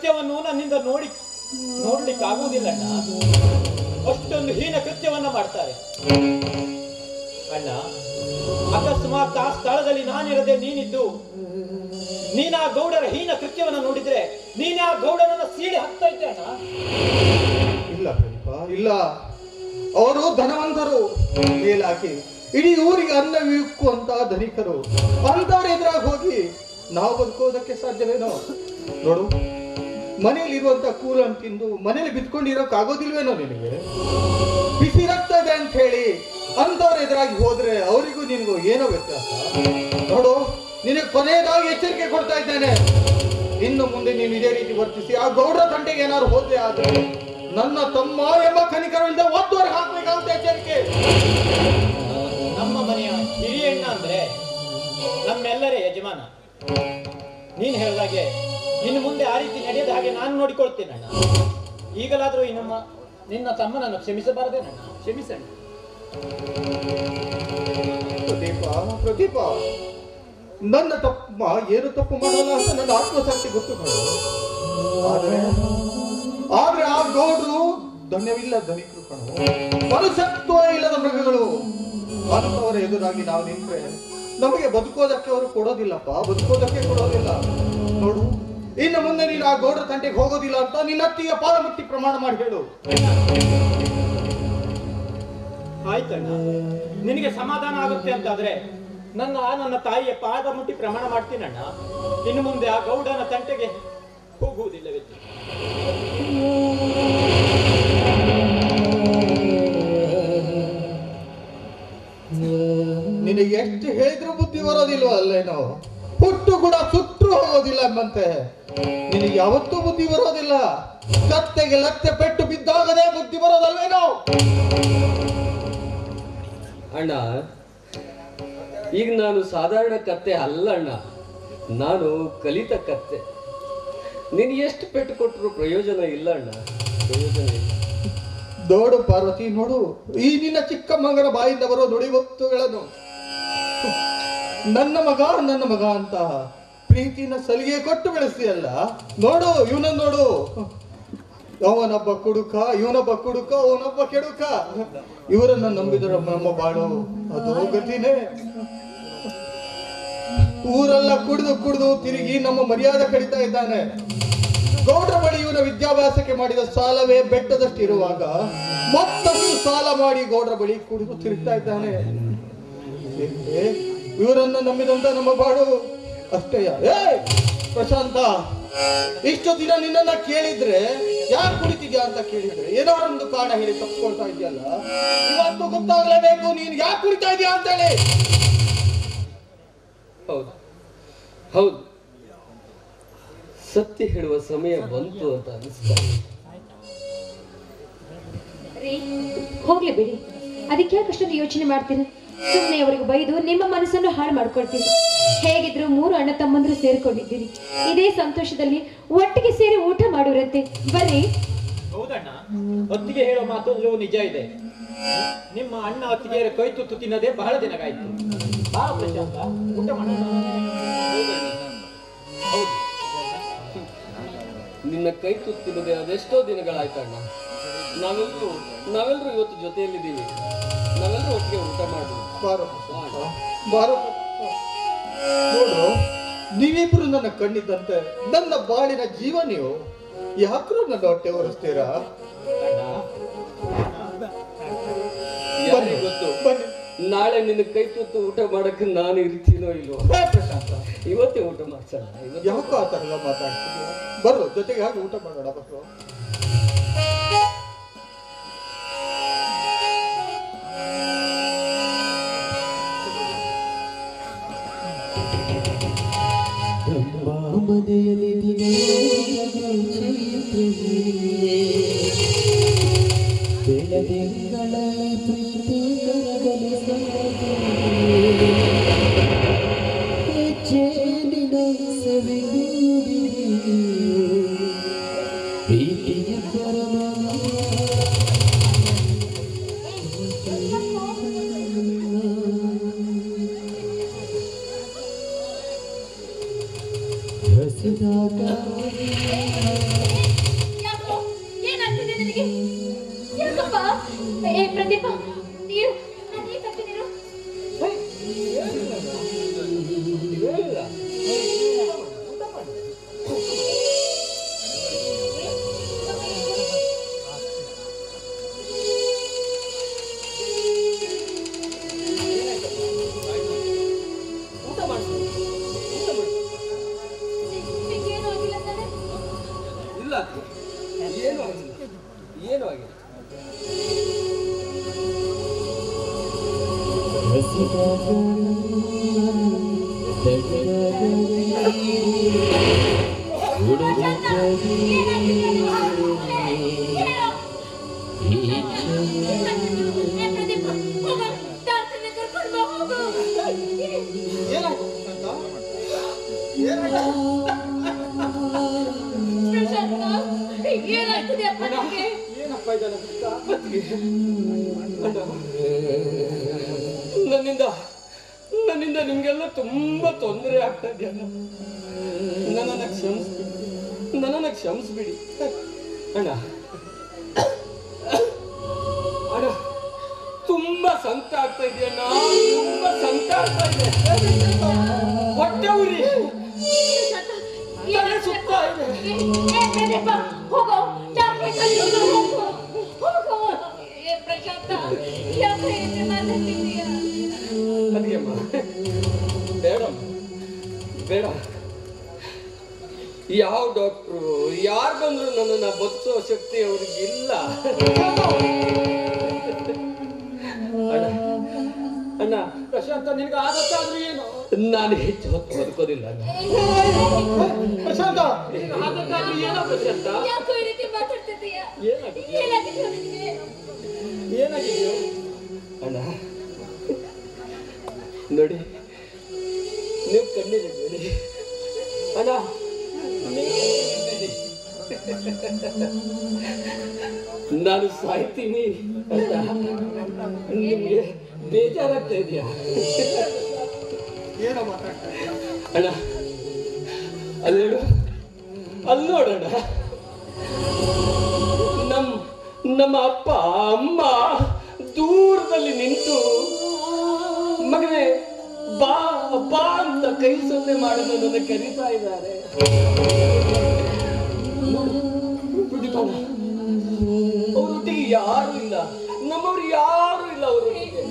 ಕೃತ್ಯವನ್ನು ನನ್ನಿಂದ ನೋಡ್ಲಿಕ್ಕೆ ಆಗುವುದಿಲ್ಲ ಅಣ್ಣ. ಅಷ್ಟೊಂದು ಹೀನ ಕೃತ್ಯವನ್ನ ಮಾಡ್ತಾರೆ ಅಣ್ಣ. ಅಕಸ್ಮಾತ್ ಆ ಸ್ಥಳದಲ್ಲಿ ನಾನಿರದೆ ನೀನಿದ್ದು ನೀನು ಆ ಗೌಡರ ಹೀನ ಕೃತ್ಯವನ್ನ ನೋಡಿದ್ರೆ ನೀನೇ ಆ ಗೌಡರನ್ನ ಸೀಳಿ ಹಾಕ್ತಾ ಇದ್ದೆ ಅಣ್ಣ. ಇಲ್ಲ ಇಲ್ಲ, ಅವರು ಧನವಂತರು, ಮೇಲಾಕಿ ಇಡೀ ಊರಿಗೆ ಅನ್ನವಿಕ್ಕುವಂತ ಧನಿಕರು. ಅಂತವ್ರ ಎದುರಾಗಿ ಹೋಗಿ ನಾವು ಬದುಕೋದಕ್ಕೆ ಸಾಧ್ಯವೇನೋ? ನೋಡು, ಮನೆಯಲ್ಲಿರುವಂತ ಕೂಲನ್ನು ತಿಂದು ಮನೇಲಿ ಬಿತ್ಕೊಂಡಿರೋಕ್ ಆಗೋದಿಲ್ವೇನೋ ನಿನಗೆ? ಬಿಸಿ ರಕ್ತ ಇದೆ ಅಂತ ಹೇಳಿ ಅಂತವ್ರ ಎದುರಾಗಿ ಹೋದ್ರೆ ಅವರಿಗೂ ನಿನಗೂ ಏನೋ ವ್ಯತ್ಯಾಸ? ನೋಡು, ನಿನಗೆ ಕೊನೆಯದಾಗಿ ಎಚ್ಚರಿಕೆ ಕೊಡ್ತಾ ಇದ್ದೇನೆ. ಇನ್ನು ಮುಂದೆ ನೀನು ಇದೇ ರೀತಿ ವರ್ತಿಸಿ ಆ ಗೌಡ್ರ ತಂಟೆಗೆ ಏನಾದ್ರು ಹೋದ್ರೆ ಆದ್ರೆ ನನ್ನ ತಮ್ಮ ಎಂಬ ಕನಿಕರದಿಂದ ಒತ್ತುವರೆಗೆ ಹಾಕ್ಬೇಕಾಗುತ್ತೆ. ಎಚ್ಚರಿಕೆ. ನಮ್ಮ ಮನೆಯ ಹಿರಿಯಣ್ಣ ಅಂದ್ರೆ ನಮ್ಮೆಲ್ಲರೇ ಯಜಮಾನ. ನೀನ್ ಹೇಳಿದಾಗೆ ಇನ್ನು ಮುಂದೆ ಆ ರೀತಿ ನಡೆಯದ ಹಾಗೆ ನಾನು ನೋಡಿಕೊಳ್ತೇನೆ ಅಣ್ಣ. ಈಗಲಾದ್ರೂ ನಿನ್ನ ತಮ್ಮನನ್ನು ಕ್ಷಮಿಸಬಾರದೇನಣ್ಣ? ಕ್ಷಮಿಸಣ್ಣ. ಪ್ರದೀಪ, ನನ್ನ ತಮ್ಮ ಏನು ತಪ್ಪು ಮಾಡಲ್ಲ ಅಂತ ನನ್ನ ಆತ್ಮಸಾಕ್ಷಿ ಗೊತ್ತು ಕಣೋ. ಆದ್ರೆ ಆ ಗೌಡ್ರು ಧನ್ಯವಿಲ್ಲ ಧನಿಕರು ಕಣೋ, ಮನುಷ್ಯತ್ವ ಇಲ್ಲದ ಮೃಗಗಳು. ಅಂತವರ ಎದುರಾಗಿ ನಾವು ನಿಂತ್ರೆ ನಮಗೆ ಬದುಕೋದಕ್ಕೆ ಅವರು ಕೊಡೋದಿಲ್ಲಪ್ಪ, ಬದುಕೋದಕ್ಕೆ ಕೊಡೋದಿಲ್ಲ. ನೋಡು, ಇನ್ನು ಮುಂದೆ ನೀನು ಆ ಗೌಡ್ರ ತಂಟೆಗೆ ಹೋಗೋದಿಲ್ಲ ಅಂತ ನಿನ್ನ ಅತ್ತಿಗೆ ಪಾದ ಮುಟ್ಟಿ ಪ್ರಮಾಣ ಮಾಡಿ ಹೇಳು. ಆಯ್ತಣ್ಣ, ನಿನಗೆ ಸಮಾಧಾನ ಆಗುತ್ತೆ ಅಂತಾದ್ರೆ ನನ್ನ ತಾಯಿಯ ಪಾದ ಮುಟ್ಟಿ ಪ್ರಮಾಣ ಮಾಡ್ತೀನಣ್ಣ. ಇನ್ನು ಮುಂದೆ ಆ ಗೌಡನ ತಂಟೆಗೆ ಹೋಗುವುದಿಲ್ಲವೆತ್ತು. ನಿನಗೆ ಎಷ್ಟು ಹೇಳಿದ್ರು ಬುದ್ಧಿ ಬರೋದಿಲ್ವ ಅಲ್ಲೇನೋ? ಹುಟ್ಟು ಕೂಡ ಸುಟ್ಟರು ಹೋಗೋದಿಲ್ಲ ಎಂಬಂತೆ ನಿನಗೆ ಯಾವತ್ತೂ ಬುದ್ಧಿ ಬರೋದಿಲ್ಲ. ಕತ್ತೆಗೆ ಲತ್ತೆ ಪೆಟ್ಟು ಬಿದ್ದಾಗದೇ ಬುದ್ಧಿ ಬರೋದಲ್ವೇನೋ? ಅಣ್ಣ, ಈಗ ನಾನು ಸಾಧಾರಣ ಕತ್ತೆ ಅಲ್ಲ ಅಣ್ಣ, ನಾನು ಕಲಿತ ಕತ್ತೆ. ನೀನು ಎಷ್ಟು ಪೆಟ್ಟು ಕೊಟ್ಟರು ಪ್ರಯೋಜನ ಇಲ್ಲ ಅಣ್ಣ, ಪ್ರಯೋಜನ ಇಲ್ಲ. ನೋಡು ಪಾರ್ವತಿ, ನೋಡು, ಈ ನಿನ್ನ ಚಿಕ್ಕ ಮಗನ ಬಾಯಿಂದ ಬರೋ ನುಡಿವತ್ತುಗಳನ್ನು ನನ್ನ ಮಗ ಅಂತ ಪ್ರೀತಿನ ಸಲಿಗೆ ಕೊಟ್ಟು ಬೆಳೆಸ್ತೀಯಲ್ಲ. ನೋಡು, ಇವನನ್ನ ನೋಡು, ಅವನೊಬ್ಬ ಕುಡುಕ, ಇವನೊಬ್ಬ ಕುಡುಕ, ಅವನೊಬ್ಬ ಕೆಡುಕ. ಇವರನ್ನ ನಂಬಿದ್ರ ನಮ್ಮ ಬಾಳು ಅದು ಗತಿನೇ. ಊರೆಲ್ಲ ಕುಡಿದು ತಿರುಗಿ ನಮ್ಮ ಮರ್ಯಾದೆ ಕಡಿತಾ ಇದ್ದಾನೆ. ಗೌಡ್ರ ಬಳಿ ಇವನ ವಿದ್ಯಾಭ್ಯಾಸಕ್ಕೆ ಮಾಡಿದ ಸಾಲವೇ ಬೆಟ್ಟದಷ್ಟಿರುವಾಗ ಮತ್ತಷ್ಟು ಸಾಲ ಮಾಡಿ ಗೌಡ್ರ ಬಳಿ ಕುಡಿದು ತಿರುಗ್ತಾ ಇದ್ದಾನೆ. ಇವರನ್ನ ನಂಬಿದಂತ ನಮ್ಮ ಬಾಳು ಅಷ್ಟೇಯ. ಪ್ರಶಾಂತ, ಇಷ್ಟು ದಿನ ನಿನ್ನನ್ನ ಕೇಳಿದ್ರೆ ಯಾಕೆ ಕುಡಿತಿದ್ಯಾ ಅಂತ ಕೇಳಿದ್ರೆ ಏನೋ ಒಂದು ಕಾರಣ ಹೇಳಿ ತಪ್ಪಿಕೊಳ್ತಾ ಇದೆಯಲ್ಲ. ಇವತ್ತು ಗೊತ್ತಾಗಲೇಬೇಕು ನೀನ್ ಯಾಕೆ ಕುಡಿತಾ ಇದೀಯಾ ಅಂತೇಳಿ. ಹೌದು ಹೌದು, ಸತ್ಯ ಹೇಳುವ ಸಮಯ ಬಂತು ಅಂತ ಅನಿಸ್ತಾರೆ. ಹೋಗ್ಲಿ ಬಿಡಿ, ಅದಕ್ಕೆ ಯಾಕೆ ಅಷ್ಟೊಂದು ಯೋಚನೆ ಮಾಡ್ತೀರಿ? ಸುಮ್ಮನೆ ಅವರಿಗೆ ಬೈದು ನಿಮ್ಮ ಮನಸ್ಸನ್ನು ಹಾಳು ಮಾಡ್ಕೊಳ್ತೀರಿ. ಹೇಗಿದ್ರು 3 ಅಣ್ಣ ತಮ್ಮಂದ್ರು ಸೇರ್ಕೊಂಡಿದ್ದೀರಿ. ಇದೇ ಸಂತೋಷದಲ್ಲಿ ಒಟ್ಟಿಗೆ ಸೇರಿ ಊಟ ಮಾಡೋರಂತೆ. ಬರ್ರಿ. ಹೌದಣ್ಣ, ಅತ್ತಿಗೆ ಹೇಳೋ ಮಾತು ನಿಜ ಇದೆ. ನಿಮ್ಮ ಅಣ್ಣ ಅತ್ತಿಗೆಯರ ಕೈ ತುತ್ತು ತಿನ್ನದೆ ಬಹಳ ದಿನಗಾಯ್ತು. ಬಾ ಪ್ರಶಾಂತ, ಊಟ ಮಾಡೋಣ. ಹೌದು, ನಿನ್ನ ಕೈ ತುತ್ತಿನದೆ ಅದೆಷ್ಟೋ ದಿನಗಳಾಯ್ತಣ್ಣ. ನಾವೆಲ್ಲರೂ ಇವತ್ತು ಜೊತೆಯಲ್ಲಿದ್ದೀವಿ. ನಾವೆಲ್ಲರೂ ಒಟ್ಟಿಗೆ ಊಟ ಮಾಡೋಣ. ಬಾರೋ. ನೋಡು, ನೀವಿಬ್ರು ನನ್ನ ಕಣ್ಣಿದ್ದಂತೆ ನನ್ನ ಬಾಳಿನ ಜೀವ. ನೀವು ಯಾಕ್ರೂ ನನ್ನ ಹೊಟ್ಟೆ ಹೊರಿಸ್ತೀರಾ? ಯಾರಿಗೆ ಗೊತ್ತು, ನಾಳೆ ನಿನ್ನ ಕೈ ತುತ್ತು ಊಟ ಮಾಡಕ್ಕೆ ನಾನು ಇರ್ತೀನೋ ಇಲ್ವೋ? ಪ್ರಶಾಂತ, ಇವತ್ತೇ ಊಟ ಮಾಡ್ಸೋಣ. ಯಾಕೋ ಆ ಥರ ಎಲ್ಲ ಮಾತಾಡ್ತಿದ್ಯಾ? ಬರೋ, ಜೊತೆಗೆ ಹಾಗೆ ಊಟ ಮಾಡೋಣ. ಬರೋ. ಹಸಿದಾಗ ಪ್ರದೀಪ ನೀರು ಅದೇ ತಪ್ಪಿದಿರು ಏನು ಆಗಿದೆ ಏನಾಗ್ತದೆ ಅಪ್ಪ ನಿಮಗೆ? ಏನಪ್ಪ ಇದೆಲ್ಲ ನನ್ನಿಂದ ನಿಮ್ಗೆಲ್ಲ ತುಂಬಾ ತೊಂದರೆ ಆಗ್ತಾ ಇದೆಯಲ್ಲ. ನನ್ನನ್ನ ಕ್ಷಮಿಸ್ಬಿಡಿ ಅಣ್ಣ. ಅಣ್ಣ ತುಂಬಾ ಸಂಕಟ ಆಗ್ತಾ ಇದೆಯಣ್ಣ, ತುಂಬಾ ಸಂಕಟ ಆಗ್ತಾ ಇದೆ. ಹೊಟ್ಟೆ ಉರಿ ಸುತ್ತಾ ಇದೆ. ಬೇಡ ಬೇಡ, ಯಾವ ಡಾಕ್ಟ್ರು ಯಾರು ಬಂದ್ರು ನನ್ನನ್ನ ಬದುಕೋ ಶಕ್ತಿ ಅವ್ರಿಗಿಲ್ಲ. ಅಣ್ಣ ಪ್ರಶಾಂತ, ನಿನಗೆ ಆದತ್ತಾದ್ರೂ ಏನು? ನಾನು ಹೆಚ್ಚು ಹೊತ್ತು ಬದುಕೋದಿಲ್ಲ. ಪ್ರಶಾಂತ, ಆದತ್ತಾದ್ರೂ ಏನೋ ಪ್ರಶಾಂತ? ಯಾಕೋ ಈ ರೀತಿ ಮಾತಾಡ್ತಿದ್ದೀಯಾ? ಏನಾಗಿದೆಯೋ? ಅಣ್ಣ ನೋಡಿ, ನೀವು ಕಣ್ಣಿಗೆ ನೋಡಿ ಅಣ್ಣ, ನಾನು ಸಾಯ್ತೀನಿ ಅಂತ ನಿಮ್ಗೆ ಬೇಜಾರಾಗ್ತಾ ಇದೆಯಾ? ಏನೋ ಮಾತಾಡ್ತಾ ಅಣ್ಣ ಅಲ್ಲಿ ನೋಡೋಣ, ನಮ್ಮ ಅಪ್ಪ ಅಮ್ಮ ದೂರದಲ್ಲಿ ನಿಂತು ಮಗನೇ ಬಾ ಬಾ ಅಂತ ಕೈ ಸೊನ್ನೆ ಮಾಡಿ ನನ್ನನ್ನು ಕರೀತಾ ಇದ್ದಾರೆ. ಅವರೊಟ್ಟಿಗೆ ಯಾರು ಇಲ್ಲ, ನಮ್ಮವ್ರು ಯಾರು ಇಲ್ಲ ಅವರೊಟ್ಟಿಗೆ.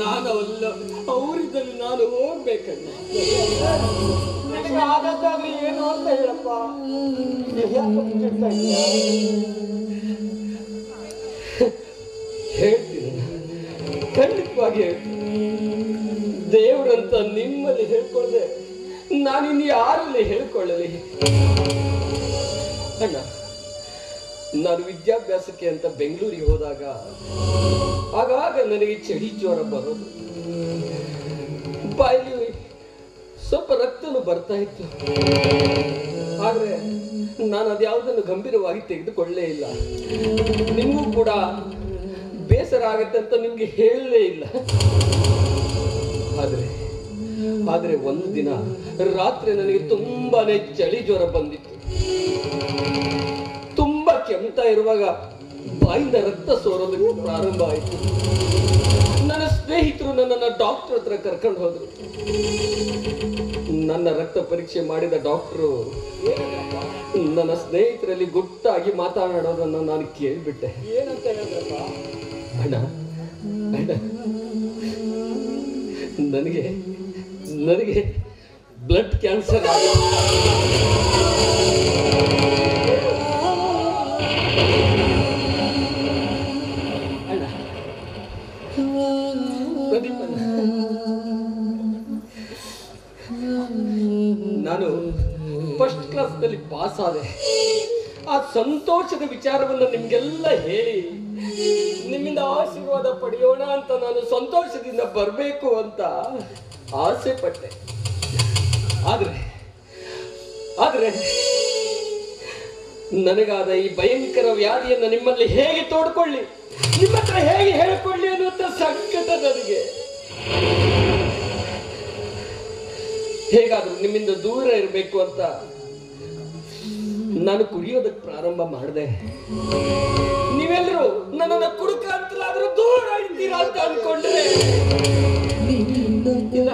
ನಾನು ಅಲ್ಲ, ಅವರಿದ್ದಲ್ಲಿ ನಾನು ಹೋಗ್ಬೇಕಣ್ಣ. ಆದದ್ದಾದ್ರೂ ಏನು ಅಂತ ಹೇಳಪ್ಪ. ಹೇಳ್ತೀನಿ, ಖಂಡಿತವಾಗಿ ಹೇಳ್ತೀನಿ. ದೇವರಂತ ನಿಮ್ಮಲ್ಲಿ ಹೇಳ್ಕೊಳ್ಳದೆ ನಾನಿನ್ನು ಯಾರಲ್ಲಿ ಹೇಳ್ಕೊಳ್ಳಲಿ? ಅಣ್ಣ, ನಾನು ವಿದ್ಯಾಭ್ಯಾಸಕ್ಕೆ ಅಂತ ಬೆಂಗಳೂರಿಗೆ ಹೋದಾಗ ಆಗಾಗ ನನಗೆ ಚಳಿ ಜ್ವರ ಬರೋದು, ಬಾಯಲ್ಲಿ ಸ್ವಲ್ಪ ರಕ್ತನು ಬರ್ತಾ ಇತ್ತು. ಆದ್ರೆ ನಾನು ಅದ್ಯಾವುದನ್ನು ಗಂಭೀರವಾಗಿ ತೆಗೆದುಕೊಳ್ಳೇ ಇಲ್ಲ. ನಿಮಗೂ ಕೂಡ ಬೇಸರ ಆಗತ್ತೆ ಅಂತ ನಿಮ್ಗೆ ಹೇಳಲೇ ಇಲ್ಲ. ಆದ್ರೆ ಒಂದು ದಿನ ರಾತ್ರಿ ನನಗೆ ತುಂಬಾನೇ ಚಳಿ ಜ್ವರ ಬಂದಿತ್ತು. ತುಂಬಾ ಕೆಮ್ತಾ ಇರುವಾಗ ಬಾಯಿಂದ ರಕ್ತ ಸೋರೋದಕ್ಕೆ ಪ್ರಾರಂಭ ಆಯಿತು. ನನ್ನ ಸ್ನೇಹಿತರು ನನ್ನನ್ನು ಡಾಕ್ಟರ್ ಹತ್ರ ಕರ್ಕೊಂಡು ಹೋದ್ರು. ನನ್ನ ರಕ್ತ ಪರೀಕ್ಷೆ ಮಾಡಿದ ಡಾಕ್ಟರು ನನ್ನ ಸ್ನೇಹಿತರಲ್ಲಿ ಗುಟ್ಟಾಗಿ ಮಾತನಾಡೋದನ್ನು ನಾನು ಕೇಳ್ಬಿಟ್ಟೆ. ಏನಂತ ಹೇಳಿದ್ರಪ್ಪ? ಅಣ್ಣ, ನನಗೆ ಬ್ಲಡ್ ಕ್ಯಾನ್ಸರ್ ಆಗಿದೆ. ನಾನು ಫಸ್ಟ್ ಕ್ಲಾಸ್ನಲ್ಲಿ ಪಾಸ್ ಆದೆ. ಆ ಸಂತೋಷದ ವಿಚಾರವನ್ನು ನಿಮ್ಗೆಲ್ಲ ಹೇಳಿ ನಿಮ್ಮಿಂದ ಆಶೀರ್ವಾದ ಪಡೆಯೋಣ ಅಂತ ನಾನು ಸಂತೋಷದಿಂದ ಬರಬೇಕು ಅಂತ ಆಸೆ ಪಟ್ಟೆ. ಆದ್ರೆ ನನಗಾದ ಈ ಭಯಂಕರ ವ್ಯಾಧಿಯನ್ನು ನಿಮ್ಮಲ್ಲಿ ಹೇಗೆ ತೋಡ್ಕೊಳ್ಳಿ, ನಿಮ್ಮ ಹತ್ರ ಹೇಗೆ ಹೇಳಿಕೊಳ್ಳಿ ಅನ್ನುವಂಥ ಸಂಕಟ ನನಗೆ. ಹೇಗಾದ್ರೂ ನಿಮ್ಮಿಂದ ದೂರ ಇರಬೇಕು ಅಂತ ನಾನು ಕುಡಿಯೋದಕ್ಕೆ ಪ್ರಾರಂಭ ಮಾಡಿದೆ. ನೀವೆಲ್ಲರೂ ನನ್ನನ್ನು ಕುಡುಕ ಅಂತಲಾದ್ರೂ ದೂರ ಇಡ್ತೀರಾ ಅಂತ ಅನ್ಕೊಂಡ್ರೆ ಇಲ್ಲ,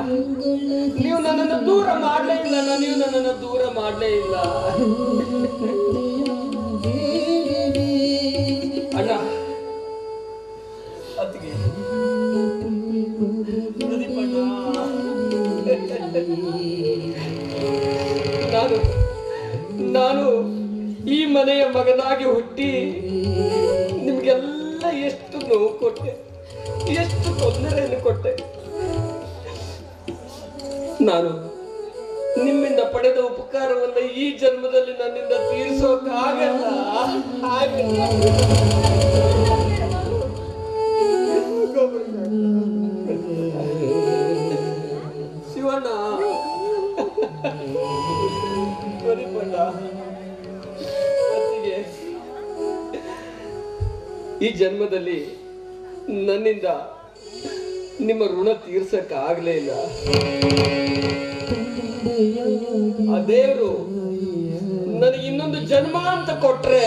ನೀವು ನನ್ನನ್ನು ದೂರ ಮಾಡಲೇ ಇಲ್ಲ. ನೀವು ನನ್ನನ್ನು ದೂರ ಮಾಡಲೇ ಇಲ್ಲ ಅಣ್ಣ. ಅತ್ತಿಗೆ ನಾನು ಈ ಮನೆಯ ಮಗನಾಗಿ ಹುಟ್ಟಿ ನಿಮ್ಗೆಲ್ಲ ಎಷ್ಟು ನೋವು ಕೊಟ್ಟೆ, ಎಷ್ಟು ತೊಂದರೆಯನ್ನು ಕೊಟ್ಟೆ. ನಾನು ನಿಮ್ಮಿಂದ ಪಡೆದ ಉಪಕಾರವನ್ನ ಈ ಜನ್ಮದಲ್ಲಿ ನನ್ನಿಂದ ತೀರಿಸೋಕಾಗಲ್ಲ. ಶಿವಣ್ಣ, ಈ ಜನ್ಮದಲ್ಲಿ ನನ್ನಿಂದ ನಿಮ್ಮ ಋಣ ತೀರ್ಸಕ್ ಆಗ್ಲೇ ಇಲ್ಲ. ಆ ದೇವರು ನನಗೆ ಇನ್ನೊಂದು ಜನ್ಮ ಅಂತ ಕೊಟ್ರೆ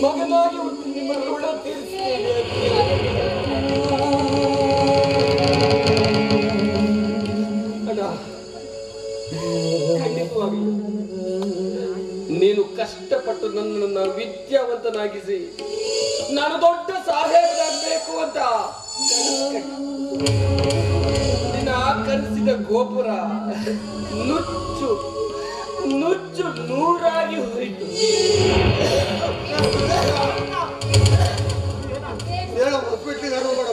ಮಗನಾಗಿ ಹುಟ್ಟಿ ನಿಮ್ಮ ಋಣ ತೀರಿಸ್ತೇನೆ. ಖಂಡಿತವಾಗಲಿ ನೀನು ಕಷ್ಟಪಟ್ಟು ನನ್ನನ್ನು ವಿದ್ಯಾವಂತನಾಗಿಸಿ ನಾನು ದೊಡ್ಡ ಸಾಹೇಬರಾಗಬೇಕು ಅಂತ ನಿನ್ನ ಕನಸಿದ ಗೋಪುರ ನುಚ್ಚು ನುಚ್ಚು ನೂರಾಗಿ ಹೋಯಿತು.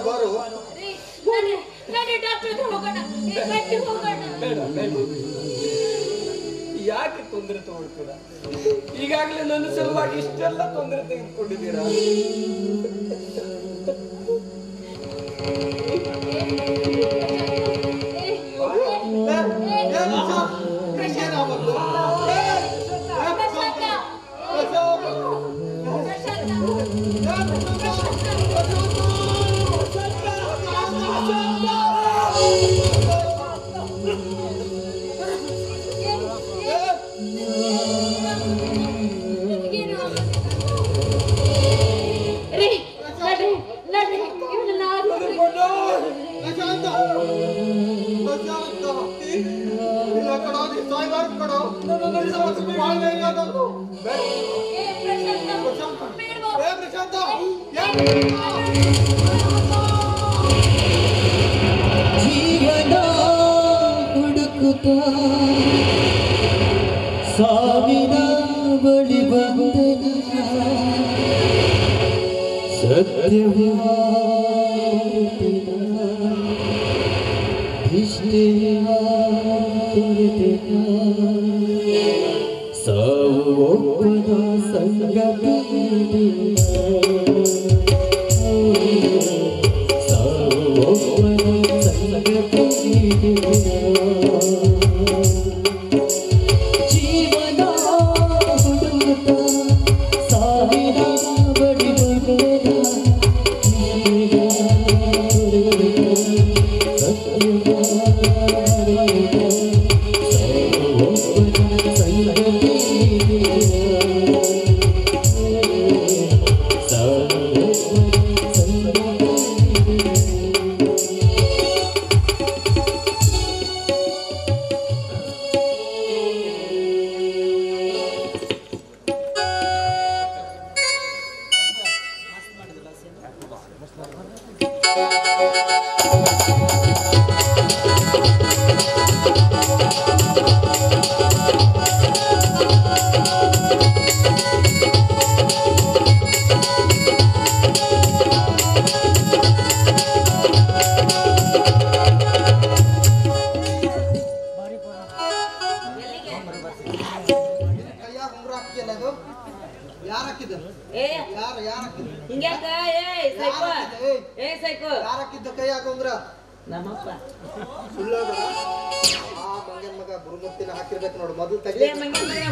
ಬಾರು ಯಾಕೆ ತೊಂದರೆ ತಗೊಳ್ತೀರಾ? ಈಗಾಗಲೇ ನನ್ನ ಸಲುವಾಗಿ ಇಷ್ಟೆಲ್ಲ ತೊಂದರೆ ತೆಗೆದುಕೊಂಡಿದ್ದೀರಾ. ಜೀವನ ಹುಡುಕುತ್ತ ಸಾವಿನ ಬಳಿ ಬಂದ ಸತ್ಯವಿಷ್ಟೆಯ ಸಾವು ಒಪ್ಪದ ಸಂಗತಿ ಜೀವನ ಹುಡುಗುತ್ತ ಸಾವಿನ ಬಡಿ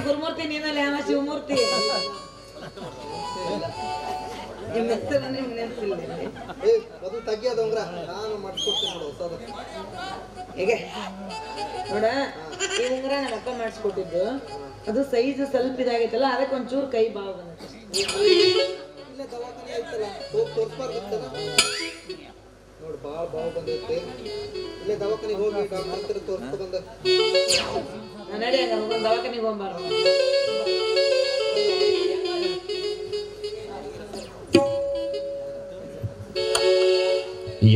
ಗುರುಮೂರ್ತಿ ನೀನಲ್ಲ ಶಿವಮೂರ್ತಿ ನಿಮ್ಮ ಹೆಸರು ನಿಮ್ಗೆ ನೆನಪಿಲ್ಲ ಅದು ತಗ್ಗಿಯದ ಉಂಗ್ರ ನಾನು ಮಾಡಿಸ್ಕೊಡ್ತೀನಿ ನೋಡು ಹೊಸದ. ಹೇಗೆ ನೋಡ ಈ ಉಂಗುರ ನಮ್ಮ ಅಕ್ಕ ಮಾಡಿಸ್ಕೊಟ್ಟಿದ್ದು, ಅದು ಸೈಜ್ ಸ್ವಲ್ಪ ಇದಾಗೈತಲ್ಲ, ಅದಕ್ಕೆ ಒಂಚೂರು ಕೈ ಬಾವು ಬಂದೈತೆ. ಇಲ್ಲೇ ದವಾಖಾನೆ ಐತಲ್ಲ ಹೋಗಿ ತೋರಿಸ್ಬಾರ್ದಿತ್ತಲ್ಲ ನೋಡು, ಭಾಳ ಬಾವು ಬಂದೈತೆ. ಇಲ್ಲೇ ದವಾಖಾನೆಗೆ ಹೋಗಿ ಡಾಕ್ಟರ್ ಹತ್ರ ತೋರಿಸ್ಕೊ ಬಂದ. ನಡಿ ಹಂಗ ಹೋಗೋಣ, ದವಾಖಾನೆಗೆ ಹೋಗ್ಬಾರ್ದು.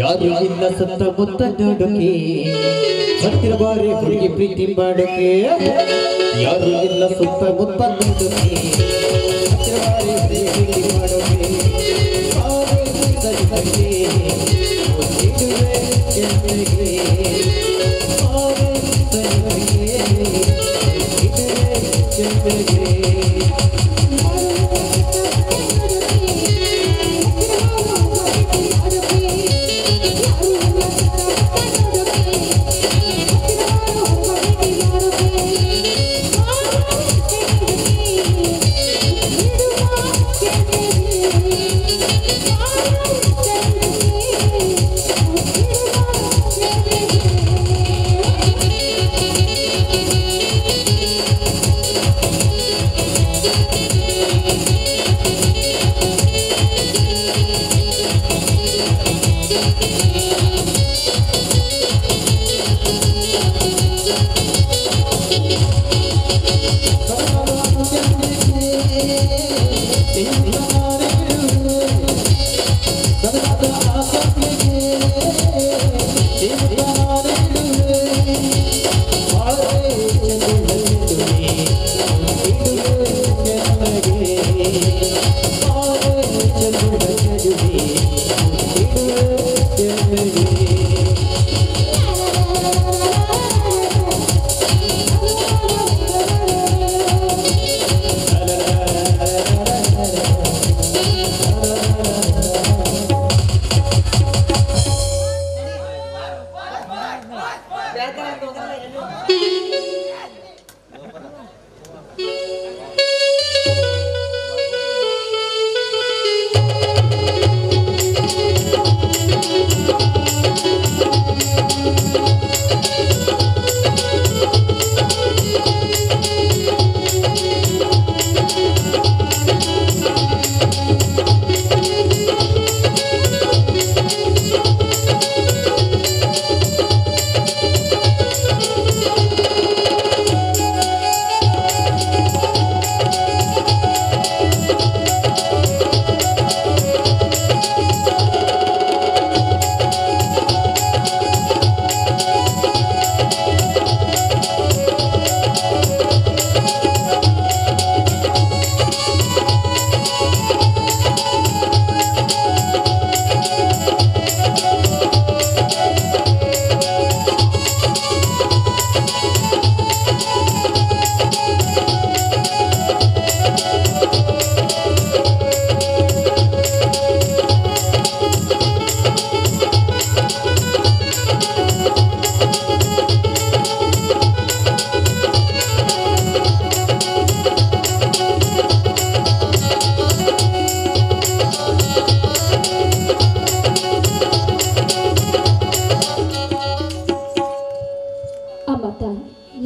ಯಾರು ಇಲ್ಲ ಸತ್ತ ಮುತ್ತ ನೋಡೋಕೆ, ಹತ್ತಿರ ಬಾರಿ ಹುಡುಗಿ ಪ್ರೀತಿ ಮಾಡೋಕೆ. ಯಾರು ಇಲ್ಲ ಸುತ್ತ ಮುತ್ತ ನೋಡೋಕೆ, ಹತ್ತಿರ ಬಾರಿ ಹುಡುಗಿ ಪ್ರೀತಿ ಮಾಡೋಕೆ.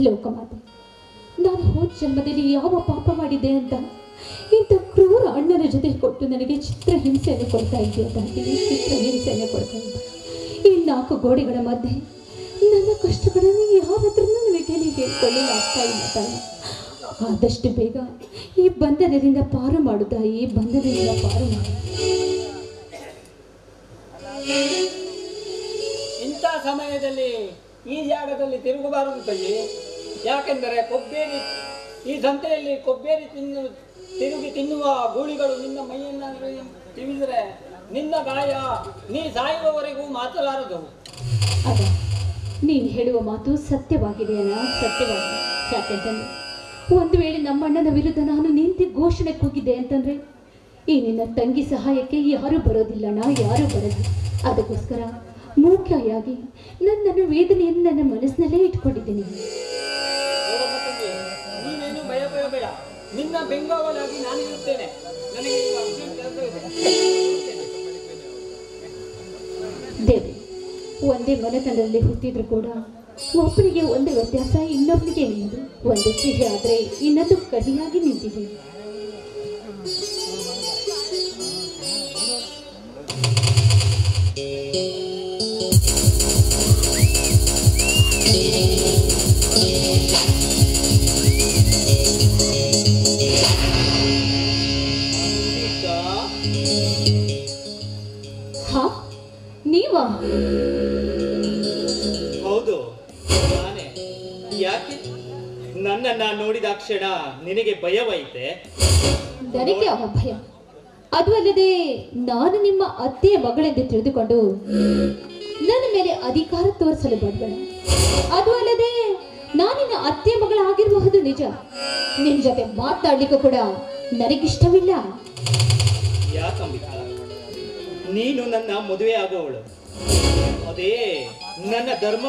ಲೋಕಮಾತೆ, ನಾನು ಹೋದ ಜನ್ಮದಲ್ಲಿ ಯಾವ ಪಾಪ ಮಾಡಿದೆ ಅಂತ ಇಂಥ ಕ್ರೂರ ಅಣ್ಣನ ಜೊತೆ ಕೊಟ್ಟು ನನಗೆ ಚಿತ್ರಹಿಂಸೆಯನ್ನು ಕೊಡ್ತಾ ಇದೆಯಾ ತಾಯಿ, ಚಿತ್ರಹಿಂಸೆಯನ್ನು ಕೊಡ್ತಾ ಇದ್ದೆ. ಈ 4 ಗೋಡೆಗಳ ಮಧ್ಯೆ ನನ್ನ ಕಷ್ಟಗಳನ್ನು ಯಾರ ಹತ್ರನೂ ನನಗೆ ಹೇಳ್ಕೊಳ್ಳಿಲ್ಲ ಆಗ್ತಾ ಇಲ್ಲ ತಾಯಿ. ಆದಷ್ಟು ಬೇಗ ಈ ಬಂಧನದಿಂದ ಪಾರು ಮಾಡು ತಾಯಿ, ಈ ಬಂಧನದಿಂದ ಪಾರು ಮಾಡು. ಇಂಥ ಸಮಯದಲ್ಲಿ ಈ ಜಾಗದಲ್ಲಿ ತಿರುಗಬಾರದು ತಾಯಿ. ಯಾಕೆಂದರೆ ಕೊಬ್ಬೇರಿ, ಈ ಸಂತೆಯಲ್ಲಿ ಕೊಬ್ಬೇರಿ ತಿರುಗಿ ತಿನ್ನುವ ಗೂಳಿಗಳು ನಿನ್ನ ಮೈಯನ್ನಾದರೂ ತಿವಿದರೆ ನಿನ್ನ ಗಾಯ ನೀ ಸಾಯುವವರೆಗೂ ಮಾತಲಾರದು. ಅದ ನೀನು ಹೇಳುವ ಮಾತು ಸತ್ಯವಾಗಿದೆ ಅಣ್ಣ, ಸತ್ಯವಾಗಿದೆ. ಯಾಕೆಂತಂದ್ರೆ ಒಂದು ವೇಳೆ ನಮ್ಮ ಅಣ್ಣನ ವಿರುದ್ಧ ನಾನು ನಿಂತು ಘೋಷಣೆ ಕೂಗಿದ್ದೆ ಅಂತಂದ್ರೆ ಈ ನಿನ್ನ ತಂಗಿ ಸಹಾಯಕ್ಕೆ ಯಾರೂ ಬರೋದಿಲ್ಲ ಅಣ್ಣ, ಯಾರೂ ಬರೋದಿಲ್ಲ. ಅದಕ್ಕೋಸ್ಕರ ಮುಖ್ಯವಾಗಿ ನನ್ನನ್ನು ವೇದನೆಯನ್ನು ನನ್ನ ಮನಸ್ಸಿನಲ್ಲೇ ಇಟ್ಕೊಂಡಿದ್ದೀನಿ. ನೀನೇನು ಭಯ ಬೇಡ, ನಿನ್ನ ಬೆಂಗಾವಲಾಗಿ ನಾನಿರುತ್ತೇನೆ. ದೇವಿ, ಒಂದೇ ಮನೆತನದಲ್ಲಿ ಹುಟ್ಟಿದ್ರು ಕೂಡ ಒಬ್ಬನಿಗೆ ಒಂದು ವ್ಯತ್ಯಾಸ, ಇನ್ನೊಬ್ಬನಿಗೆ ಇನ್ನೊಂದು. ಒಂದು ಸಿಹಿ ಆದ್ರೆ ಇನ್ನೊಂದು ಕಹಿಯಾಗಿ ನಿಂತಿದೆ. ಹಾ, ನೀವಾ? ಹೌದು, ನಾನೇ. ಯಾಕೆ ನನ್ನನ್ನ ನೋಡಿದ ಕ್ಷಣ ನಿನಗೆ ಭಯವೈತೆ? ನನಗೆ ಅವ ಭಯ. ಅದು ಅಲ್ಲದೆ ನಾನು ನಿಮ್ಮ ಅತ್ತೆಯ ಮಗಳೆಂದು ತಿಳಿದುಕೊಂಡು ನನ್ನ ಮೇಲೆ ಅಧಿಕಾರ ತೋರಿಸಲು ಬಡಬೇಡ. ಅದು ಅಲ್ಲದೆ ನಾನಿನ್ನ ಅತ್ತೆಯ ಮಗಳಾಗಿರಬಹುದು ನಿಜ, ನಿನ್ ಜೊತೆ ಮಾತಾಡ್ಲಿಕ್ಕೂ ಕೂಡ ನನಗಿಷ್ಟವಿಲ್ಲ. ಯಾಕಂಬಿಕಾ, ನೀನು ನನ್ನ ಮದುವೆ ಆಗೋವಳು, ಅದೇ ನನ್ನ ಧರ್ಮ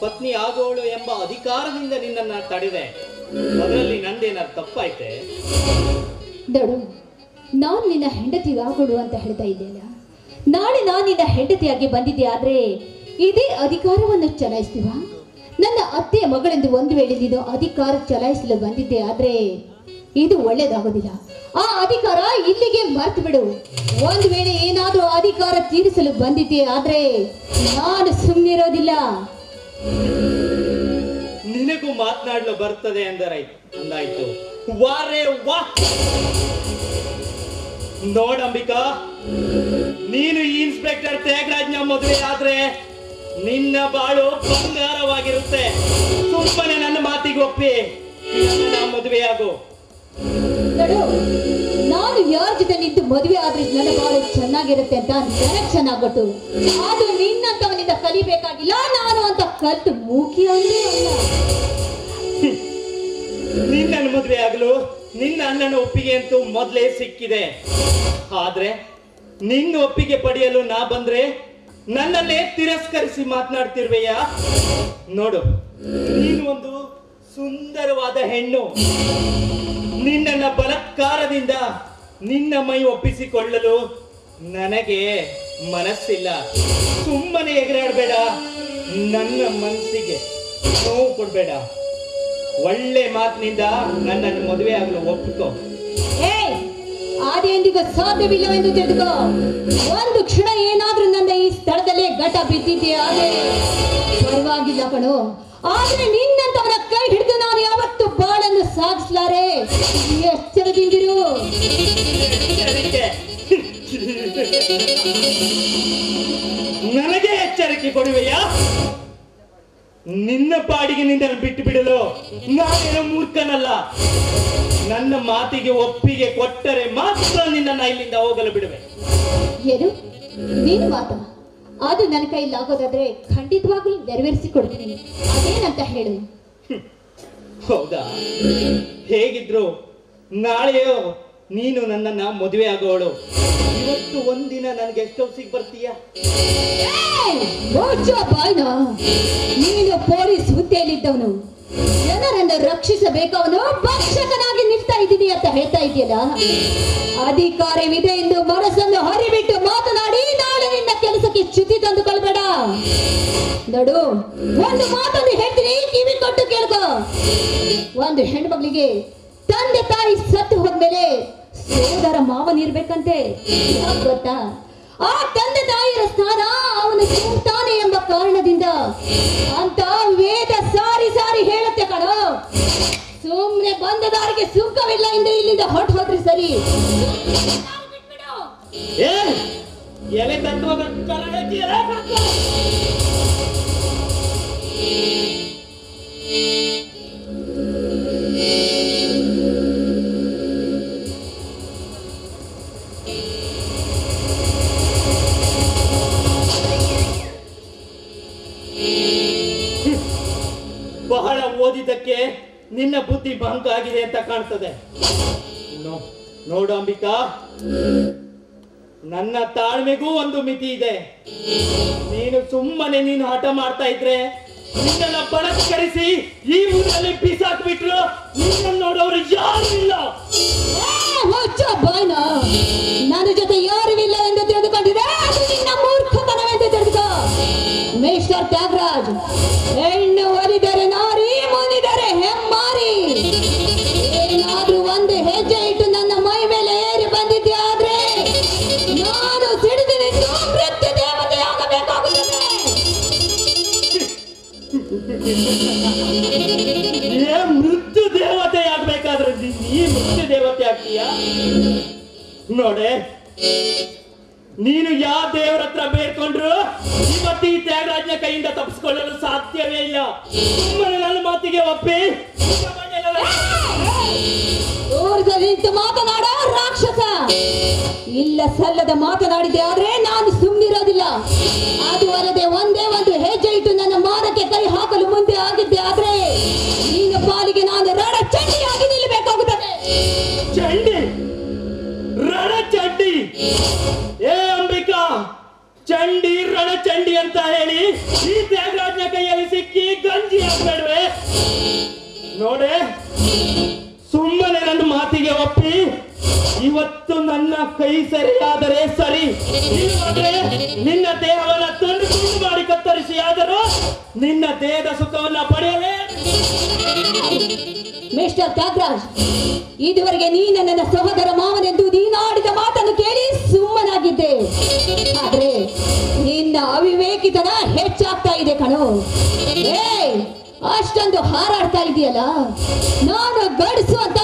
ಪತ್ನಿ ಆಗೋವಳು ಎಂಬ ಅಧಿಕಾರದಿಂದ ನಿನ್ನನ್ನ ತಡೆದೆ. ಅದರಲ್ಲಿ ನಂದೇನಾದ್ರು ತಪ್ಪಾಯ್ತೆ? ನೋಡು, ನಾನು ನಿನ್ನ ಹೆಂಡತಿಗಾಗೋಳು ಅಂತ ಹೇಳ್ತಾ ಇದ್ದೇನೆ. ನಾಳೆ ನಾನು ನಿನ್ನ ಹೆಂಡತಿಯಾಗಿ ಬಂದಿದ್ದೆ ಆದ್ರೆ ಇದೇ ಅಧಿಕಾರವನ್ನು ಚಲಾಯಿಸ್ತೀವ? ನನ್ನ ಅತ್ತೆಯ ಮಗಳೆಂದು ಒಂದು ವೇಳೆ ನೀನು ಅಧಿಕಾರ ಚಲಾಯಿಸಲು ಬಂದಿದ್ದೆ ಆದ್ರೆ ಇದು ಒಳ್ಳೇದಾಗೋದಿಲ್ಲ. ಆ ಅಧಿಕಾರ ಇಲ್ಲಿಗೆ ಮರ್ತು ಬಿಡು. ಒಂದು ವೇಳೆ ಏನಾದ್ರೂ ಅಧಿಕಾರ ತೀರಿಸಲು ಬಂದಿದ್ದೆ ಆದ್ರೆ ನಾನು ಸುಮ್ಮನಿರೋದಿಲ್ಲ. ನಿನಗೂ ಮಾತನಾಡಲು ಬರ್ತದೆ ಅಂದಾಯ್ತು. ವಾರೇ ವಾ! ನೋಡಂಬಿಕಾ, ನೀನು ಈ ಇನ್ಸ್ಪೆಕ್ಟರ್ ತ್ಯಾಗರಾಜ್ನ ಮದುವೆ ಆದ್ರೆ ನಿನ್ನ ಬಾಳು ಬಂಗಾರವಾಗಿರುತ್ತೆ. ಸುಮ್ಮನೆ ನನ್ನ ಮಾತಿಗೆ ಒಪ್ಪಿ ನನ್ನ ಮದುವೆಯಾಗು. ನೋಡು, ನಾನು ಯಾರ ಜೊತೆ ನಿಂತು ಮದುವೆ ಆದ್ರೆ ನನ್ನ ಬಾಳು ಚೆನ್ನಾಗಿರುತ್ತೆ ಅಂತ ನನಗೆ ಚೆನ್ನಾಗೊಟ್ಟು. ಅದು ನಿನ್ನಂತವನಿಂದ ಕಲಿಬೇಕಾಗಿಲ್ಲ. ನಾನು ಅಂತ ಕಲ್ತು ಮೂಕಿ ಅಂದ್ರೆ ಅಲ್ಲ. ನಿನ್ನನ್ನು ಮದುವೆ ಆಗಲು ನಿನ್ನ ಅಣ್ಣನ ಒಪ್ಪಿಗೆ ಅಂತೂ ಮೊದಲೇ ಸಿಕ್ಕಿದೆ. ಆದ್ರೆ ನಿನ್ನ ಒಪ್ಪಿಗೆ ಪಡೆಯಲು ನಾ ಬಂದ್ರೆ ನನ್ನನ್ನೇ ತಿರಸ್ಕರಿಸಿ ಮಾತನಾಡ್ತಿರ್ವೆಯ? ನೋಡು, ನೀನು ಒಂದು ಸುಂದರವಾದ ಹೆಣ್ಣು. ನಿನ್ನನ್ನ ಬಲಾತ್ಕಾರದಿಂದ ನಿನ್ನ ಮೈ ಒಪ್ಪಿಸಿಕೊಳ್ಳಲು ನನಗೆ ಮನಸ್ಸಿಲ್ಲ. ಸುಮ್ಮನೆ ಎಗರಾಡಬೇಡ, ನನ್ನ ಮನಸ್ಸಿಗೆ ನೋವು ಕೊಡ್ಬೇಡ. ಒಳ್ಳೆ ಮಾತಿನಿಂದ ನನ್ನನ್ನು ಮದುವೆ ಆಗಲು ಒಪ್ಪಿಕೋ. ಆದೆಂದಿಗೂ ಸಾಧ್ಯವಿಲ್ಲವೆಂದು ತಿಳಿದುಕೋ. ಒಂದು ಕ್ಷಣ ಏನಾದ್ರೂ ನನ್ನ ಈ ಸ್ಥಳದಲ್ಲೇ ಘಟ ಬಿದ್ದಿದ್ದೆ ಆದ್ರೆ ಪರವಾಗಿಲ್ಲ ಕಣೋ. ಆದ್ರೆ ನಿನ್ನಂತವನ ಕೈ ಹಿಡಿದು ನಾನು ಯಾವತ್ತು ಬಾಳನ್ನು ಸಾಗಿಸಲಾರೆ. ಎಚ್ಚರದಿಂದಿರು. ನನಗೆ ಎಚ್ಚರಿಕೆ ಕೊಡುವೆಯಾ? ನಿನ್ನ ಪಾಡಿಗೆ ನಿನ್ನನ್ನು ಬಿಟ್ಟು ಬಿಡಲು ನಾನೇನು ಮೂರ್ಖನಲ್ಲ. ನನ್ನ ಮಾತಿಗೆ ಒಪ್ಪಿಗೆ ಕೊಟ್ಟರೆ ಮಾತ್ರ ನಿನ್ನನ್ನ ಇಲ್ಲಿಂದ ಹೋಗಲು ಬಿಡುವೆ. ಏನು ನೀನು ಮಾತಮ್ಮ? ಅದು ನನ್ನ ಕೈಯಲ್ಲಿ ಆಗೋದಾದ್ರೆ ಖಂಡಿತವಾಗ್ಲೂ ನೆರವೇರಿಸಿ ಕೊಡ್ತೀನಿ. ಅದೇನಂತ ಹೇಳು. ಹೌದಾ? ಹೇಗಿದ್ರು ನಾಳೆಯೋ ನೀನು ನನ್ನನ್ನ ಮದುವೆ ಆಗೋವಳು. ಇವತ್ತು ಒಂದಿನ ನನಗೆ ಗೆಸ್ಟ್ ಹೌಸಿಗೆ ಬರ್ತೀಯಾ? ನೀನು ಪೊಲೀಸ್ ಹುದ್ದೆಯಲ್ಲಿದ್ದವನು, ಜನರನ್ನು ರಕ್ಷಿಸಬೇಕವನು ಭಕ್ಷಕನಾಗಿ ನಿಲ್ತಾ ಇದ್ದೀನಿ ಅಂತ ಹೇಳ್ತಾ ಇದೆಯಲ್ಲ. ಅಧಿಕಾರವಿದೆ ಎಂದು ಮನಸ್ಸನ್ನು ಹರಿಬಿಟ್ಟು ಮಾತನಾಡಿ ನಾಳೆ ನಿನ್ನ ಕೆಲಸಕ್ಕೆ ಚ್ಯುತಿ ತಂದುಕೊಳ್ಬೇಡ. ನೋಡು, ಒಂದು ಮಾತನ್ನು ಹೇಳ್ತೀನಿ, ಕಿವಿ ಕೊಟ್ಟು ಕೇಳ್ಕೊ. ಒಂದು ಹೆಣ್ಮಗಳಿಗೆ ತಂದೆ ತಾಯಿ ಸತ್ತು ಹೋದ್ಮೇಲೆ ಸೋದರ ಮಾವನಿರ್ಬೇಕಂತೆ. ಗೊತ್ತಾ? ಆ ತಂದೆ ತಾಯಿಯ ಸ್ಥಾನ ಅವನು ತುಂಬುತ್ತಾನೆ ಎಂಬ ಕಾರಣದಿಂದ ಅಂತ ವೇದ ಸಾರಿ ಸಾರಿ ಹೇಳುತ್ತೆ ಕಣೋ. ಸುಮ್ಮನೆ ಬಂದ ದಾರಿಗೆ ಸುಖವಿಲ್ಲ ಎಂದು ಇಲ್ಲಿಂದ ಹೊಟ್ಟು ಹೋದ್ರೆ ಸರಿ. ಎಲೆ ತತ್ವದ ಬಹಳ ಓದಿದ್ದಕ್ಕೆ ನಿನ್ನ ಬುದ್ಧಿ ಭಂಗ ಆಗಿದೆ ಅಂತ ಕಾಣ್ತದೆ. ನೋಡು ಅಂಬಿಕಾ, ನನ್ನ ತಾಳ್ಮೆಗೂ ಒಂದು ಮಿತಿ ಇದೆ. ನೀನು ಹಠ ಮಾಡ್ತಾ ಇದ್ರೆ ನಿನ್ನನ್ನ ಬಲತ್ಕರಿಸಿ ಈ ಊರಲ್ಲಿ ಬಿಸಾಕ್ಬಿಟ್ರು ನಿನ್ನ ನೋಡೋರು ಯಾರು ಇಲ್ಲ. ಮುಚ್ಚ ಬಾಯ್ನ. ನನ್ನ ಜೊತೆ ಯಾರು ಇಲ್ಲ ಎಂದು ತಿಳಿದುಕೊಂಡಿದೆ, ಅದು ನಿನ್ನ ಮೂರ್ಖತನವೆಂದು ತಿಳಿದುಕೋ. ಮಿಸ್ಟರ್ ತ್ಯಾಗರಾಜ್, ಹೆಣ್ಣು ಒಲಿದರೆ ನಾರಿ, ಮುನಿದರೆ ಹೆಮ್ಮಾರಿ. ಏನಾದ್ರೂ ಒಂದು ಹೆಜ್ಜೆ ಇಟ್ಟು ನನ್ನ ಮೈ ಮೇಲೆ ಏರಿ ಬಂದಿದ್ದೆ ಆದ್ರೆ ನಾನು ಸಿಡಿದು ನಿಂತು ಮೃತ್ಯು ದೇವತೆಯಾಗಬೇಕಾಗುತ್ತದೆ. ಮೃತ್ಯು ದೇವತೆ ಆಗ್ಬೇಕಾದ್ರೆ ಈ ಮೃತ್ಯು ದೇವತೆ ಆಗ್ತೀಯ ನೋಡೆ. ನೀನು ಯಾವ ದೇವರ ಹತ್ರ ಬೇಡ್ಕೊಂಡ್ರು ಇವತ್ತು ಈ ತ್ಯಾಗರಾಜನ ಕೈಯಿಂದ ತಪ್ಪಿಸ್ಕೊಳ್ಳಲು ಸಾಧ್ಯವೇ ಇಲ್ಲ. ಸುಮ್ಮನೆ ನನ್ನ ಮಾತಿಗೆ ಒಪ್ಪಿ ನಿಂತು ಮಾತನಾಡ ರಾಕ್ಷಸ. ಇಲ್ಲ ಸಲ್ಲದ ಮಾತನಾಡಿದೆ ಆದ್ರೆ ನಾನು ಸುಮ್ಮನಿರೋದಿಲ್ಲ. ಅದು ಅಲ್ಲದೆ ಒಂದೇ ಒಂದು ಹೆಜ್ಜೆ ಇಟ್ಟು ನನ್ನ ಮಾನಕ್ಕೆ ಕೈ ಹಾಕಲು ಮುಂದೆ ಆಗಿದ್ದೆ ಆದ್ರೆ ನಿನ್ನ ಪಾಲಿಗೆ ನಾನು ರಣ ಚಂಡಿಯಾಗಿ ನಿಲ್ಲಬೇಕಾಗುತ್ತದೆ. ಚಂಡಿ, ರಣ ಚಂಡಿ. ಏ ಅಂಬಿಕಾ, ಚಂಡಿ ರಣ ಚಂಡಿ ಅಂತ ಹೇಳಿ ಈ ತ್ಯಾಗರಾಜನ ಕೈಯಲ್ಲಿ ಸಿಕ್ಕಿ ಗಂಜಿ ಹಾಕ್ಬೇಡ್ವೆ. ನೋಡೆ, ಸುಮ್ಮನೆ ನನ್ನ ಮಾತಿಗೆ ಒಪ್ಪಿ ಇವತ್ತು ನನ್ನ ಕೈ ಸರಿಯಾದರೆ ಸರಿ, ಇಲ್ಲವಾದ್ರೆ ನಿನ್ನ ದೇಹವನ್ನ ತುಂಡು ತುಂಡು ಮಾಡಿ ಕತ್ತರಿಸಿ ಆದರೂ ನಿನ್ನ ದೇಹದ ಸುಖವನ್ನ ಪಡೆಯಲೇ. ಮಿಸ್ಟರ್ ತ್ಯಾಗರಾಜ್, ಇದುವರೆಗೆ ನೀನು ನನ್ನ ಸಹೋದರ ಮಾವನೆಂದು ನೀನಾಡಿದ ಮಾತನ್ನು ಕೇಳಿ ಸುಮ್ಮನಾಗಿದ್ದೆ. ಆದ್ರೆ ನಿನ್ನ ಅವಿವೇಕಿತನ ಹೆಚ್ಚಾಗ್ತಾ ಇದೆ ಕಣೋ. ಅಷ್ಟೊಂದು ಹಾರಾಡ್ತಾ ಇದೆಯಲ್ಲ, ನಾನು ಗಂಡಸು ಅಂತ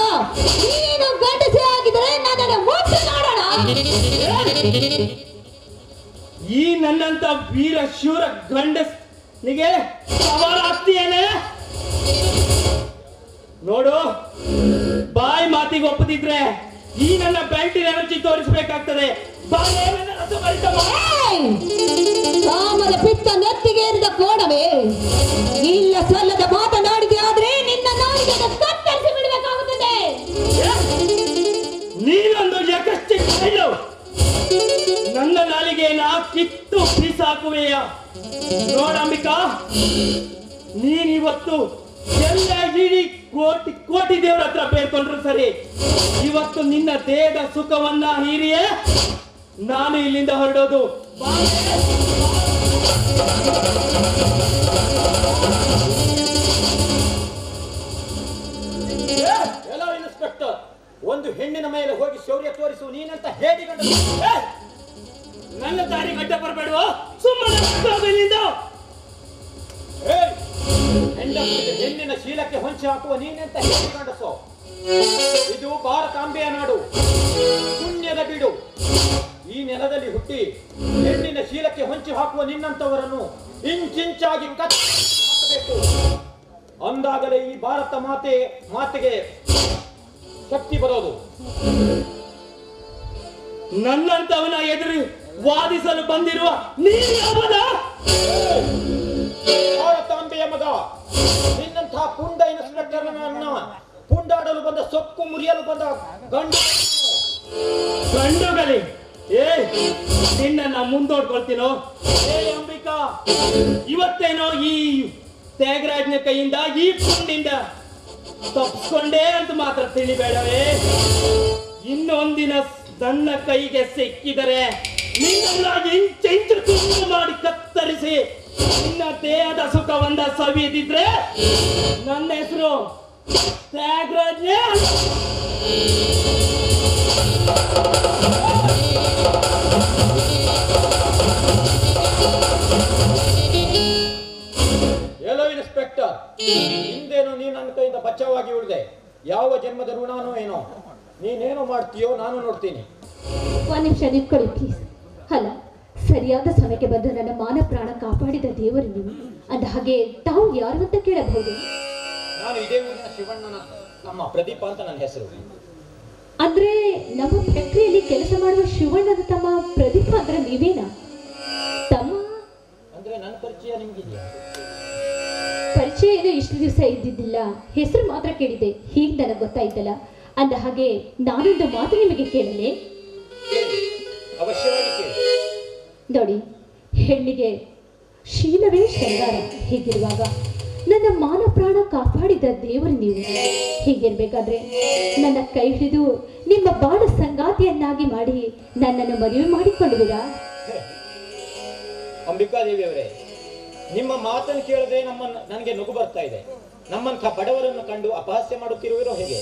ನೀನು ಗಂಡಸೆ ಆಗಿದ್ರೆ ನನ್ನನ್ನು ಮುಟ್ಟು ನೋಡೋಣ. ಈ ನನ್ನಂತ ವೀರ ಶೂರ ಗಂಡಸ್ನಿಗೆ ಸವಾಲಾಗ್ತೀಯೇನೆ? ನೋಡು, ಬಾಯಿ ಮಾತಿಗೆ ಒಪ್ಪದಿದ್ರೆ ಈ ನನ್ನ ಬೆಲ್ಟಿನ ರುಚಿ ತೋರಿಸಬೇಕಾಗ್ತದೆ. ಕಾಮದ ಪಿತ್ತ ನೆತ್ತಿಗೆ ಏರಿದ ಕೋಣವೇ, ಇಲ್ಲ ಸಲ್ಲದ ಮಾತನಾಡಿದೆ ಆದ್ರೆ ನಿನ್ನ ನಾಲಿಗೆ ಕತ್ತರಿಸಿ ಬಿಡಬೇಕಾಗುತ್ತದೆ. ನೀನೊಂದು ಯಕಶ್ಚಿ ಕೈಲು ನನ್ನ ನಾಲಿಗೆಯನ್ನ ಕಿತ್ತು ಬೀಸಾಕುವೆಯ. ನೋಡಂಬಿಕಾ, ನೀನಿವತ್ತು ಎಲ್ಲ ಇಡೀ ಕೋಟಿ ಕೋಟಿ ದೇವರ ಹತ್ರ ಬೇಡ್ಕೊಂಡ್ರು ಸರಿ, ಇವತ್ತು ನಿನ್ನ ದೇಹದ ಸುಖವನ್ನ ಹೀರಿಯೇ ನಾನು ಇಲ್ಲಿಂದ ಹೊರಡೋದು. ಎಲ್ಲ ಇನ್ಸ್ಪೆಕ್ಟರ್, ಒಂದು ಹೆಣ್ಣಿನ ಮೇಲೆ ಹೋಗಿ ಶೌರ್ಯ ತೋರಿಸು ನೀನಂತ ಹೇಳಿಕೊಂಡು ನನ್ನ ದಾರಿ ಗಡ್ಡ ಬರಬೇಡುವ. ಸುಮ್ಮನೆ ಹೆಣ್ಣಿನ ಶೀಲಕ್ಕೆ ಹೊಂಚಿ ಹಾಕುವ ನೀನೆಂತ ಹೇಳಿಕೊಂಡಸೋ. ಇದು ಭಾರತಾಂಬೆಯ ನಾಡು, ಪುಣ್ಯದ ಬೀಡು. ಈ ನೆಲದಲ್ಲಿ ಹುಟ್ಟಿ ಹೆಣ್ಣಿನ ಶೀಲಕ್ಕೆ ಹೊಂಚಿ ಹಾಕುವ ನಿನ್ನಂತವರನ್ನು ಇಂಚಿಂಚಾಗಿ ಕತ್ತರಿಸಬೇಕು. ಅಂದಾಗಲೇ ಈ ಭಾರತ ಮಾತೆಗೆ ಶಕ್ತಿ ಬರೋದು. ನನ್ನಂತವನ ಎದುರು ವಾದಿಸಲು ಬಂದಿರುವ ನೀನು ಯಾವನ? ಭಾರತಾಂಬೆಯ ಮಗ, ನಿನ್ನಂತಹ ಪುಂಡ ಇನ್ಸ್ಪೆಕ್ಟರ್ ಪುಂಡಾಡಲು ಬಂದ ಸೊಕ್ಕು ಮುರಿಯಲು ಬಂದ ಗಂಡುಗಲಿ. ನಿನ್ನ ಮುಂದೋಡ್ಕೊಳ್ತೀನೋ? ಅಂಬಿಕಾ, ಇವತ್ತೇನೋ ಈ ತ್ಯಾಗರಾಜನ ಕೈಯಿಂದ ಈ ಪುಂಡಿಂದ ತಪ್ಪಿಸ್ಕೊಂಡೇ ಅಂತ ಮಾತ್ರ ತಿಳಿಬೇಡವೇ. ಇನ್ನೊಂದಿನ ನನ್ನ ಕೈಗೆ ಸಿಕ್ಕಿದರೆ ನಿನ್ನ ಇಂಚು ತುಂಡು ಮಾಡಿ ಕತ್ತರಿಸಿ ನಿನ್ನ ದೇಹದ ಸುಖವಂದ ಸವಿದಿದ್ರೆ ನನ್ನ ಹೆಸರು ತ್ಯಾಗರಾಜನೇ. ಎಲ್ಲೋ ಇನ್ಸ್ಪೆಕ್ಟರ್, ಹಿಂದೇನು ನೀನು ನನ್ನ ಕೈಯಿಂದ ಬಚಾವಾಗಿ ಉಳಿದೆ. ಯಾವ ಜನ್ಮದ ಋಣನೋ ಏನೋ. ನೀನೇನೋ ಮಾಡ್ತೀಯೋ ನಾನು ನೋಡ್ತೀನಿ. ಒಂದು ನಿಮಿಷ ನಿಂತ್ಕೊಳ್ಳಿ ಪ್ಲೀಸ್. ಅಲ್ಲ, ಸರಿಯಾದ ಸಮಯಕ್ಕೆ ಬಂದು ನನ್ನ ಮಾನ ಪ್ರಾಣ ಕಾಪಾಡಿದ ದೇವರು ನೀವು. ಅಂದ ಹಾಗೆ ತಾವು ಯಾರು ಅಂತ ಕೇಳಬಹುದು? ನಾನು ಇದೇ ಊರಿನ ಶಿವಣ್ಣನ ನಮ್ಮ ಪ್ರದೀಪ ಅಂತ ನನ್ನ ಹೆಸರು. ಅಂದ್ರೆ ನಮ್ಮ ಫ್ಯಾಕ್ಟರಿಯಲ್ಲಿ ಕೆಲಸ ಮಾಡುವ ಶಿವಣ್ಣನ ತಮ್ಮ ಪ್ರದೀಪ ಅಂದ್ರೆ ನೀವೇನಾ? ತಮ್ಮ ಅಂದ್ರೆ ನನ್ನ ಪರಿಚಯ ನಿಮ್ಗಿದೆಯಾ? ಪರಿಚಯ ಏನು ಇಷ್ಟು ದಿವಸ ಇದ್ದಿದ್ದಿಲ್ಲ, ಹೆಸರು ಮಾತ್ರ ಕೇಳಿದೆ. ಹೀಗೆ ನನಗೆ ಗೊತ್ತಾಯ್ತಲ್ಲ. ಅಂದ ಹಾಗೆ ನಾನೊಂದು ಮಾತು ನಿಮಗೆ ಕೇಳಲೇ? ಅವಶ್ಯವಾಗಿ ಕೇಳಿ. ನೋಡಿ, ಹೆಣ್ಣಿಗೆ ಶೀಲವೇ ಶೃಂಗಾರ. ಹೀಗಿರುವಾಗ ನನ್ನ ಮಾನ ಪ್ರಾಣ ಕಾಪಾಡಿದ ದೇವರು ನೀವು. ಹೀಗಿರ್ಬೇಕಾದ್ರೆ ನನ್ನ ಕೈ ಹಿಡಿದು ನಿಮ್ಮ ಬಾಳ ಸಂಗಾತಿಯನ್ನಾಗಿ ಮಾಡಿ ನನ್ನನ್ನು ಮದುವೆ ಮಾಡಿಕೊಳ್ಳುವಿರಾ? ಅಂಬಿಕಾದೇವಿಯವರೇ, ನಿಮ್ಮ ಮಾತನ್ನು ಕೇಳದೆ ನನಗೆ ನಗು ಬರ್ತಾ ಇದೆ. ನಮ್ಮಂಥ ಬಡವರನ್ನು ಕಂಡು ಅಪಹಾಸ್ಯ ಮಾಡುತ್ತಿರುವಿರೋ ಹೇಗೆ?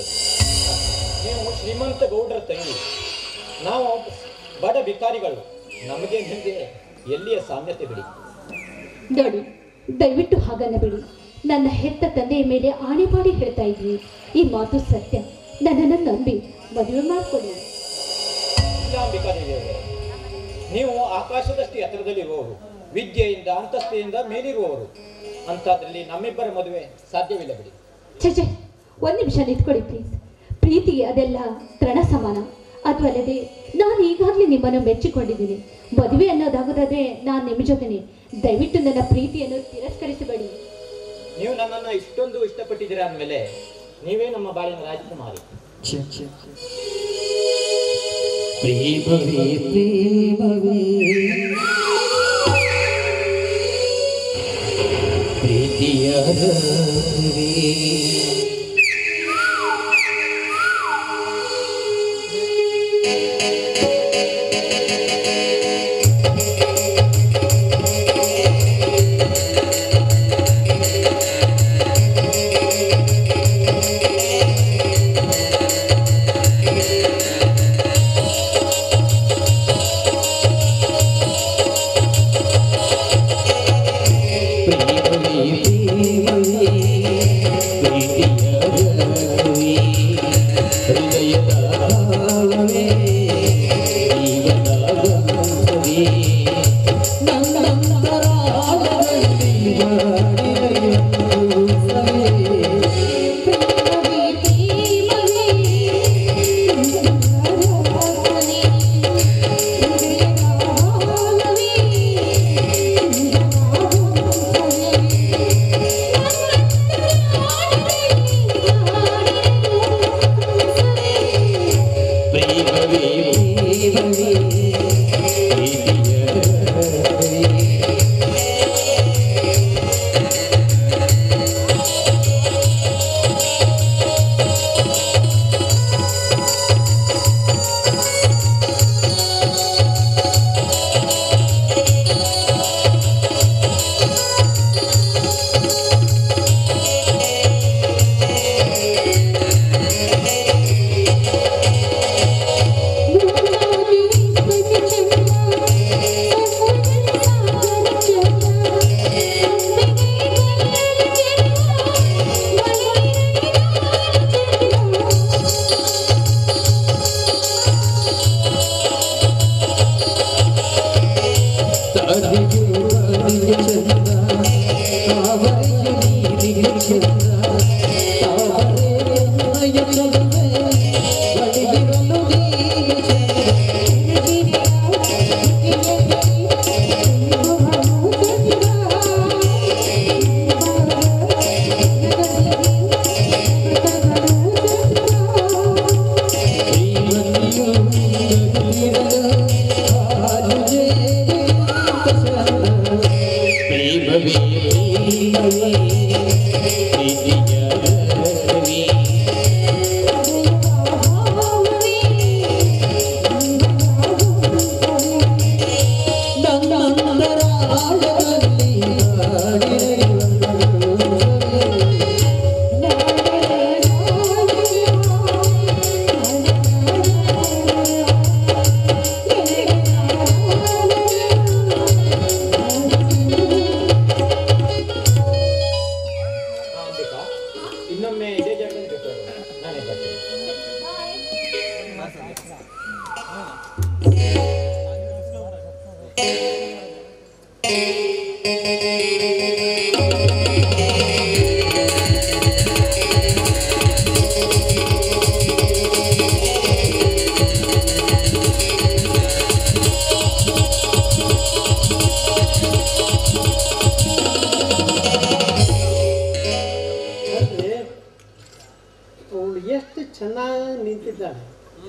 ನೀವು ಶ್ರೀಮಂತ ಗೌಡರ ತಂಗಿ, ನಾವು ಬಡ ಭಿಕಾರಿಗಳು. ನಮಗೆ ನಿಮಗೆ ಎಲ್ಲಿಯ ಸಾಮ್ಯತೆ ಬಿಡಿ. ನೋಡಿ, ದಯವಿಟ್ಟು ಹಾಗನ್ನ ಬಿಡಿ. ನನ್ನ ಹೆತ್ತ ತಂದೆಯ ಮೇಲೆ ಆಣೆ ಮಾಡಿ ಹೇಳ್ತಾ ಇದ್ದೀನಿ, ಈ ಮಾತು ಸತ್ಯ. ನನ್ನನ್ನು ನಂಬಿ ಮದುವೆ ಮಾಡಿಕೊಡಿ. ಇಲ್ಲ ಅಂಬಿಕಾದೇವಿಯವರೇ, ನೀವು ಆಕಾಶದಷ್ಟು ಎತ್ತರದಲ್ಲಿರುವವರು, ವಿದ್ಯೆಯಿಂದ ಅಂತಸ್ತಿಯಿಂದ ಮೇಲಿರುವವರು. ಅಂಥದ್ರಲ್ಲಿ ನಮ್ಮಿಬ್ಬರ ಮದುವೆ ಸಾಧ್ಯವಿಲ್ಲ ಬಿಡಿ. ಛೆ, ಒಂದು ನಿಮಿಷ ನಿಂತ್ಕೊಳ್ಳಿ ಪ್ಲೀಸ್. ಪ್ರೀತಿಗೆ ಅದೆಲ್ಲ ತೃಣ ಸಮಾನ. ಅದು ಅಲ್ಲದೆ ನಾನು ಈಗಾಗಲೇ ನಿಮ್ಮನ್ನು ಮೆಚ್ಚಿಕೊಂಡಿದ್ದೀನಿ. ಮದುವೆ ಅನ್ನೋದಾಗೋದಾದ್ರೆ ನಾನು ನಿಮ್ಮ ಜೊತೆನೆ. ದಯವಿಟ್ಟು ನನ್ನ ಪ್ರೀತಿಯನ್ನು ತಿರಸ್ಕರಿಸಬೇಡಿ. ನೀವು ನನ್ನನ್ನು ಇಷ್ಟೊಂದು ಇಷ್ಟಪಟ್ಟಿದ್ದೀರಾ ಅಂದಮೇಲೆ ನೀವೇ ನಮ್ಮ ಬಾಳಿನ ರಾಜಕುಮಾರಿ. ಪ್ರೇಮವೇ ಪ್ರೇಮವೇ ಪ್ರೀತಿಯ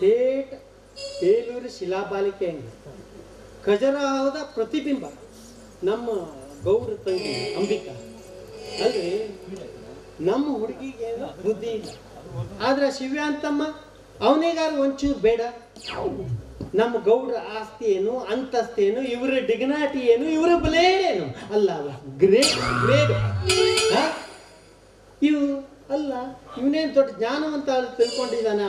ಥೇಟ್ ಬೇಲೂರು ಶಿಲಾಬಾಲಿಕೆ ಖಜರಾಹದ ಪ್ರತಿಬಿಂಬ ನಮ್ಮ ಗೌಡ ತಂಗಿ ಅಂಬಿಕಾ. ಅಲ್ರಿ ನಮ್ಮ ಹುಡುಗಿಗೆ ಬುದ್ಧಿ ಇಲ್ಲ, ಆದ್ರೆ ಶಿವ್ಯ ಅಂತಮ್ಮ ಅವನಿಗಾರು ಒಂಚೂರು ಬೇಡ. ನಮ್ಮ ಗೌಡ್ರ ಆಸ್ತಿ ಏನು, ಅಂತಸ್ತೇನು, ಇವರ ಡಿಗ್ನಾಟಿ ಏನು, ಇವರ ಬೆಲೆ ಏನು ಅಲ್ಲ, ಗ್ರೇಡ್ ಗ್ರೇಡ್. ಇವು ಅಲ್ಲ, ಇವನೇನು ದೊಡ್ಡ ಜ್ಞಾನವಂತ ತಿಳ್ಕೊಂಡಿದ್ದಾನೆ.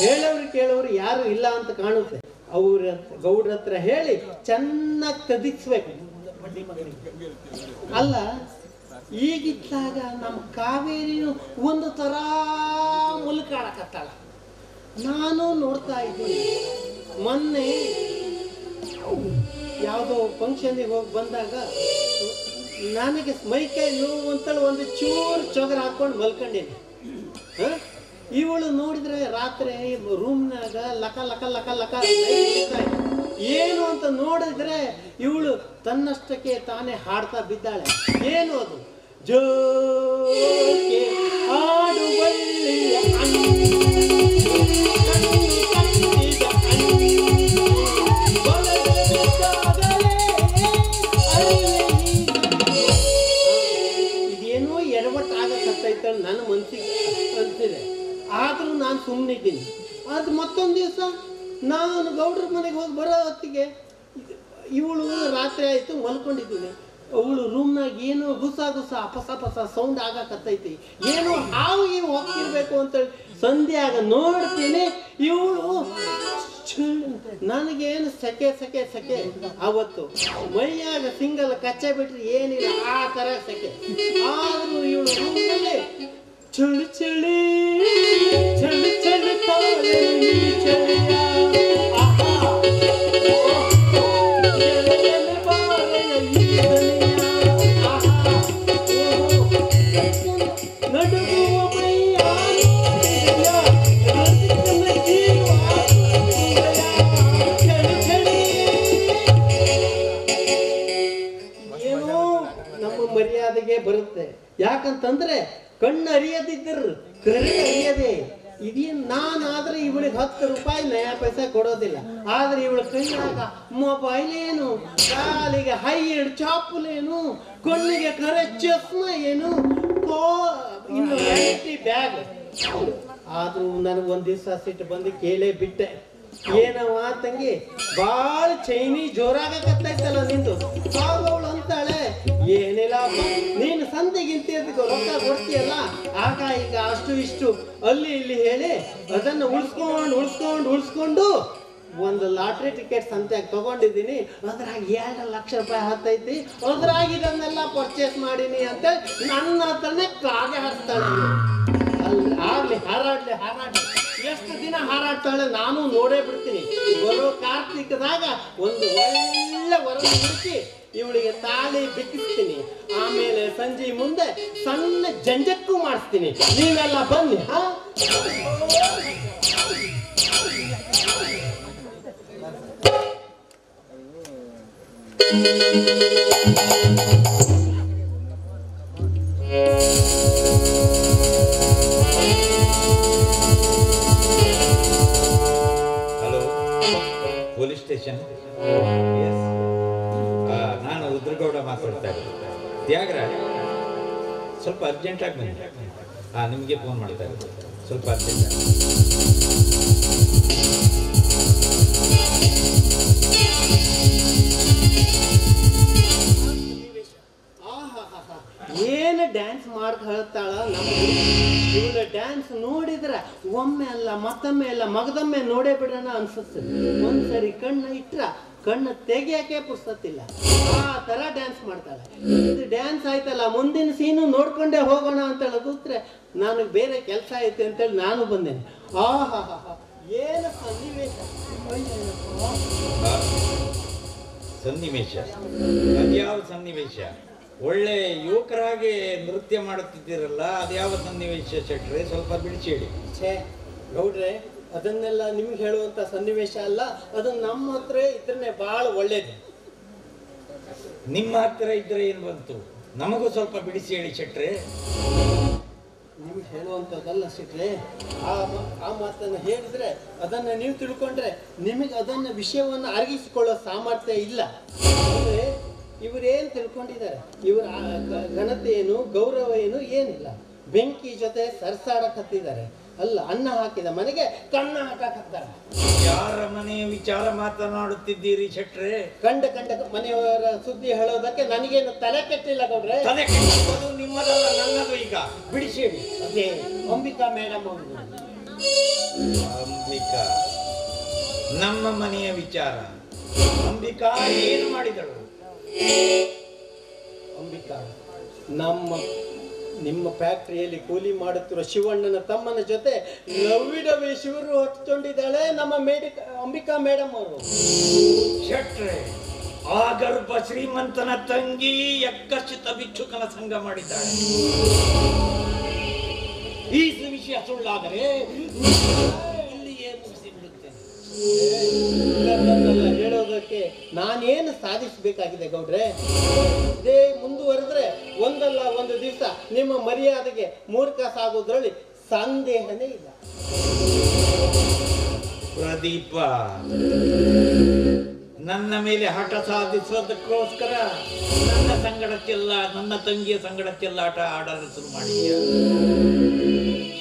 ಹೇಳೋರು ಕೇಳೋರು ಯಾರು ಇಲ್ಲ ಅಂತ ಕಾಣುತ್ತೆ. ಅವ್ರ ಗೌಡ್ರ ಹತ್ರ ಹೇಳಿ ಚೆನ್ನಾಗಿ ತದಿಸ್ಬೇಕು. ಅಲ್ಲ, ಈಗಿತ್ತಾಗ ನಮ್ಮ ಕಾವೇರಿಯು ಒಂದು ತರ ಮುಲ್ಕಾಡಕತ್ತಾಳ. ನಾನು ನೋಡ್ತಾ ಇದ್ದೀನಿ. ಮೊನ್ನೆ ಯಾವುದೋ ಫಂಕ್ಷನ್ಗೆ ಹೋಗಿ ಬಂದಾಗ ನನಗೆ ಮೈಕೈ ನೋವು ಅಂತೇಳಿ ಒಂದು ಚೂರು ಚೊಗರ ಹಾಕೊಂಡು ಮಲ್ಕೊಂಡೇನೆ. ಇವಳು ನೋಡಿದ್ರೆ ರಾತ್ರಿ ರೂಮ್ನಾಗ ಲಕ ಲಕ ಲಕ ಲಕ ಏನು ಅಂತ ನೋಡಿದ್ರೆ ಇವಳು ತನ್ನಷ್ಟಕ್ಕೆ ತಾನೇ ಹಾಡ್ತಾ ಬಿದ್ದಾಳೆ. ಏನು ಅದು? ಜೋಕೆ ಆಡುವಳ್ಳಿಯ ಇದೇನೋ ಎಡವಟ್ಟಾಗತ್ತೈತೇಳಿ ನನ್ನ ಮನಸ್ಸಿಗೆ ಅನ್ಸಿದೆ. ಆದರೂ ನಾನು ಸುಮ್ಮನಿದ್ದೀನಿ. ಅದು ಮತ್ತೊಂದು ದಿವಸ ನಾನು ಗೌಡ್ರ ಮನೆಗೆ ಹೋಗಿ ಬರೋ ಹೊತ್ತಿಗೆ ಇವಳು ರಾತ್ರಿ ಆಯಿತು, ಮಲ್ಕೊಂಡಿದ್ದೀನಿ. ಅವಳು ರೂಮ್ನಾಗ ಏನೋ ಗುಸ ಗುಸ ಪಸ ಪಸ ಸೌಂಡ್ ಆಗಕತ್ತೈತಿ. ಏನೋ ಹಾವು ಇವು ಹೋಗ್ತಿರ್ಬೇಕು ಅಂತೇಳಿ ಸಂಧ್ಯಾಗ ನೋಡ್ತೀನಿ. ಇವಳು ನನಗೇನು ಸೆಕೆ ಸೆಕೆ ಸೆಕೆ. ಅವತ್ತು ಮೈಯಾಗ ಸಿಂಗಲ್ ಕಚ್ಚೆ ಬಿಟ್ರೆ ಏನಿಲ್ಲ, ಆ ಥರ ಸೆಕೆ. ಆದರೂ ಇವಳು ರೂಮ್ನಲ್ಲಿ ಚಳಿ ಚಳಿ ಚಳಿ ಚಳಿ ಚಳಿಯ ಮರ್ಯಾದೆಗೆ ಬರುತ್ತೆ. ಯಾಕಂತಂದ್ರೆ ಕಣ್ಣು ಅರಿಯದಿದ್ದರು ಕರೆಕ್ಟ್ ಅರಿಯದೆ. ಇದೇನು ನಾನಾದ್ರೆ ಇವಳಿಗೆ 10 ರೂಪಾಯಿ ನಯಾ ಪೈಸಾ ಕೊಡೋದಿಲ್ಲ. ಆದ್ರೆ ಇವಳ ಕೈಯಾಗ ಮೊಬೈಲ್ ಏನು, ಕಾಲಿಗೆ ಹೈ ಎಂಡ್ ಚಾಪಲ್ ಏನು, ಕಣ್ಣಿಗೆ ಕರೆ ಚಸ್ಮ ಏನು, ಇನ್ನು ಬ್ಯಾಗ್. ಆದ್ರೂ ನನಗೆ ಒಂದ್ ದಿವಸ ಸಿಟ್ಟು ಬಂದು ಕೇಳೇ ಬಿಟ್ಟೆ. ಏನವ ತಂಗಿ, ಬಾಳ ಚೈನಿ ಜೋರಾಗತ್ತೈತಲ್ಲ ನಿಂದು. ಅವಳು ಅಂತಾಳೆ, ಏನಿಲ್ಲ ನೀನು ಸಂತೆಗಿಂತ ರೊಕ್ಕ ಕೊಡ್ತೀಯಲ್ಲ, ಆಗ ಈಗ ಅಷ್ಟು ಇಷ್ಟು ಅಲ್ಲಿ ಇಲ್ಲಿ ಹೇಳಿ ಅದನ್ನು ಉಳಿಸ್ಕೊಂಡು ಒಂದು ಲಾಟ್ರಿ ಟಿಕೆಟ್ ಸಂತೆಯಾಗಿ ತಗೊಂಡಿದ್ದೀನಿ. ಅದ್ರಾಗ 2 ಲಕ್ಷ ರೂಪಾಯಿ ಹತ್ತೈತಿ. ಅದ್ರಾಗ ಇದನ್ನೆಲ್ಲ ಪರ್ಚೇಸ್ ಮಾಡೀನಿ ಅಂತ ನನ್ನ ಹತ್ರನೇ ಕಾಗೆ ಹಾಕ್ತಾಳೆ. ಆಗ್ಲಿ ಹಾರಾಡ್ಲಿ ಎಷ್ಟು ದಿನ ಹಾರಾಡ್ತಾಳೆ ನಾನು ನೋಡೇ ಬಿಡ್ತೀನಿ. ಬರೋ ಕಾರ್ತಿಕದಾಗ ಒಂದು ಒಳ್ಳೆ ವರ ಹುಡುಕಿ ಇವಳಿಗೆ ತಾಳಿ ಬಿಕ್ಕಿಸ್ತೀನಿ. ಆಮೇಲೆ ಸಂಜೆ ಮುಂದೆ ಸಣ್ಣ ಜಂಜಕ್ಕೂ ಮಾಡಿಸ್ತೀನಿ. ನೀವೆಲ್ಲ ಬನ್ನಿ. Police station. ನಾನು ರುದ್ರಗೌಡ ಮಾತಾಡ್ತಾ ಇರೋದು. ತ್ಯಾಗರಾಜ್, ಸ್ವಲ್ಪ ಅರ್ಜೆಂಟಾಗಿ ಬನ್ನಿ. ನಿಮಗೆ ಫೋನ್ ಮಾಡ್ತಾ ಇರೋದು, ಸ್ವಲ್ಪ ಅರ್ಜೆಂಟಾಗಿ. ಏನು ಡ್ಯಾನ್ಸ್ ಮಾಡ್ತಾ ಹೇಳ್ತಾಳ ನಮ್ಮ ಇವಳ ಡ್ಯಾನ್ಸ್ ನೋಡಿದ್ರೆ ಒಮ್ಮೆ ಅಲ್ಲ ಮತ್ತೊಮ್ಮೆ ಅಲ್ಲ ಮಗದೊಮ್ಮೆ ನೋಡೇ ಬಿಡೋಣ ಅನ್ಸುತ್ತೆ. ಒಂದ್ಸರಿ ಕಣ್ಣು ಇಟ್ರ ಕಣ್ಣು ತೆಗಿಯಕ್ಕೆ ಪುಸ್ತತಿಲ್ಲ, ಆ ತರ ಡ್ಯಾನ್ಸ್ ಮಾಡ್ತಾಳೆ. ಇದು ಡ್ಯಾನ್ಸ್ ಆಯ್ತಲ್ಲ, ಮುಂದಿನ ಸೀನು ನೋಡ್ಕೊಂಡೇ ಹೋಗೋಣ ಅಂತ ಕೂತ್ರೆ ನನಗೆ ಬೇರೆ ಕೆಲಸ ಐತೆ ಅಂತೇಳಿ ನಾನು ಬಂದೇನೆ. ಏನು ಸನ್ನಿವೇಶ! ಸನ್ನಿವೇಶ ಅದ್ಯಾವ ಸನ್ನಿವೇಶ? ಒಳ್ಳೆ ಯುವಕರಾಗಿ ನೃತ್ಯ ಮಾಡುತ್ತಿದ್ದೀರಲ್ಲ, ಅದ್ಯಾವ ಸನ್ನಿವೇಶ ಶೆಟ್ರೆ? ಸ್ವಲ್ಪ ಬಿಡಿಸಿ ಹೇಳಿ. ಛೇ ಗೌಡ್ರೆ, ಅದನ್ನೆಲ್ಲ ನಿಮ್ಗೆ ಹೇಳುವಂತ ಸನ್ನಿವೇಶ ಅಲ್ಲ. ಅದು ನಮ್ಮ ಹತ್ರ ಇದ್ರೆ ಬಹಳ ಒಳ್ಳೇದು. ನಿಮ್ಮ ಹತ್ರ ಇದ್ರೆ ಏನು ಬಂತು, ನಮಗೂ ಸ್ವಲ್ಪ ಬಿಡಿಸಿ ಹೇಳಿ ಶೆಟ್ರೆ. ನಿಮ್ಗೆ ಹೇಳುವಂಥದ್ದಲ್ಲ ಶೆಟ್ರೆ. ಆ ಮಾತನ್ನು ಹೇಳಿದ್ರೆ ಅದನ್ನ ನೀವು ತಿಳ್ಕೊಂಡ್ರೆ ನಿಮಗೆ ಅದನ್ನ ವಿಷಯವನ್ನು ಅರಗಿಸಿಕೊಳ್ಳೋ ಸಾಮರ್ಥ್ಯ ಇಲ್ಲ. ಅಂದ್ರೆ ಇವರೇನು ತಿಳ್ಕೊಂಡಿದ್ದಾರೆ? ಇವರ ಘನತೆ ಏನು, ಗೌರವ ಏನು, ಏನಿಲ್ಲ. ಬೆಂಕಿ ಜೊತೆ ಸರ್ಸಾಡಕತ್ತಿದ್ದಾರೆ. ಅಲ್ಲ, ಅನ್ನ ಹಾಕಿದ ಮನೆಗೆ ಕಣ್ಣ ಹಾಕಕತ್ತಾರೆ. ಯಾರ ಮನೆಯ ವಿಚಾರ ಮಾತನಾಡುತ್ತಿದ್ದೀರಿ ಶೆಟ್ರೆ? ಕಂಡ ಮನೆಯವರ ಸುದ್ದಿ ಹೇಳೋದಕ್ಕೆ ನನಗೇನು ತಲೆ ಕೆಟ್ಟಿಲ್ಲ ಗೌಡ್ರೆ. ತಲೆ ಕೆಟ್ಟೋದು ನಿಮ್ಮದಲ್ಲ, ನನ್ನದು. ಈಗ ಬಿಡಿಸಿ ಹೇಳಿ. ಅದೇ ಅಂಬಿಕಾ ಮೇಡಮ್ ಅವರು. ಅಂಬಿಕಾ ನಮ್ಮ ಮನೆಯ ವಿಚಾರ. ಅಂಬಿಕಾ ಏನು ಮಾಡಿದಳು? ಅಂಬಿಕಾ ನಿಮ್ಮ ಫ್ಯಾಕ್ಟರಿಯಲ್ಲಿ ಕೂಲಿ ಮಾಡುತ್ತಿರುವ ಶಿವಣ್ಣನ ತಮ್ಮನ ಜೊತೆ ಲವ್ವಿಡವೇ ಶಿವರು ಹಚ್ಕೊಂಡಿದ್ದಾಳೆ ನಮ್ಮ ಅಂಬಿಕಾ ಮೇಡಮ್ ಅವರು. ಶೆಟ್ರೆ, ಆ ಗರ್ಭ ಶ್ರೀಮಂತನ ತಂಗಿ ಯಕ್ಕಚಿತ ಭಿಕ್ಷುಕನ ಸಂಘ ಮಾಡಿದ್ದಾಳೆ. ಈ ವಿಷಯ ಸುಳ್ಳಾದರೆ ಇಲ್ಲಿಯೇ ಮುಗಿಸಿ ಬಿಡುತ್ತೇನೆ. ಹೇಳೋದಕ್ಕೆ ನಾನೇನು ಸಾಧಿಸಬೇಕಾಗಿದೆ ಗೌಡ್ರೆ? ಇದೇ ಮುಂದುವರೆದ್ರೆ ಒಂದಲ್ಲ ಒಂದು ದಿವಸ ನಿಮ್ಮ ಮರ್ಯಾದೆಗೆ ಮೂರ್ಖ ಸಾಗೋದ್ರಲ್ಲಿ ಸಂದೇಹನೇ ಇಲ್ಲ. ಪ್ರದೀಪ, ನನ್ನ ಮೇಲೆ ಹಠ ಸಾಧಿಸೋದಕ್ಕೋಸ್ಕರ ನನ್ನ ತಂಗಿಯ ಸಂಗಡಕ್ಕೆಲ್ಲ ಆಟ ಆಡಲು ಶುರು ಮಾಡಿದ್ಯಾ?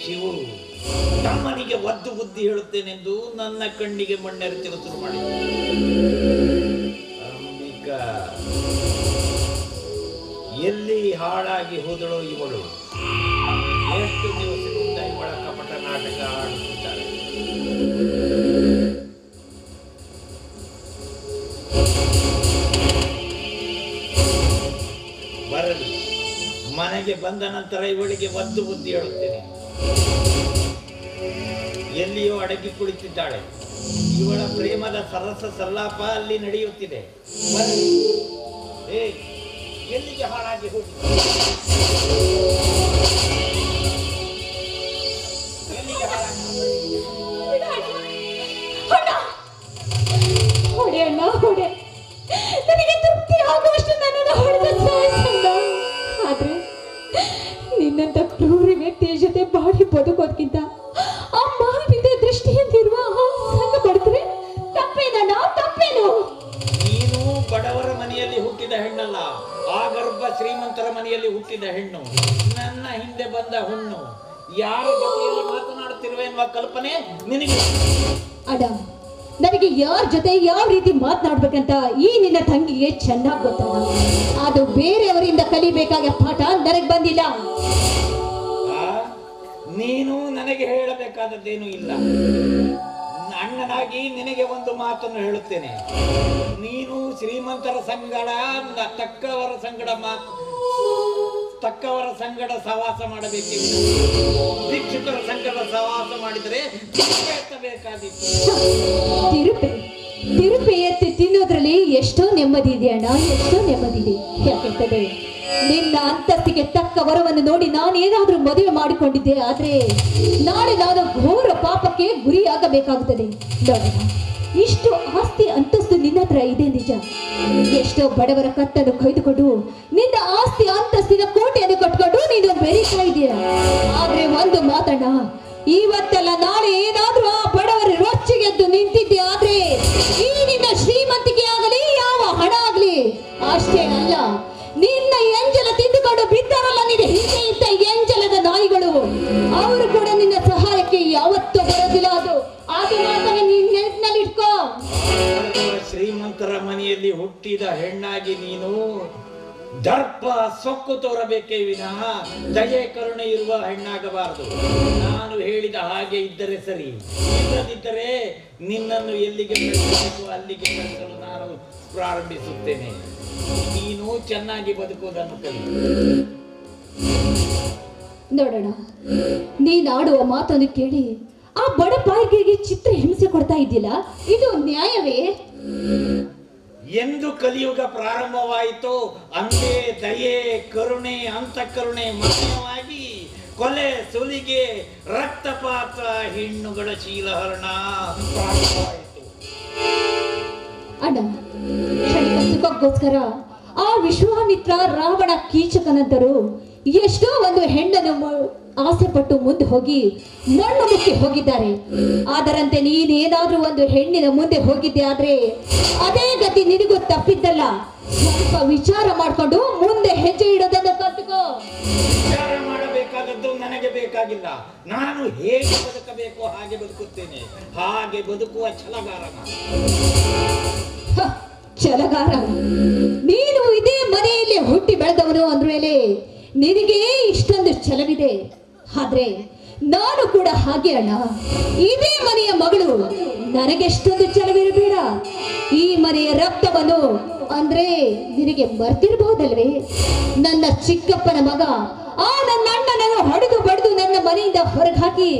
ಶಿವು ತಮ್ಮನಿಗೆ ಒದ್ದು ಬುದ್ಧಿ ಹೇಳುತ್ತೇನೆಂದು ನನ್ನ ಕಣ್ಣಿಗೆ ಮಣ್ಣೆರಚಲು ಶುರು ಮಾಡಿದ್ದ. ಅಂಬಿಕಾ ಎಲ್ಲಿ ಹಾಳಾಗಿ ಹೋದಳೋ ಇವಳು? ಎಷ್ಟು ದಿವಸದಿಂದ ಇವಳ ಕಪಟ ನಾಟಕ ಆಡುತ್ತಿದ್ದಾಳೆ. ಬರಲಿ, ಮನೆಗೆ ಬಂದ ನಂತರ ಇವಳಿಗೆ ಒದ್ದು ಬುದ್ಧಿ ಹೇಳುತ್ತೇನೆ. ಎಲ್ಲಿಯೋ ಅಡಗಿ ಕುಳಿತಿದ್ದಾಳೆ. ಇವಳ ಪ್ರೇಮದ ಸರಸ ಸಲ್ಲಾಪ ಅಲ್ಲಿ ನಡೆಯುತ್ತಿದೆ. ಬರಲಿ. ಎಲ್ಲಿಗೆ ಹಾಳಾಗಿ ಹೋಗಿ? ಎಲ್ಲಿಗೆ ಹಾಳಾಗಿ? ಹೊಡೆ ಅಣ್ಣ, ಹೊಡೆ. ನನಗೆ ತೃಪ್ತಿ ಆಗುವಷ್ಟು ನನ್ನನ್ನು ಹೊಡೆದ ಸಾಯಿಸಲ್ಲ. ಆದ್ರೆ ನಿನ್ನಂತ ಕ್ರೂರಿ ವ್ಯಕ್ತಿಯ ಜೊತೆ ಬಾಡಿ ಬದುಕೋದ್ಕಿಂತ ಆ ಮಾನವೀಯ ದೃಷ್ಟಿಯಂತಿರುವ ಸಂಘ ಪಡೆದ್ರೆ ತಪ್ಪೇನಣ್ಣ, ತಪ್ಪೇನು? ನೀನು ಬಡವರ ಮನೆಯಲ್ಲಿ ಹುಟ್ಟಿದ ಹೆಣ್ಣಲ್ಲ, ಆ ಗರ್ಭ ಶ್ರೀಮಂತರ ಮನೆಯಲ್ಲಿ ಹುಟ್ಟಿದ ಹೆಣ್ಣು. ನನ್ನ ಹಿಂದೆ ಬಂದ ಹುಣ್ಣು. ಯಾರ ಜೊತೆಯಲ್ಲಿ ಮಾತನಾಡುತ್ತಿರುವೆ ಎನ್ನುವ ಕಲ್ಪನೆ ನಿನಗೆ? ಅಡ, ನನಗೆ ಯಾರ ಜೊತೆ ಯಾವ ರೀತಿ ಮಾತನಾಡ್ಬೇಕಂತ ಈ ನಿನ್ನ ತಂಗಿಗೆ ಚೆನ್ನಾಗಿ ಗೊತ್ತಲ್ಲ. ಅದು ಬೇರೆಯವರಿಂದ ಕಲಿಬೇಕಾದ ಪಾಠ ನನಗೆ ಬಂದಿಲ್ಲ. ನೀನು ನನಗೆ ಹೇಳಬೇಕಾದದ್ದೇನು ಇಲ್ಲ. ಅಣ್ಣನಾಗಿ ನಿನಗೆ ಒಂದು ಮಾತನ್ನು ಹೇಳುತ್ತೇನೆ. ನೀನು ಶ್ರೀಮಂತರ ಸಂಗಡ, ತಕ್ಕವರ ಸಂಗಡ ಸವಾಸ ಮಾಡಬೇಕೆ, ಭಿಕ್ಷುಕರ ಸಂಗಡ ಸವಾಸ ಮಾಡಿದರೆ ಬೇಕಾದಿತ್ತು. ತಿರುಪೆ ಎತ್ತಿ ತಿನ್ನೋದ್ರಲ್ಲಿ ಎಷ್ಟೋ ನೆಮ್ಮದಿ ಇದೆ ಅಣ್ಣ, ಎಷ್ಟೋ ನೆಮ್ಮದಿ ಇದೆ. ಯಾಕೆಂತಂದ್ರೆ ನಿನ್ನ ಅಂತಸ್ತಿಗೆ ತಕ್ಕ ವರವನ್ನು ನೋಡಿ ನಾನೇನಾದ್ರೂ ಮದುವೆ ಮಾಡಿಕೊಂಡಿದ್ದೆ ಆದ್ರೆ ನಾಳೆ ನಾನು ಘೋರ ಪಾಪಕ್ಕೆ ಗುರಿಯಾಗಬೇಕಾಗುತ್ತದೆ. ನೋಡೋಣ, ಇಷ್ಟು ಆಸ್ತಿ ಅಂತಸ್ತು ನಿನ್ನ ಹತ್ರ ಇದೆ ನಿಜ. ಎಷ್ಟೋ ಬಡವರ ಕತ್ತನ್ನು ಕೊಯ್ದುಕೊಂಡು ನಿನ್ನ ಆಸ್ತಿ ಅಂತಸ್ತಿನ ಕೋಟೆಯನ್ನು ಕಟ್ಕೊಂಡು ನೀನು ಬೆರೀತಾ ಇದೀಯ. ಆದ್ರೆ ಒಂದು ಮಾತಣ್ಣ, ಇವತ್ತಲ್ಲ ನಾಳೆ ಏನಾದ್ರೂ ಆ ಬಡವರ ರೊಚ್ಚಿಗೆದ್ದು ನಿಂತಿದ್ದೆ ಆದ್ರೆ ಈ ನಿನ್ನ ಶ್ರೀಮಂತಿಕೆ ಆಗಲಿ ಯಾವ ಹಣ ಆಗ್ಲಿ ಅಷ್ಟೇ ಅಲ್ಲ, ನಿನ್ನ ಎಂಜಲ ತಿಂದುಕೊಂಡು ಬಿದ್ದಾರಲ್ಲ ನಿನ್ನ ಹಿಂದೆ ಇದ್ದ ಎಂಜಲದ ನಾಯಿಗಳು, ಅವರು ಕೂಡ ನಿನ್ನ ಸಹಾಯಕ್ಕೆ ಯಾವತ್ತೂ ಬರೋದಿಲ್ಲ. ಅದು ಮಾತನ್ನ ನೀನ್ ನೆನಪಿನಲ್ಲಿ ಇಟ್ಕೋ. ಶ್ರೀಮಂತರ ಮನೆಯಲ್ಲಿ ಹುಟ್ಟಿದ ಹೆಣ್ಣಾಗಿ ನೀನು ದರ್ಪ ಸೊಕ್ಕು ತೋರಬೇಕೇ ವಿನಃ ದಯೆ ಕರುಣೆ ಇರುವ ಹೆಣ್ಣಾಗಬಾರದು. ನಾನು ಹೇಳಿದ ಹಾಗೆ ಇದ್ದರೆ ಸರಿ, ಇಲ್ಲದಿದ್ದರೆ ನಿನ್ನನ್ನು ಎಲ್ಲಿಗೆ ಬೆಳೆಸಬೇಕು ಅಲ್ಲಿಗೆ ಬೆಳೆಸಲು ನಾನು ಪ್ರಾರಂಭಿಸುತ್ತೇನೆ. ನೀನು ಚೆನ್ನಾಗಿ ಬದುಕುವುದನ್ನು ಕಲಿ. ನೋಡೋಣ, ನೀನಾಡುವ ಮಾತನ್ನು ಕೇಳಿ ಆ ಬಡ ಬಾಯಿಗೆ ಚಿತ್ರ ಹಿಂಸೆ ಕೊಡ್ತಾ ಇದ್ದಿಲ್ಲ, ಇದು ನ್ಯಾಯವೇ? ಎಂದು ಕಲಿಯುಗ ಪ್ರಾರಂಭವಾಯಿತು ಅಂದೇ ದಯೆ ಕರುಣೆ ಅಂತಃಕರುಣೆ ಮಾನ್ಯವಾಗಿ ಕೊಲೆ ಸುಲಿಗೆ ರಕ್ತಪಾತ ಹೆಣ್ಣುಗಳ ಶೀಲಹರಣ ಪ್ರಾರಂಭವಾಯಿತು. ಅಣ್ಣ, ಕ್ಷಣಿಕ ಸುಖಕ್ಕೋಸ್ಕರ ಆ ವಿಶ್ವಾಮಿತ್ರ ರಾವಣ ಕೀಚಕನಂತರು ಎಷ್ಟೋ ಒಂದು ಹೆಣ್ಣನ್ನು ಆಸೆ ಪಟ್ಟು ಮುಂದೆ ಹೋಗಿ ಮಣ್ಣು ಮುಕ್ಕಿ ಹೋಗಿದ್ದಾರೆ. ಅದರಂತೆ ನೀನೇನಾದ್ರೂ ಒಂದು ಹೆಣ್ಣಿನ ಮುಂದೆ ಹೋಗಿದ್ದೆ ಆದ್ರೆ ಅದೇ ಗತಿ ನಿನಗೂ ತಪ್ಪಿದ್ದಲ್ಲ. ಸ್ವಲ್ಪ ವಿಚಾರ ಮಾಡಿಕೊಂಡು ಮುಂದೆ ಹೆಜ್ಜೆ ಇಡೋದನ್ನು ಕಲ್ತುಕೋ. ವಿಚಾರ ಮಾಡಬೇಕಾದದ್ದು ನನಗೆ ಬೇಕಾಗಿಲ್ಲ. ನಾನು ಹೇಗೆ ಬದುಕಬೇಕು ಹಾಗೆ ಬದುಕುತ್ತೇನೆ. ಹಾಗೆ ಬದುಕುವ ಛಲಗಾರ ಛಲಗಾರ ನೀನು ಇದೇ ಮನೆಯಲ್ಲಿ ಹುಟ್ಟಿ ಬೆಳೆದವನು ಅಂದ್ಮೇಲೆ ನಿನಗೆ ಇಷ್ಟೊಂದು ಛಲವಿದೆ. ಆದ್ರೆ ನಾನು ಕೂಡ ಹಾಗೆ ಅಣ್ಣ, ಇದೇ ಮನೆಯ ಮಗಳು, ನನಗೆಷ್ಟೊಂದು ಛಲವಿರಬೇಡ. ಈ ಮನೆಯ ರಕ್ತವನ್ನು ಅಂದ್ರೆ ನಿನಗೆ ಮರ್ತಿರಬಹುದಲ್ವೇ? ನನ್ನ ಚಿಕ್ಕಪ್ಪನ ಮಗ ಆ ನನ್ನ ಅಣ್ಣನನ್ನು ಹೊಡೆದು ಬಡಿದು ನನ್ನ ಮನೆಯಿಂದ ಹೊರಗೆ ಹಾಕಿ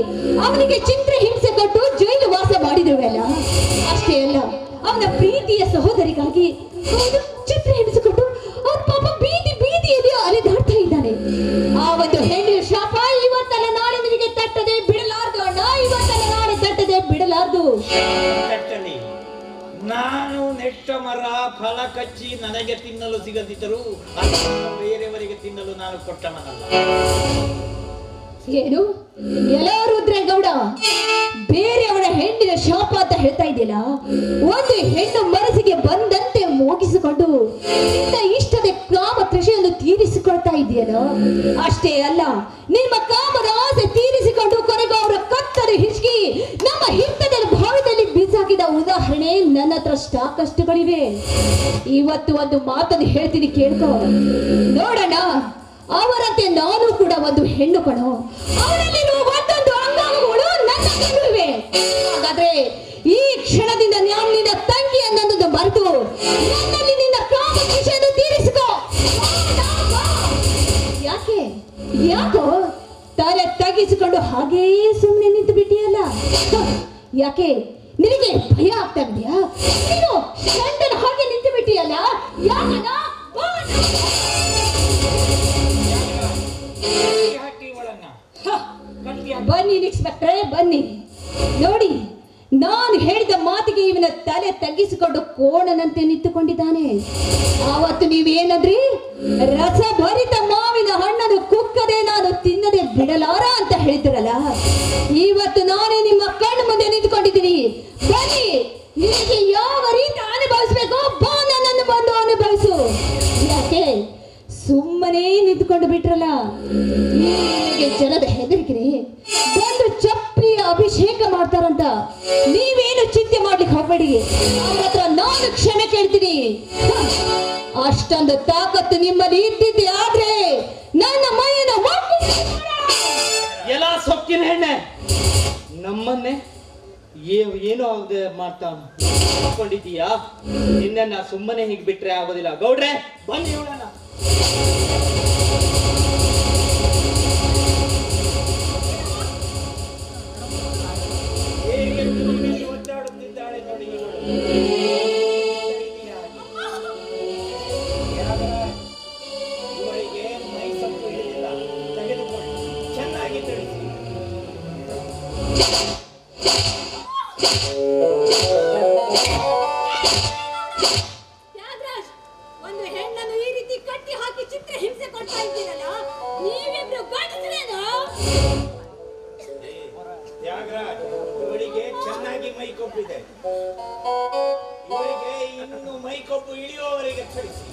ಅವನಿಗೆ ಚಿತ್ರ ಹಿಂಸೆ ಕೊಟ್ಟು ಜೈಲು ವಾಸ ಮಾಡಿದ್ರುವಲ್ಲ. ಅಷ್ಟೇ ಅಲ್ಲ, ಅವನ ಪ್ರೀತಿಯ ಸಹೋದರಿಗಾಗಿ ಚಿತ್ರ ಹಿಂಸೆ ಕೊಟ್ಟು ಅವನ ಪಾಪ ಬೀದಿಯಲ್ಲಿ ಅಲೆದಾಡ್ತಾ ಇದ್ದಾನೆ. ಆ ಒಂದು ಹೆಣ್ಣಿನ ಶಾಪ ಇವತ್ತಲ್ಲ ನಾಳೆ ನಿನಗೆ ತಟ್ಟದೆ ಬಿಡಲಾರ್ದು ಅಣ್ಣ, ಇವತ್ತಲ್ಲ ನಾಳೆ ತಟ್ಟದೆ ಬಿಡಲಾರ್ದು. ನಾನು ನೆಟ್ಟ ಮರ ಫಲ ಕಚ್ಚಿ ನನಗೆ ತಿನ್ನಲು ಸಿಗದಿದ್ದರೂ ಅದನ್ನು ಬೇರೆಯವರಿಗೆ ತಿನ್ನಲು ನಾನು ಕೊಟ್ಟವನಲ್ಲ. ಏನು ಎಲ್ಲ ರುದ್ರೇಗೌಡ, ಬೇರೆಯವರ ಹೆಣ್ಣಿನ ಶಾಪ ಅಂತ ಹೇಳ್ತಾ ಇದೆಯಲ್ಲ? ಒಂದು ಹೆಣ್ಣು ಮನಸ್ಸಿಗೆ ಬಂದಂತೆ ಮೋಗಿಸಿಕೊಂಡು ನಿನ್ನ ಇಷ್ಟದ ಕಾಮ ತೃಷೆಯನ್ನು ತೀರಿಸಿಕೊಳ್ತಾ ಇದೆಯಲ್ಲ? ಅಷ್ಟೇ ಅಲ್ಲ, ನಿಮ್ಮ ಕಾಮದ ಆಸೆ ತೀರಿಸಿಕೊಂಡು ಕೊನೆಗೂ ಅವರ ಕತ್ತಲು ಹಿಸುಕಿ ನಮ್ಮ ಹಿತ್ತದ ಭಾವದಲ್ಲಿ ಬೀಸಾಕಿದ ಉದಾಹರಣೆ ನನ್ನ ಹತ್ರ ಸಾಕಷ್ಟುಗಳಿವೆ. ಇವತ್ತು ಒಂದು ಮಾತನ್ನು ಹೇಳ್ತೀನಿ, ಕೇಳ್ಕೊ. ನೋಡೋಣ, ಅವರಂತೆ ನಾನು ಕೂಡ ಒಂದು ಹೆಣ್ಣು ಕಣೋ. ಅವರಲ್ಲಿರುವ ಒಂದೊಂದು ಅಂಗಾಂಗಗಳು ನನ್ನ ಕಣ್ಣುವೆ. ಹಾಗಾದ್ರೆ ಈ ಕ್ಷಣದಿಂದ ನಾನು ನಿನ್ನ ತಂಗಿ ಅನ್ನೋದನ್ನು ಮರೆತು ನನ್ನಲ್ಲಿ ನಿನ್ನ ಕಾಮ ವಿಷಯವನ್ನು ತೀರಿಸಿಕೋ. ಯಾಕೋ ತಲೆ ತಗ್ಗಿಸಿಕೊಂಡು ಹಾಗೇ ಸುಮ್ಮನೆ ನಿಂತು ಬಿಟ್ಟಿಯಲ್ಲ? ಯಾಕೆ ನಿನಗೆ ಭಯ ಆಗ್ತಾ ಇದೆಯಾ? ನೀನು ಗಂಡನ ಹಾಗೆ ನಿಂತು ಬಿಟ್ಟಿಯಲ್ಲ? ಯಾಕನ ಬನ್ನಿ ಇನ್ಸ್ಪೆಕ್ಟ್ರೆ, ಬನ್ನಿ. ನೋಡಿ, ನಾನು ಹೇಳಿದ ಮಾತಿಗೆ ಇವನ ತಲೆ ತಗ್ಗಿಸಿಕೊಂಡು ಕೋಣನಂತೆ ನಿಂತುಕೊಂಡಿದ್ದಾನೆ. ಆವತ್ತು ನೀವೇನಂದ್ರಿ? ರಸಭರಿತ ಮಾವಿನ ಹಣ್ಣನ್ನು ಕುಕ್ಕದೆ ನಾನು ತಿನ್ನದೆ ಬಿಡಲಾರ ಅಂತ ಹೇಳಿದ್ರಲ್ಲ. ಇವತ್ತು ನಾನೇ ನಿಮ್ಮ ಕಣ್ಣು ಮುಂದೆ ನಿಂತುಕೊಂಡಿದ್ದೀನಿ. ಬನ್ನಿ, ನಿನಗೆ ಯಾವ ರೀತಿ ಅನುಭವಿಸ್ಬೇಕೋ ಬಾ, ನನ್ನನ್ನು ಬಂದು ಅನುಭವಿಸು. ಯಾಕೆ ಸುಮ್ಮನೆ ನಿಂತುಕೊಂಡು ಬಿಟ್ರಲ್ಲ? ನಿಮಗೆ ಜನದ ಹೆದರಿಕೆ ಬಂದು ಚಪ್ಪಿಯ ಅಭಿಷೇಕ ಮಾಡ್ತಾರಂತ ನೀವೇನು ಚಿಂತೆ ಮಾಡ್ಲಿಕ್ಕೆ ಹೋಗ್ಬೇಡಿ. ಅವ್ರ ಹತ್ರ ನಾನು ಕ್ಷಮೆ ಕೇಳ್ತೀನಿ. ಅಷ್ಟೊಂದು ತಾಕತ್ತು ನಿಮ್ಮಲ್ಲಿ ಇದ್ದಿದ್ದೆ ಆದ್ರೆ ನನ್ನ ಮೈಯನ್ನು ಎಲ್ಲ ಸೊಕ್ಕಿನ ಹೆಣ್ಣೆ ನಮ್ಮನ್ನೇ ಏನೋ ಆಗದೆ ಮಾಡ್ಕೊಂಡಿದ್ದೀಯಾ? ನಿನ್ನ ಸುಮ್ಮನೆ ಹೀಗೆ ಬಿಟ್ರೆ ಆಗೋದಿಲ್ಲ. ಗೌಡ್ರೆ, ಬನ್ನಿ ನೋಡೋಣ. ಹೇಗೆ ಒದ್ದಾಡುತ್ತಿದ್ದಾಳೆ ನೋಡಿ. ಇವಳಿಗೆ ಮೈ ಸೊಪ್ಪು ಹಿಡಿದಿಲ್ಲ, ತೆಗೆದುಕೊಂಡು ಚೆನ್ನಾಗಿ ತಿಳಿಸಿ. ಒಂದು ಹೆಣ್ಣನ್ನು ಈ ರೀತಿ ಕಟ್ಟಿ ಹಾಕಿ ಚಿತ್ರ ಹಿಂಸೆ ಕೊಡ್ತಾ ಇದ್ದೀರಲ್ಲ, ನೀವಿಬ್ರು ಗಂಡಸರೇನೋ? ತ್ಯಾಗರಾಜ್, ಇವಳಿಗೆ ಚೆನ್ನಾಗಿ ಮೈಕೊಬ್ಬಿದೆ. ಇವರಿಗೆ ಇನ್ನು ಮೈಕೊಬ್ಬು ಇಳಿಯುವವರೆಗೆ ತಿಳಿಸಿ.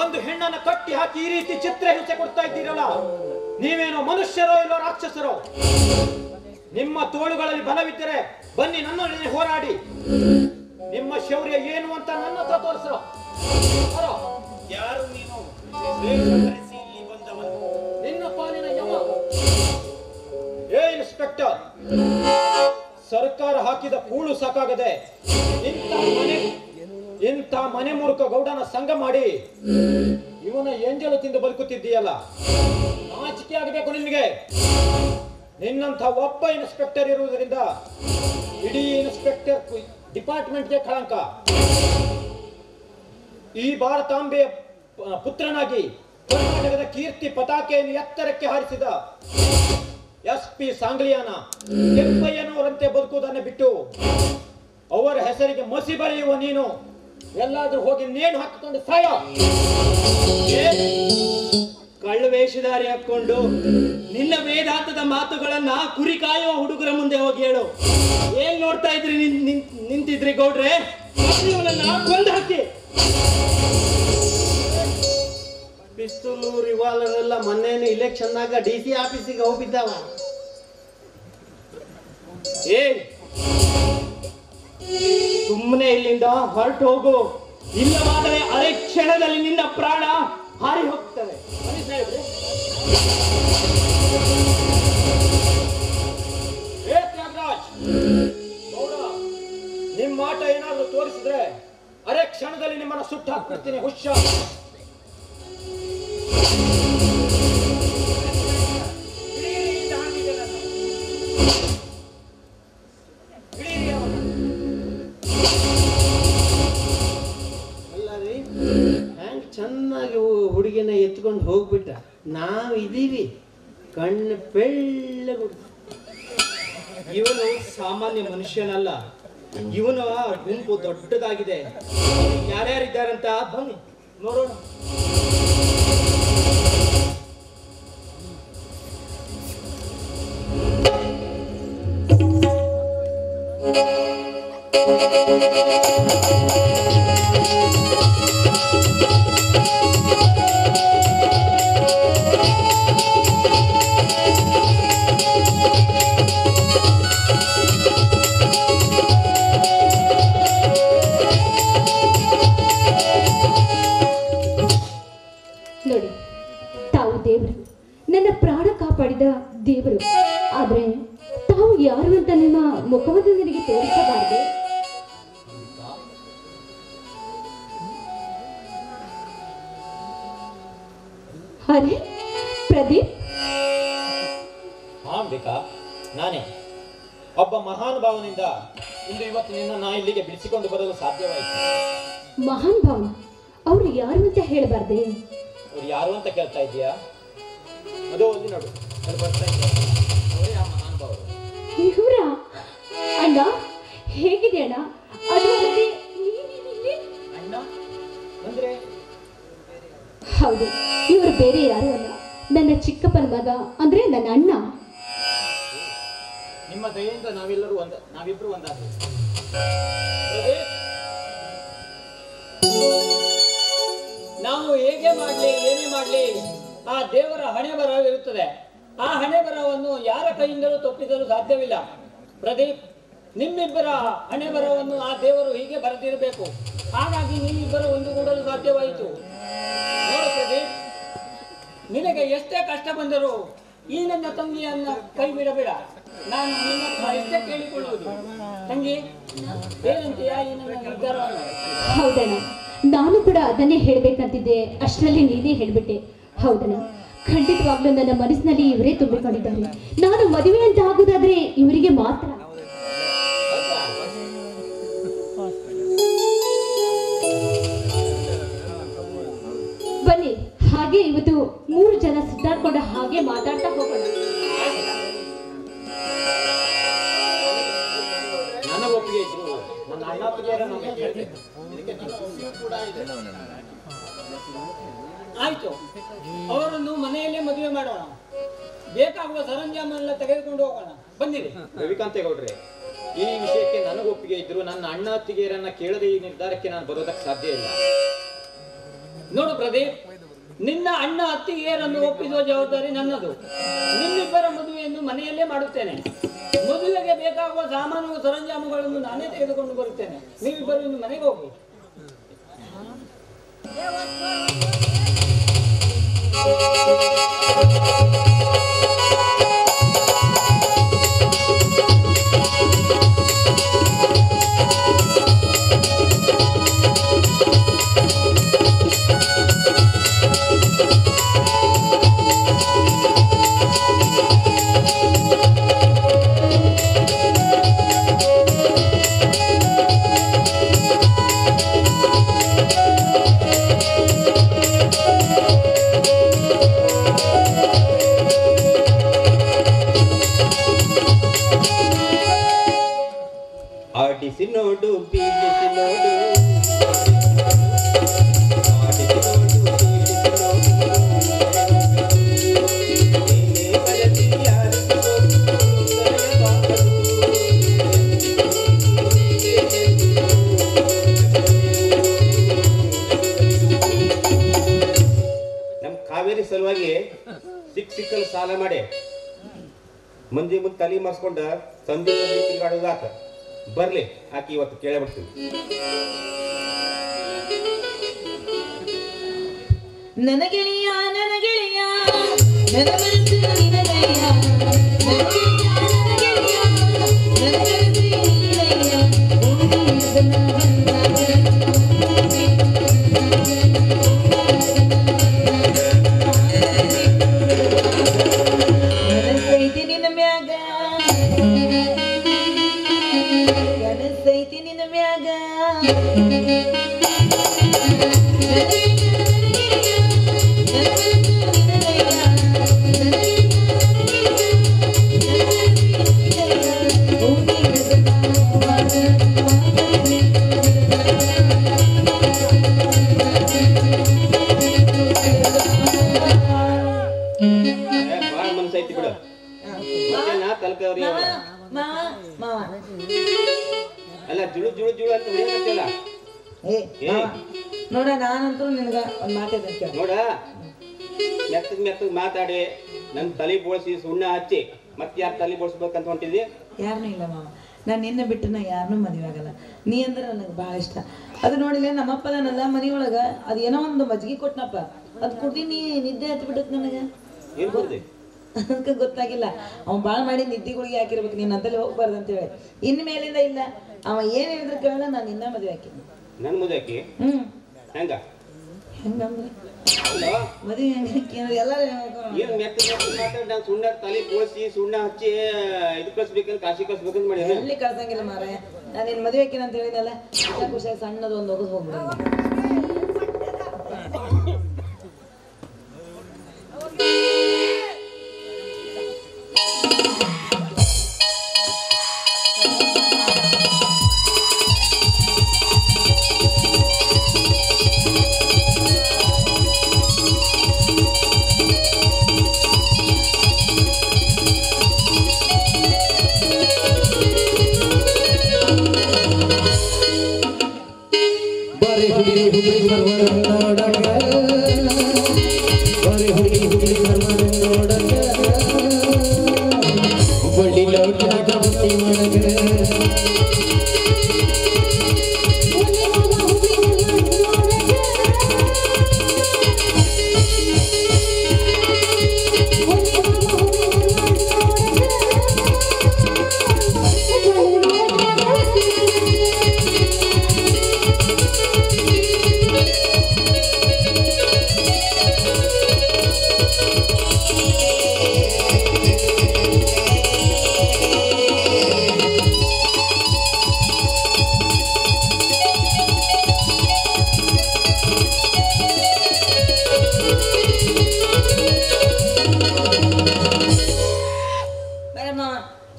ಒಂದು ಹೆಣ್ಣನ್ನು ಕಟ್ಟಿ ಹಾಕಿ ಈ ರೀತಿ ಚಿತ್ರ ಹಿಂಸೆ ಕೊಡ್ತಾ ಇದ್ದೀರಲ್ಲ, ನೀವೇನೋ ಮನುಷ್ಯರೋ ಇಲ್ಲೋ ರಾಕ್ಷಸರೋ? ನಿಮ್ಮ ತೋಳುಗಳಲ್ಲಿ ಬಲವಿದ್ದರೆ ಬನ್ನಿ, ನನ್ನೊಡನೆ ಹೋರಾಡಿ. ನಿಮ್ಮ ಶೌರ್ಯ ಏನು ಅಂತ ನನ್ನ ಹತ್ರ ತೋರಿಸೋ. ಯಾರು ನೀನು? ಇಲ್ಲಿ ಬಂದವನು ನಿನ್ನ ಪಾಲಿನ ಯಮ. ಏ ಇನ್ಸ್ಪೆಕ್ಟರ್, ಸರ್ಕಾರ ಹಾಕಿದ ಕೂಳು ಸಾಕಾಗದೆ ಇಂಥ ಮನೆ ಮೂರ್ಖ ಗೌಡನ ಸಂಘ ಮಾಡಿ ಇವನ ಎಂಜಲು ತಿಂದು ಬದುಕುತ್ತಿದ್ದೀಯಲ್ಲ, ನಾಚಿಕೆ ಆಗಬೇಕು ನಿನಗೆ. ನಿನ್ನಂಥ ಒಬ್ಬ ಇನ್ಸ್ಪೆಕ್ಟರ್ ಇರುವುದರಿಂದ ಇಡೀ ಇನ್ಸ್ಪೆಕ್ಟರ್ ಡಿಪಾರ್ಟ್ಮೆಂಟ್ಗೆ ಕಳಂಕ. ಈ ಭಾರತಾಂಬೆಯ ಪುತ್ರನಾಗಿ ಕರ್ನಾಟಕದ ಕೀರ್ತಿ ಪತಾಕೆಯನ್ನು ಎತ್ತರಕ್ಕೆ ಹಾರಿಸಿದ SP ಸಾಂಗ್ಲಿಯಾನ ಕೆಂಪಯ್ಯನವರಂತೆ ಬದುಕುವುದನ್ನು ಬಿಟ್ಟು ಅವರ ಹೆಸರಿಗೆ ಮಸಿ ಬಳಿಯುವ ನೀನು ಎಲ್ಲಾದ್ರೂ ಹೋಗಿ ನೇಣು ಹಾಕಿಕೊಂಡು ಸಾಯ. ಕಳ್ಳು ವೇಷಧಾರಿ ಹಾಕೊಂಡು ನಿನ್ನ ವೇದಾಂತದ ಮಾತುಗಳನ್ನ ಕುರಿ ಕಾಯುವ ಹುಡುಗರ ಮುಂದೆ ಹೋಗಿ ಹೇಳು. ಏನ್ ನೋಡ್ತಾ ಇದ್ರಿ ನಿಂತಿದ್ರಿ ಗೌಡ್ರೆ? ಇವನನ್ನ ಕೊಂದು ಹಾಕಿ. ಪಿಸ್ತೂಲು ರಿವಾಲ್ವರ್ ಎಲ್ಲ ಮೊನ್ನೇನು ಇಲೆಕ್ಷನ್ನಾಗ DC ಆಫೀಸಿಗೆ ಹೋಗಿದ್ದಾವ. ಸುಮ್ಮನೆ ಇಲ್ಲಿಂದ ಹೊರಟು ಹೋಗು, ಇಲ್ಲವಾದರೆ ಅರೆ ಕ್ಷಣದಲ್ಲಿ ನಿನ್ನ ಪ್ರಾಣ ಹಾರಿ ಹೋಗ್ತವೆ. ನಿಮ್ಮ ಆಟ ಏನಾದ್ರೂ ತೋರಿಸಿದ್ರೆ ಅರೆ ಕ್ಷಣದಲ್ಲಿ ನಿಮ್ಮನ್ನ ಸುಟ್ಟು ಹಾಕ್ಬಿಡ್ತೀನಿ. ಹುಷಾರ್. ಚೆನ್ನಾಗಿ ಹುಡುಗಿನ ಎತ್ಕೊಂಡು ಹೋಗ್ಬಿಟ್ಟ. ನಾವು ಇದೀವಿ ಕಣ್ಣು ಬೆಳ್ಳಗೆ. ಇವನು ಸಾಮಾನ್ಯ ಮನುಷ್ಯನಲ್ಲ, ಇವನ ಗುಂಪು ದೊಡ್ಡದಾಗಿದೆ. ಯಾರ್ಯಾರಿದ್ದಾರಂತ ಬನ್ನಿ ನೋಡೋಣ. ನೋಡಿ, ತಾವು ದೇವರು, ನನ್ನ ಪ್ರಾಣ ಕಾಪಾಡಿದ ದೇವರು. ಆದ್ರೆ ತಾವು ಯಾರು ಅಂತ ನಿಮ್ಮ ಮುಖವನ್ನು ನನಗೆ ತೋರಿಸಬಾರದೆ? ಅರೆ ಪ್ರದೀಪ್. ಅಂಬಿಕಾ, ನಾನೇ ಒಬ್ಬ ಮಹಾನುಭಾವನಿಂದ ಇಂದು ಇವತ್ತು ನಿನ್ನ ಇಲ್ಲಿಗೆ ಬಿಡಿಸಿಕೊಂಡು ಬರಲು ಸಾಧ್ಯವಾಯಿತು. ಮಹಾನ್ ಭಾವನ? ಅವ್ರು ಯಾರು ಅಂತ ಹೇಳಬಾರ್ದೆ? ಅವ್ರು ಯಾರು ಅಂತ ಕೇಳ್ತಾ ಇದೀಯಾ? ಅದು ಅಲ್ಲಿ ನೋಡು, ಅಲ್ಲಿ ಬರ್ತಾ ಇದ್ದಾರೆ. ಅವರೇ ಆ ಮಹಾನುಭಾವರು. ಇವರ ಅಣ್ಣ ಹೇಗಿದೆ ಅಣ್ಣ? ಅದು ಅಲ್ಲದೆ ಅಣ್ಣ ಅಂದ್ರೆ? ಹೌದು, ಇವರು ಬೇರೆ ಯಾರು ಅಲ್ಲ, ನನ್ನ ಚಿಕ್ಕಪ್ಪನ ಮಗ, ಅಂದ್ರೆ ನನ್ನ ಅಣ್ಣ. ನಿಮ್ಮ ದಯೆಯಿಂದ ನಾವಿಬ್ರು ಒಂದಾದ್ವಿ. ನಾವು ಹೇಗೆ ಮಾಡ್ಲಿ ಏನೇ ಮಾಡ್ಲಿ ಆ ದೇವರ ಹಣೆ ಬರಹ ಇರುತ್ತದೆ. ಆ ಹಣೆ ಬರಹವನ್ನು ಯಾರ ಕೈಯಿಂದಲೂ ತಪ್ಪಿಸಲು ಸಾಧ್ಯವಿಲ್ಲ. ಪ್ರದೀಪ್, ನಿಮ್ಮಿಬ್ಬರ ಹಣೆ ಬರಹವನ್ನು ಆ ದೇವರು ಹೀಗೆ ಬರೆದಿರಬೇಕು. ಹಾಗಾಗಿ ನೀವಿಬ್ಬರು ಒಂದುಗೂಡಲು ಸಾಧ್ಯವಾಯಿತು. ನೋಡು ಪ್ರದೀಪ್, ನಿನಗೆ ಎಷ್ಟೇ ಕಷ್ಟ ಬಂದರೂ ಈ ನನ್ನ ತಂಗಿಯನ್ನ ಕೈ ಬಿಡಬೇಡ. ನಾನು ನಿನ್ನ ಎಷ್ಟೇ ಕೇಳಿಕೊಳ್ಳುವುದು. ತಂಗಿ, ಏನಂತೀಯ ಈ ನನ್ನ ನಿರ್ಧಾರವನ್ನು? ಹೌದಣ್ಣ, ನಾನು ಕೂಡ ಅದನ್ನೇ ಹೇಳ್ಬೇಕಂತಿದ್ದೆ, ಅಷ್ಟರಲ್ಲಿ ನೀನೇ ಹೇಳ್ಬಿಟ್ಟೆ. ಹೌದಣ್ಣ, ಖಂಡಿತವಾಗ್ಲೂ ನನ್ನ ಮನಸ್ಸಿನಲ್ಲಿ ಇವರೇ ತುಂಬಿಕೊಂಡಿದ್ದಾರೆ. ನಾನು ಮದುವೆ ಅಂತ ಆಗುದಾದ್ರೆ ಇವರಿಗೆ ಮಾತ್ರ. ಬನ್ನಿ, ಹಾಗೆ ಇವತ್ತು 3 ಜನ ಸುತ್ತಾಡ್ಕೊಂಡು ಹಾಗೆ ಮಾತಾಡ್ತಾ ಹೋಗೋಣ. ನನ್ನ ಒಪ್ಪಿಗೆ ಇದ್ರು ನನ್ನ ಅಣ್ಣ ಆಯ್ತು, ಅವರನ್ನು ಮನೆಯಲ್ಲೇ ಮದುವೆ ಮಾಡೋಣ. ಬೇಕಾಗುವ ಸರಂಜಾಮನ್ನೆಲ್ಲ ತೆಗೆದುಕೊಂಡು ಹೋಗೋಣ. ಬಂದಿರಿ. ರವಿಕಾಂತೇಗೌಡ್ರೆ, ಈ ವಿಷಯಕ್ಕೆ ನನಗೆ ಒಪ್ಪಿಗೆ ಇದ್ರು ನನ್ನ ಅಣ್ಣ ಅತ್ತಿಗೆಯರನ್ನ ಕೇಳದೆ ಈ ನಿರ್ಧಾರಕ್ಕೆ ನಾನು ಬರೋದಕ್ಕೆ ಸಾಧ್ಯ ಇಲ್ಲ. ನೋಡು ಪ್ರದೀಪ್, ನಿನ್ನ ಅಣ್ಣ ಅತ್ತಿಗೆಯರನ್ನು ಒಪ್ಪಿಸುವ ಜವಾಬ್ದಾರಿ ನನ್ನದು. ನಿಮ್ಮಿಬ್ಬರ ಮದುವೆಯನ್ನು ಮನೆಯಲ್ಲೇ ಮಾಡುತ್ತೇನೆ. ಮದುವೆಗೆ ಬೇಕಾಗುವ ಸಾಮಾನು ಸರಂಜಾಮುಗಳನ್ನು ನಾನೇ ತೆಗೆದುಕೊಂಡು ಬರುತ್ತೇನೆ. ನೀವಿಬ್ಬರು ಇನ್ನು ಮನೆಗೆ ಹೋಗಿ. ಆಡಿಸಿ ನೋಡು, ಬೀಳಿಸಿ ನೋಡು. ಸಲುವಾಗಿ ಸಿಕ್ಕಲ್ಲಿ ಸಾಲ ಮಾಡಿ ಮಂದಿ ಮುಂದೆ ತಲೆ ಮರ್ಸ್ಕೊಂಡ ಸಂಜೆ ಸಂಜೆ ತಿರುಗಾಡೋದಾಕ ಬರ್ಲಿ ಆಕಿ ಇವತ್ತು ಕೇಳೇ ಬಿಡ್ತೀವಿ. ನನ್ನ ಗೆಳೆಯ ನನ್ನ ಗೆಳೆಯ ನನ್ನ ಮನಸ್ಸು ನಿನ್ನ ಗೆಳೆಯ ನನ್ನ ಗೆಳೆಯ ನನ್ನ ಗೆಳೆಯ ನನ್ನ ಮನಸ್ಸು ನಿನ್ನ ಮ್ಯಾಗ ಕನಸೈತಿ ನಿನ್ನ ಮ್ಯಾಗ ಬಾಳ ಮನಸ್ಸೈತಿ ಬಿಡು. ಮತ್ತೇನ ತಲಕವ್ರಿ ಅಲ್ಲ ಜುಳು ಜುಳು ಜುಳು ಅಂತ ಹೊಡಿಯಕತ್ತಿಲ್ಲ. ನೋಡ ನಾನಂತೂ ನಿನಗ ಒಂದ್ ಮಾತಾಡ್ತೇನೆ ನೋಡ ಮೆತ್ತಗ್ ಮೆತ್ತಗ್ ಮಾತಾಡಿ ನನ್ ತಲೆ ಬೋಳ್ಸಿ ಸುಣ್ಣ ಹಚ್ಚಿ ಮತ್ತೆ ಯಾರು ತಲೆ ಬೋಳ್ಸ್ಬೇಕಂತ ಹೊಂಟಿದ್ವಿ? ಯಾರನ್ನೂ ಇಲ್ಲ ಮಾವ, ನಾನು ನಿನ್ನ ಬಿಟ್ಟು ನಾ ಯಾರನ್ನೂ ಮದುವೆ ಆಗಲ್ಲ. ನೀ ಅಂದ್ರೆ ನನಗೆ ಭಾಳ ಇಷ್ಟ. ಅದು ನೋಡಿಲ್ಲ ನಮ್ಮಪ್ಪದನಲ್ಲ ಮನೆಯೊಳಗ ಅದು ಏನೋ ಒಂದು ಮಜ್ಜಿಗೆ ಕೊಟ್ನಪ್ಪ, ಅದು ಕುಡ್ದಿ ನೀ ನಿದ್ದೆ ಹತ್ತಿ ಬಿಟ್ಟತ್ ನನಗೆ. ಏನ್ ಕೊಡ್ದೆ? ಅದಕ್ಕೆ ಗೊತ್ತಾಗಿಲ್ಲ. ಅವ ಭಾಳ ಮಾಡಿ ನಿದ್ದಿಗಳಿಗೆ ಹಾಕಿರ್ಬೇಕು, ನೀನು ಅಂತಲ್ಲಿ ಹೋಗ್ಬಾರ್ದು ಅಂತ ಹೇಳಿ. ಇನ್ನು ಮೇಲಿಂದ ಇಲ್ಲ, ಅವ ಏನ್ ಹೇಳಿದ್ರು ಕೇಳ, ನಾನು ಇನ್ನ ಮದುವೆ ಹಾಕಿನಿ. ನನ್ ಮದುವೆ ಹಾಕಿ ಹೆಂಗ ಹೆಂಗಂದ್ರೆ ಮದುವೆ ಹೆಂಗೆ ಎಲ್ಲರೂ ಏನ್ ಮೆತ್ತ ಮಾತಾಡಿ ನಾನು ಸುಣ್ಣ ತಲೆ ಬೋಳ್ಸಿ ಸುಣ್ಣ ಹಚ್ಚಿ ಇದು ಕಳ್ಸ್ಬೇಕಂತ ಕಾಶಿ ಕಳ್ಸ್ಬೇಕಂತ ಮಾಡಿ ಎಲ್ಲಿ ಕಳ್ಸಂಗಿಲ್ಲ ಮಾರ. ನಾನು ನಿನ್ನ ಮದುವೆ ಹಾಕಿನ ಅಂತ ಹೇಳಿದಲ್ಲ, ಖುಷಿಯಾಗಿ ಸಣ್ಣದು ಒಂದು ಒಗದು ಹೋಗ್ಬಿಡ.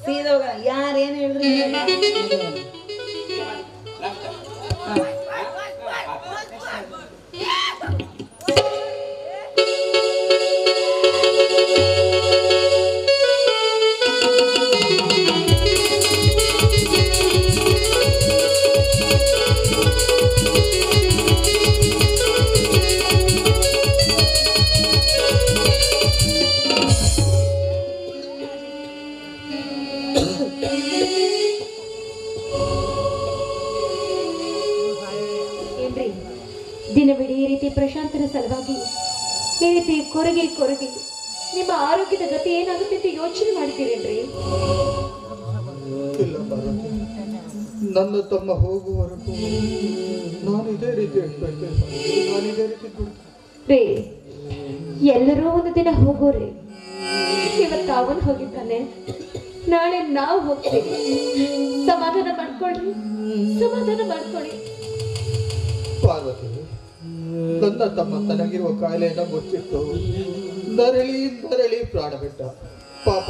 ಸೀದೋಗ ಯಾರೇನು ಹೇಳಿದ್ರು ದಿನವಿಡೀ ಈ ರೀತಿ ಪ್ರಶಾಂತರ ಸಲುವಾಗಿ ಈ ರೀತಿ ಕೊರಗಿ ನಿಮ್ಮ ಆರೋಗ್ಯದ ಗತಿ ಏನಾಗುತ್ತೆ ಅಂತ ಯೋಚನೆ ಮಾಡ್ತೀರೇನ್ರಿ? ಇಲ್ಲ ಪಾರ್ವತಿ, ನನ್ನ ತಮ್ಮ ಹೋಗುವವರೆಗೂ ನಾನು ಇದೇ ರೀತಿ ರೇ, ಎಲ್ಲರೂ ಒಂದು ದಿನ ಹೋಗೋರಿ. ಇವತ್ತು ಅವನು ಹೋಗಿದ್ದಾನೆ, ನಾಳೆ ನಾವು ಹೋಗ್ತೀವಿ. ಸಮಾಧಾನ ಮಾಡ್ಕೊಳ್ಳಿ. ಪಾರ್ವತಿ, ನನ್ನ ತಮ್ಮ ತನಗಿರುವ ಕಾಯಿಲೆಯನ್ನು ಮುಚ್ಚಿಟ್ಟು ನರಳಿ ಪ್ರಾಣ ಬಿಟ್ಟ. ಪಾಪ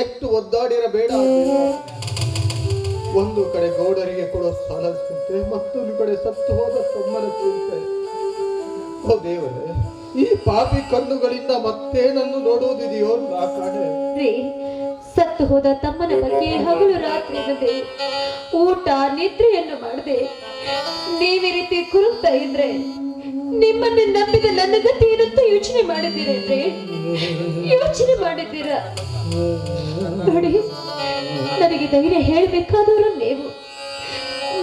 ಎಷ್ಟು ಒದ್ದಾಡಿರಬೇಡ. ಒಂದು ಕಡೆ ಗೌಡರಿಗೆ ಕೊಡೋ ಸಾಲ ಚಿಂತೆ, ಮತ್ತೊಂದು ಕಡೆ ಸತ್ತು ಹೋದ ತಮ್ಮನ ಚಿಂತೆ. ಓ ದೇವರೇ, ಈ ಪಾಪಿ ಕಣ್ಣುಗಳಿಂದ ಮತ್ತೇನನ್ನು ನೋಡುವುದಿದೆಯೋ ನಾ ಕಾಣೆ. ರೀ, ಸತ್ತು ಹೋದ ತಮ್ಮನ ಬಗ್ಗೆ ಹಗಲು ರಾತ್ರಿ ಎನ್ನದೆ ಊಟ ನಿದ್ರೆಯನ್ನು ಮಾಡದೆ ನೀವೇ ರೀತಿ ಕುರುಕ್ತಾ ಇದ್ರೆ ನಿಮ್ಮನ್ನು ನಂಬಿದ ನನ್ನ ಗತಿ ಏನಂತ ಯೋಚನೆ ಮಾಡಿದ್ದೀರೇನ್ರಿ? ಯೋಚನೆ ಮಾಡಿದ್ದೀರಾ? ನೋಡಿ, ನನಗೆ ಧೈರ್ಯ ಹೇಳ್ಬೇಕಾದವರು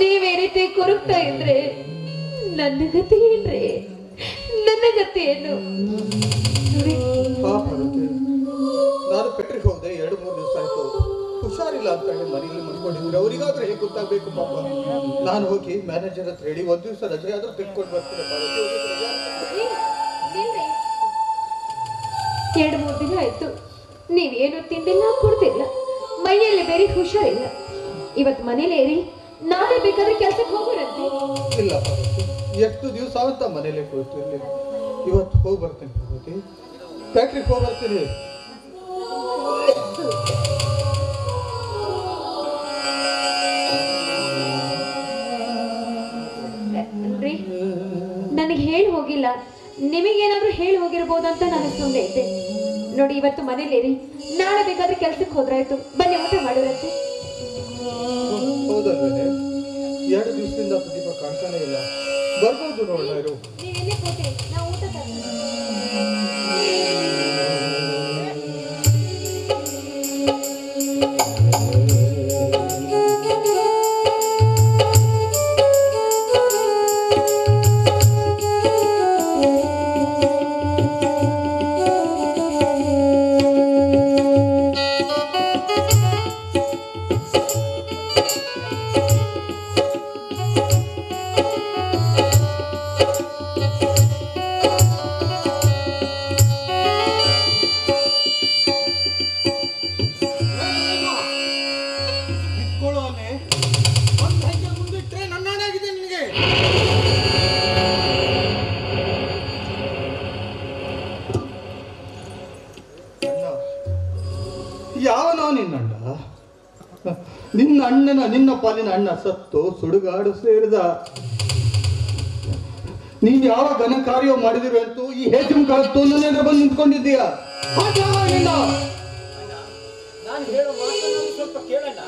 ನೀವೇ ರೀತಿ ಕೊರಗ್ತಾ ಇದ್ರೆ ನನ್ನ ಗತಿ ಏನ್ರಿ? ನನ್ನ ಗತಿ ಏನು? ನಾನು ಪೆಟ್ರಿಗೆ ಹೋದೆ, 2-3 ದಿವಸ ಆಯ್ತು. ಹುಷಾರಿಲ್ಲ ಅಂತ ಹೇಳಿ ಮನೆಯಲ್ಲಿ ಮಲ್ಕೊಂಡಿದ್ರೆ ಅವರಿಗಾದ್ರೂ ಹೇಗೆ ಗೊತ್ತಾಗ್ಬೇಕು ಪಾಪ. ನಾನು ಹೋಗಿ ಮ್ಯಾನೇಜರ್ ಹತ್ರ ಹೇಳಿ 1 ದಿವಸ ರಜೆ ಆದ್ರೂ ತೆಗೆದುಕೊಂಡು ಬರ್ತೀನಿ. 2-3 ದಿನ ಆಯ್ತು, ನೀವೇನು ತಿಂದಿಲ್ಲ ಕೊಡ್ತಿಲ್ಲ, ಮೈಯಲ್ಲಿ ಬೇರೆ ಹುಷಾರಿಲ್ಲ. ಇವತ್ತು ಮನೇಲಿ ಏರಿ, ನಾಳೆ ಬೇಕಾದ್ರೆ ಕೆಲ್ಸಕ್ಕೆ ಹೋಗೋರಂತೆ. ಇಲ್ಲ ಪಾರ್ವತಿ, ಎಷ್ಟು ದಿವಸ ಅಂತ ಮನೇಲೆ ಕೂತಿರ್ಲಿ. ಇವತ್ತು ಹೋಗಿ ಬರ್ತೀನಿ ಪಾರ್ವತಿ, ಫ್ಯಾಕ್ಟ್ರಿಗೆ ಹೋಗಿ ಬರ್ತೀನಿ. ನನಗೆ ಹೇಳಿ ಹೋಗಿಲ್ಲ, ನಿಮಗೇನಾದ್ರೂ ಹೇಳಿ ಹೋಗಿರ್ಬೋದಂತ ನಾನು ಸುಮ್ಮನೆ ಇದ್ದೆ. ನೋಡಿ, ಇವತ್ತು ಮನೇಲೇರಿ, ನಾಳೆ ಬೇಕಾದ್ರೆ ಕೆಲ್ಸಕ್ಕೆ ಹೋದ್ರಾಯ್ತು. ಬನ್ನಿ, ಊಟ ಮಾಡಿರಂತೆ. ಹೌದಲ್ವೇನೆ, 2 ದಿವಸದಿಂದ ಪ್ರತಿಭಾ ಕಾಣ್ತಾನೆ ಇಲ್ಲ. ಬರ್ಬೋದು ನೋಡ್ಲಾರು. ನೀವೆಲ್ಲೇ ಕೂತಿರಿ, ನಾವು ಊಟ ತರ್ತೀವಿ. ಯಾವನೋ ನಿನ್ನಣ್ಣ? ನಿನ್ನ ಪಾಲಿನ ಅಣ್ಣ ಸತ್ತು ಸುಡುಗಾಡು ಸೇರಿದ. ನೀನ್ ಯಾವ ಘನ ಕಾರ್ಯ ಮಾಡಿದಿರು ಅಂತೂ ಈ ಹೆಚ್ಚು ಕಾಲತ್ತು ನನ್ನ ಬಂದು ನಿಂತ್ಕೊಂಡಿದ್ದೀಯ. ನಾನು ಹೇಳೋ ಮಾತನ್ನು ಸ್ವಲ್ಪ ಕೇಳಣ್ಣ.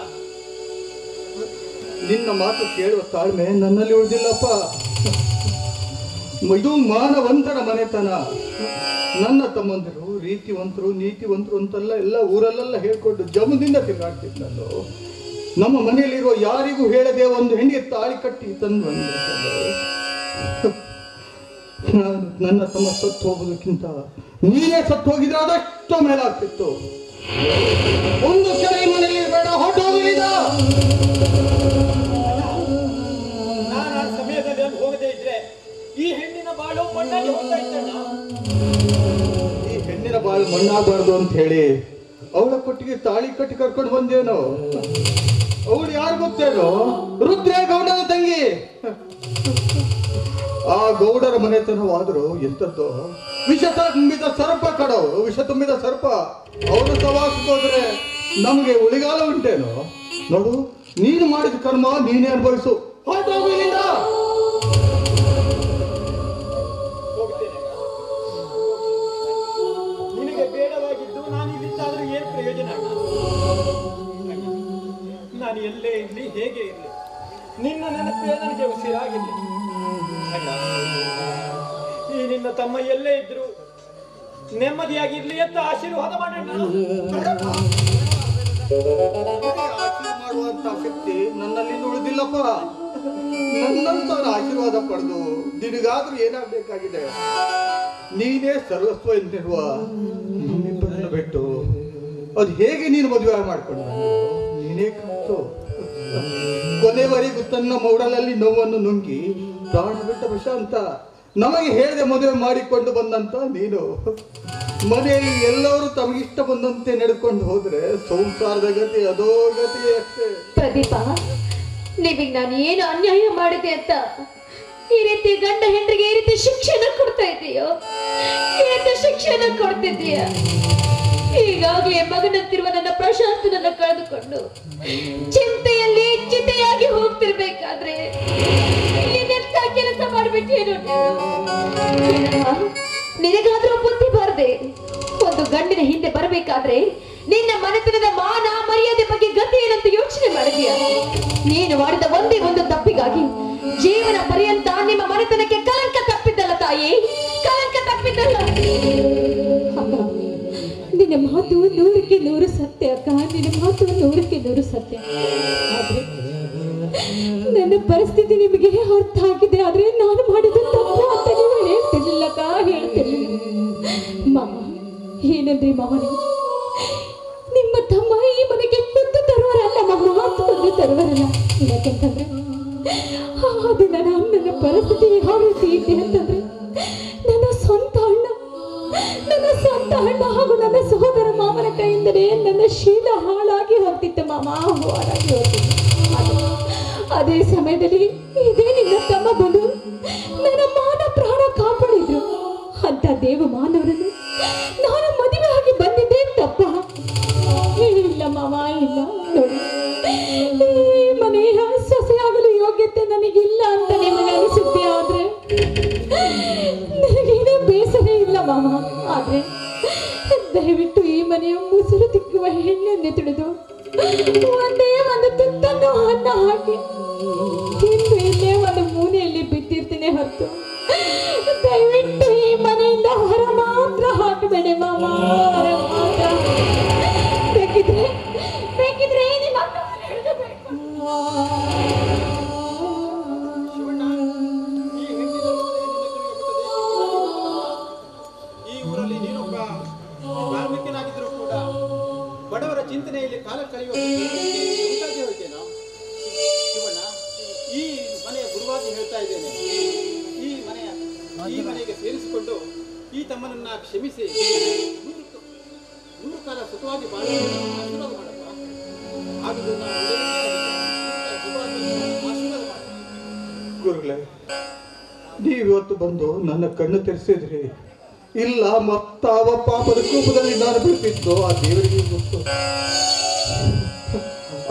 ನಿನ್ನ ಮಾತು ಕೇಳುವ ತಾಳ್ಮೆ ನನ್ನಲ್ಲಿ ಉಳಿದಿಲ್ಲಪ್ಪ. ಇದು ಮಾನವಂತರ ಮನೆತನ. ನನ್ನ ತಮ್ಮಂದಿರು ರೀತಿವಂತರು ನೀತಿವಂತರು ಅಂತೆಲ್ಲ ಎಲ್ಲ ಊರಲ್ಲೆಲ್ಲ ಹೇಳ್ಕೊಂಡು ಜಮದಿಂದ ತಿರುಗಾಡ್ತಿದ್ದು. ನಾನು ನಮ್ಮ ಮನೆಯಲ್ಲಿರುವ ಯಾರಿಗೂ ಹೇಳದೆ ಒಂದು ಹೆಣ್ಣಿಗೆ ತಾಳಿ ಕಟ್ಟಿ ತಂದು ನನ್ನ ತಮ್ಮ ಸತ್ತು ಹೋಗೋದಕ್ಕಿಂತ ನೀನೇ ಸತ್ತು ಹೋಗಿದ್ರೆ ಅದಷ್ಟು ಮೇಲಾಗ್ತಿತ್ತು. ಒಂದು ಕ್ಷಣ ಈ ಮನೆಯಲ್ಲಿ ಬೇಡ, ಹೊರಟೋಗಲಿಲ್ಲ. ನಾನು ಆ ಸಮಯದಲ್ಲಿ ಅಲ್ಲಿ ಹೋಗದೇ ಇದ್ರೆ ಈ ಹೆಣ್ಣಿನ ಬಾಳು ಮಣ್ಣಾಗಿ ಹೋಗ್ತಾ ಇತ್ತಣ್ಣ. ಈ ಹೆಣ್ಣಿನ ಬಾಳು ಮಣ್ಣಾಗಬಾರ್ದು ಅಂತ ಹೇಳಿ ಅವಳ ಕೊಟ್ಟಿಗೆ ತಾಳಿ ಕಟ್ಟಿ ಕರ್ಕೊಂಡು ಬಂದೇನೋ. ಅವಳು ಯಾರು ಗೊತ್ತೇನೋ? ರುದ್ರೇ ಗೌಡನ ತಂಗಿ. ಆ ಗೌಡರ ಮನೆತನವಾದ್ರು ಎಂಥದ್ದು ವಿಷ ತುಂಬಿದ ಸರ್ಪ ಕಡವರು, ವಿಷ ತುಂಬಿದ ಸರ್ಪ. ಅವರು ಸವಾಸಕ್ಕೆ ಹೋದ್ರೆ ನಮಗೆ ಉಳಿಗಾಲ ಉಂಟೇನೋ? ನೋಡು, ನೀನು ಮಾಡಿದ ಕರ್ಮ ನೀನೇ ಅನುಭವಿಸು. ಹೊರಟೋಗಿಲ್ಲ. ನಿನಗೆ ಬೇಡವಾಗಿದ್ದು ನಾನು ಇಲ್ಲಿದ್ದಾದ್ರೂ ಏನು ಪ್ರಯೋಜನ? ನಾನು ಎಲ್ಲೇ ಇರಲಿ, ಹೇಗೆ ಇರಲಿ, ನಿನ್ನ ನೆನಪೇ ನನಗೆ ಉಸಿರಾಗಿರಲಿ. ಅಣ್ಣ, ಈ ನಿನ್ನ ತಮ್ಮ ಎಲ್ಲೇ ಇದ್ರು ನೆಮ್ಮದಿಯಾಗಿರ್ಲಿ ಅಂತ ಆಶೀರ್ವಾದ ಮಾಡೋಣ. ಮಾಡುವಂತ ಶಕ್ತಿ ನನ್ನಲ್ಲಿ ಉಳಿದಿಲ್ಲಪ್ಪ. ನನ್ನಂತ ಆಶೀರ್ವಾದ ಪಡೆದು ನಿನಗಾದ್ರೂ ಏನಾಗಬೇಕಾಗಿದೆ? ನೀನೇ ಸರ್ವಸ್ವ ಎಂದಿರುವ ನಿಮ್ಮಿಬ್ಬರನ್ನು ಬಿಟ್ಟು ಅದು ಹೇಗೆ ನೀನು ಮದುವೆ ಮಾಡ್ಕೊಂಡು ನೀನೇ ಕಲಿತು ಕೊನೆವರೆಗೂ ತನ್ನ ಮೌಡಲಲ್ಲಿ ನೋವನ್ನು ನುಂಗಿ ಪ್ರಾಣ ಬಿಟ್ಟ ಪ್ರಶಾಂತ ನಮಗೆ ಹೇಳದೆ ಮದುವೆ ಮಾಡಿಕೊಂಡು ಬಂದಂತ ನೀನು ಮನೆಯಲ್ಲಿ ಎಲ್ಲರೂ ತಮಗಿಷ್ಟ ಬಂದಂತೆ ನಡೆದುಕೊಂಡು ಹೋದ್ರೆ ಸಂಸಾರದ ಗತಿ ಅದೋ ಗತಿ ಅಷ್ಟೇ. ಪ್ರದೀಪ, ನೀವೀಗ ನಾನು ಏನು ಅನ್ಯಾಯ ಮಾಡಿದೆ ಅಂತ ಈ ರೀತಿ ಗಂಡ ಹೆಂಡ್ರಿಗೆ ಈ ರೀತಿ ಶಿಕ್ಷಣ ಕೊಡ್ತಾ ಇದೆಯೋ? ಈ ರೀತಿ ಶಿಕ್ಷಣ ಕೊಡ್ತಿದ್ದೀಯ? ಈಗಾಗಲೇ ಮಗನಂತಿರುವ ನನ್ನ ಪ್ರಶಾಂತನನ್ನು ಕಳೆದುಕೊಂಡು ಚಿಂತೆಯಲ್ಲಿ ಚಿತೆಯಾಗಿ ಹೋಗ್ತಿರ್ಬೇಕಾದ್ರೆ ಇನ್ನೆಂತ ಕೆಲಸ ಮಾಡ್ಬಿಟ್ಟು ನಿನಗಾದ್ರೂ ಬುದ್ಧಿ ಬಾರದೆ. ಒಂದು ಗಂಡಿನ ಹಿಂದೆ ಬರಬೇಕಾದ್ರೆ ನಿನ್ನ ಮನೆತನದ ಮಾನ ಮರ್ಯಾದೆ ಬಗ್ಗೆ ಗತಿ ಏನಂತ ಯೋಚನೆ ಮಾಡಿದೀಯ? ನೀನು ಮಾಡಿದ ಒಂದೇ ಒಂದು ತಪ್ಪಿಗಾಗಿ ಜೀವನ ಪರ್ಯಂತ ನಿಮ್ಮ ಮನೆತನಕ್ಕೆ ಕಲಂಕ ತಪ್ಪಿದ್ದಲ್ಲ ತಾಯಿ, ಕಲಂಕ ತಪ್ಪಿದ್ದಲ್ಲ. ನಿನ್ನ ಮಾತು 100% ಸತ್ಯ ಅಕ್ಕ, ನಿನ್ನ ಮಾತು 100% ಸತ್ಯ. ಆದ್ರೆ ನನ್ನ ಪರಿಸ್ಥಿತಿ ನಿಮಗೆ ಅರ್ಥ ಆಗಿದೆ. ಆದ್ರೆ ನಾನು ಮಾಡಿದ ತಪ್ಪು ಅಂತ ನೀವು ಹೇಳ್ತಿರ್ಲಿಲ್ಲಕ್ಕ, ಹೇಳ್ತಿರ್ಲಿಲ್ಲ. ಮಾವ ಏನಂದ್ರಿ ಮಾವನೇ, ನಿಮ್ಮ ತಮ್ಮ ಈ ಮನೆಗೆ ಕುದ್ದು ತರುವರಲ್ಲ ಮಾವ, ಕುದ್ದು ತರುವರಲ್ಲ. ಯಾಕೆಂತಂದ್ರೆ ಅದು ನನ್ನ ಪರಿಸ್ಥಿತಿ ಯಾವ ರೀತಿ ಇದೆ ಅಂತಂದ್ರೆ, ನನ್ನ ಸ್ವಂತ ಅಣ್ಣ ಹಾಗೂ ನನ್ನ ಸಹೋದರ ಮಾವನ ಕೈಯಿಂದಲೇ ನನ್ನ ಶೀಲ ಹಾಳಾಗಿ ಹೋಗ್ತಿತ್ತು ಮಾಮ, ಹಾಳಾಗಿ ಹೋಗ್ತಿತ್ತು. ಅದೇ ಸಮಯದಲ್ಲಿ ಇದೇ ನಿನ್ನ ತಮ್ಮ ಬಂದು ನನ್ನ ಮಾನ ಪ್ರಾಣ ಕಾಪಾಡಿದ್ರು. ಅಂತ ದೇವ ಮಾನವರನ್ನು ನಾನು ಮದುವೆ ಆಗಿ ಬಂದಿದ್ದೆ ತಪ್ಪ? ಇಲ್ಲ ಮಾಮ, ಇಲ್ಲ. ನೋಡಿ, ಈ ಮನೆಯ ಸೊಸೆಯಾಗಲು ಯೋಗ್ಯತೆ ನನಗಿಲ್ಲ ಅಂತ ನಿಮಗೆ ಅನಿಸುತ್ತೆ. ಆದ್ರೆ ನನಗೇನೋ ಬೇಸರ ಇಲ್ಲ ಮಾಮ. ಆದ್ರೆ ದಯವಿಟ್ಟು ಈ ಮನೆಯ ಮುಸುರು ತಿಕ್ಕುವ ಹೆಣ್ಣೆನ್ನೆ ತಿಳಿದು ಒಂದೇ ಒಂದು ತುತ್ತನ್ನು ಅನ್ನ ಹಾಕಿ ತಿಂದು ಇಲ್ಲೇ ಒಂದು ಮೂಲೆಯಲ್ಲಿ ಬಿಟ್ಟಿರ್ತೀನಿ ಹೊರತು ದಯವಿಟ್ಟು ಈ ಮನೆಯಿಂದ ಹೊರ ಮಾತ್ರ ಹಾಕಬೇಡಿ ಮಾಮ, ಹೊರ ಮಾತ್ರ. ಬೇಕಿದ್ರೆ ನಿಮ್ಮ ಅಕ್ಕವನ್ನು ಹಿಡಿದಬೇಕು. ಈ ಊರಲ್ಲಿ ನೀನೊಬ್ಬ ಕಾರ್ಮಿಕನಾಗಿದ್ದರೂ ಕೂಡ ಬಡವರ ಚಿಂತನೆಯಲ್ಲಿ ಕಾಲ ಕಳೆಯುವ ಹೋಯ್ತೇನೋ ಶಿವಣ್ಣ. ಈ ಮನೆಯ ಗುರುವಾಗಿ ಹೇಳ್ತಾ ಇದ್ದೇನೆ, ಈ ಮನೆಗೆ ಸೇರಿಸಿಕೊಂಡು ಈ ತಮ್ಮನನ್ನ ಕ್ಷಮಿಸಿ ನೂರು ಕಾಲ ಸುಖವಾಗಿ ಬಾಳ ಆಶೀರ್ವಾದ ಮಾಡಪ್ಪ. ಆಗುದು ಆಶೀರ್ವಾದ ಮಾಡ. ಗುರುಗಳೇ, ನೀವಿವತ್ತು ಬಂದು ನನ್ನ ಕಣ್ಣು ತೆರೆಸಿದ್ರಿ. ಇಲ್ಲ ಮತ್ತಾವ ಪಾಪದ ಕೋಪದಲ್ಲಿ ನಾನು ಬಿಡ್ತಿದ್ದು ಆ ದೇವರಿಗೆ ಗೊತ್ತು.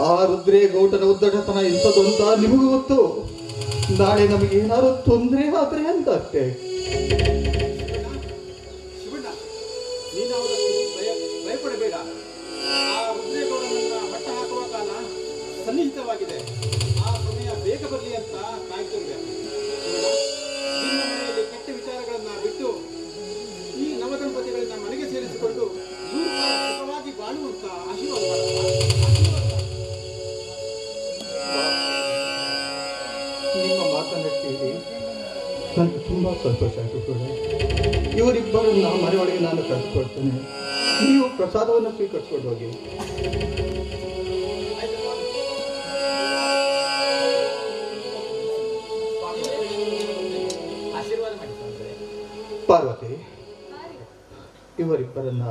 ಆ ರುದ್ರೇಗೌಡನ ಉದ್ದಟತನ ಇಂಥದ್ದು ಅಂತ ನಿಮಗೂ ಗೊತ್ತು. ನಾಳೆ ನಮಗೆ ಏನಾದ್ರು ತೊಂದರೆ ಆದ್ರೆ ಅಂತ ಅಷ್ಟೇ. ಶಿವಣ್ಣ, ನೀನು ಅವರ ಭಯಪಡಬೇಡ. ಆ ರುದ್ರೇಗೌಡನನ್ನ ಮಟ್ಟ ಹಾಕುವ ಕಾಲ ಸನ್ನಿಹಿತವಾಗಿದೆ. ಆ ಸಮಯ ಬೇಗ ಬರಲಿ ಅಂತ ಕಾಯ್ತಿರುವೆ. ಶಿವಣ್ಣ, ನಿನ್ನ ಮನೆಯಲ್ಲಿ ಕೆಟ್ಟ ವಿಚಾರಗಳನ್ನ ಬಿಟ್ಟು ಈ ನವದಂಪತಿಗಳನ್ನ ಮನೆಗೆ ಸೇರಿಸಿಕೊಂಡು ಸುಖವಾಗಿ ಬಾಳುವಂತ ಆಶೀರ್ವಾದ ಮಾಡಪ್ಪ. ನಿಮ್ಮ ಮಾತನ್ನು ಕೇಳಿ ನನಗೆ ತುಂಬಾ ಸಂತೋಷ ಆಯಿತು ಕೂಡ. ಇವರಿಬ್ಬರನ್ನ ಮನೆಯೊಳಗೆ ನಾನು ಕರೆದುಕೊಳ್ತೇನೆ. ನೀವು ಪ್ರಸಾದವನ್ನು ಸ್ವೀಕರಿಸ್ಕೊಂಡು ಹೋಗಿ. ಪಾರ್ವತಿ, ಇವರಿಬ್ಬರನ್ನ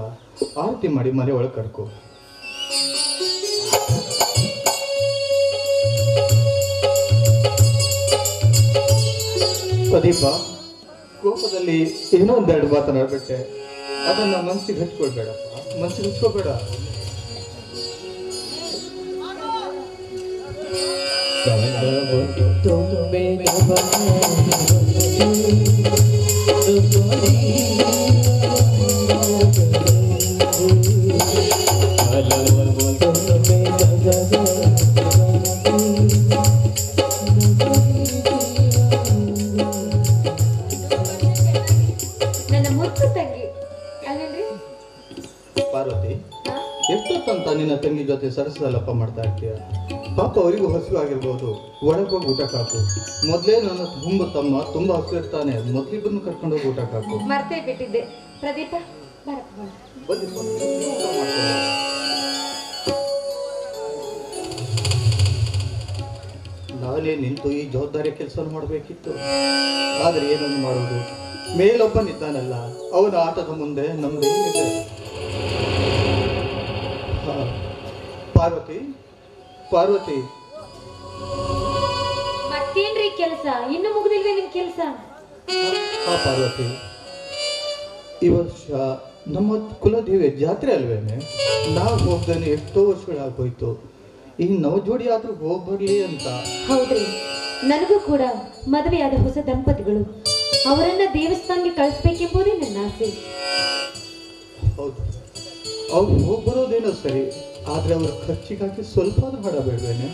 ಆರತಿ ಮಾಡಿ ಮನೆಯೊಳಗೆ ಕರ್ಕೊ. ಪ್ರದೀಪ, ಕೋಪದಲ್ಲಿ ಏನೋ ಒಂದೆರಡು ಮಾತನಾಡ್ಬಿಟ್ಟೆ. ಅದನ್ನ ಮನಸ್ಸಿಗೆ ಹಚ್ಕೊಳ್ಬೇಡಪ್ಪ, ಮನಸ್ಸಿಗೆ ಹಚ್ಕೋಬೇಡ. ಪಾರ್ವತಿ, ಎಷ್ಟೊತ್ತಂತ ನಿನ್ನ ತಂಗಿ ಜೊತೆ ಸರಸಲಪ್ಪ ಮಾಡ್ತಾ ಇರ್ತೀಯ? ಪಾಪ ಅವರಿಗೂ ಹಸಿವು ಆಗಿರ್ಬೋದು. ಒಳಗೋಗಿ ಊಟ ಕಾಕು. ಮೊದಲೇ ನನ್ನ ತುಂಬಾ ಹಸಿರು ಇರ್ತಾನೆ. ಮೊದ್ಲಿಬ್ಬರನ್ನು ಕರ್ಕೊಂಡೋಗಿ ಊಟ ಕಾಕು. ಮರ್ತೇ ಬಿಟ್ಟಿದ್ದೆ. ಪ್ರದೀಪ, ಬನ್ನಿ ಸ್ವಾಮಿ, ಊಟ ಮಾಡ್ಕೊಂಡು. ನಾನೇ ನಿಂತು ಈ ಜವಾಬ್ದಾರಿ ಕೆಲಸ ಮಾಡಬೇಕಿತ್ತು. ಆದ್ರೆ ಏನನ್ನು ಮಾಡೋದು? ಮೇಲೊಬ್ಬನಿದ್ದಾನಲ್ಲ, ಅವನ ಆಟದ ಮುಂದೆ ನಮ್ದೇನಿದೆ? ಪಾರ್ವತಿ, ಪಾರ್ವತಿ, ಮತ್ತೇನ್ರಿ ಕೆಲಸ? ಇನ್ನು ಮುಗಿದಿಲ್ವೇ ನಿಮ್ ಕೆಲಸ? ಪಾರ್ವತಿ, ಈ ವರ್ಷ ನಮ್ಮ ಕುಲದೇವಿ ಜಾತ್ರೆ ಅಲ್ವೇನೆ? ನಾವು ಹೋಗ್ದೇನೆ ಎಷ್ಟೋ ವರ್ಷಗಳಾಗೋಯ್ತು. ಈ ನವಜೋಡಿ ಆದ್ರೂ ಹೋಗ್ಬರ್ಲಿ ಅಂತ. ಹೌದ್ರಿ, ನನಗೂ ಕೂಡ ಮದುವೆಯಾದ ಹೊಸ ದಂಪತಿಗಳು ಅವರನ್ನ ದೇವಸ್ಥಾನಕ್ಕೆ ಕಳಿಸ್ಬೇಕೆಂಬುದೇ ನನ್ನ ಆಸೆ. ಹೌದು, ಅವ್ರು ಹೋಗ್ಬರೋದೇನೋ ಸರಿ, ಆದ್ರೆ ಅವ್ರ ಖರ್ಚಿಗಾಗಿ ಸ್ವಲ್ಪ ಹಣ ಬೇಡವೇನೆ?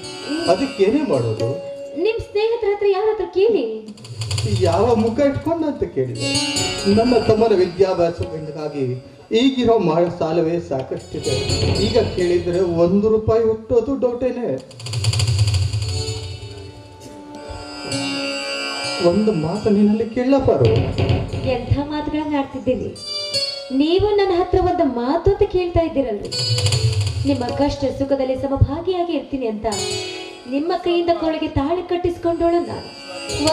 ಅದಕ್ಕೇನೇ ಮಾಡೋದು? ನಿಮ್ ಸ್ನೇಹಿತರ ಹತ್ರ ಯಾರ ಹತ್ರ ಕೇಳಿ. ಯಾವ ಮುಖ ಇಟ್ಕೊಂಡು ಅಂತ ಕೇಳಿದೆ. ನನ್ನ ತಮ್ಮನ ವಿದ್ಯಾಭ್ಯಾಸಕ್ಕಾಗಿ ಈಗಿರೋ ಸಾಲವೇ ಸಾಕಷ್ಟಿದೆ. ಈಗ ಕೇಳಿದ್ರೆ 1 ರೂಪಾಯಿ ಹುಟ್ಟೋದು ಡೌಟೇನೆ. ಒಂದು ಮಾತು ನಿನ್ನಲ್ಲಿ ಕೇಳಪಾರು. ಎಂಥ ಮಾತುಗಳನ್ನ ಆಡ್ತಿದ್ದೀರಿ ನೀವು. ನನ್ನ ಹತ್ರ ಒಂದು ಮಾತು ಅಂತ ಕೇಳ್ತಾ ಇದ್ದೀರಲ್ರಿ. ನಿಮ್ಮ ಕಷ್ಟ ಸುಖದಲ್ಲಿ ಸಮಭಾಗಿಯಾಗಿ ಇರ್ತೀನಿ ಅಂತ ನಿಮ್ಮ ಕೈಯಿಂದ ಕೊಳಗೆ ತಾಳಿ ಕಟ್ಟಿಸ್ಕೊಂಡೋಳು ನಾನು.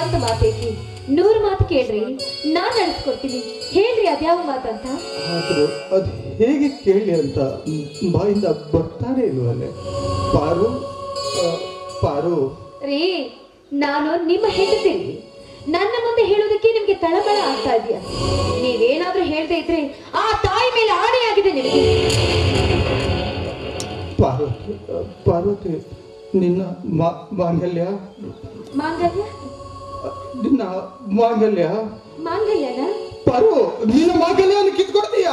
ಒಂದು ಮಾತೇಕಿ 100 ಮಾತು ಕೇಳ್ರಿ, ನಾನು ನಡೆಸ್ಕೊಡ್ತೀನಿ. ಹೇಳ್ರಿ ಅದ್ಯಾವ ಮಾತಂತ. ಆದ್ರೂ ಅದು ಹೇಗೆ ಕೇಳಿ ಅಂತ ಬಾಯಿಂದ ಬರ್ತಾನೆ ಇಲ್ವಲ್ಲೇ? ಪಾರು ಪಾರು ರೀ, ನಾನು ನಿಮ್ಮ ಹೆಂಡತಿರಿ. ನನ್ನ ಮುಂದೆ ಹೇಳೋದಕ್ಕೆ ನಿಮ್ಗೆ ತಳಮಳ ಆಗ್ತಾ ಇದೆಯಾ? ನೀವೇನಾದ್ರೂ ಹೇಳ್ದೆ ಇದ್ರೆ ಆ ತಾಯಿ ಮೇಲೆ ಆಣೆಯಾಗಿದೆ ನಿಮಗೆ. ಪಾರ್ವತಿ, ಪಾರ್ವತಿ, ನಿನ್ನ ಮಾಂಗಲ್ಯ ಮಾಂಗಲ್ಯ ನಿನ್ನ ಮಾಂಗಲ್ಯ ಮಾಂಗಲ್ಯನ ಪಾರು, ನಿನ್ನ ಮಾಂಗಲ್ಯವನ್ನು ಕಿತ್ಕೊಡ್ತೀಯಾ?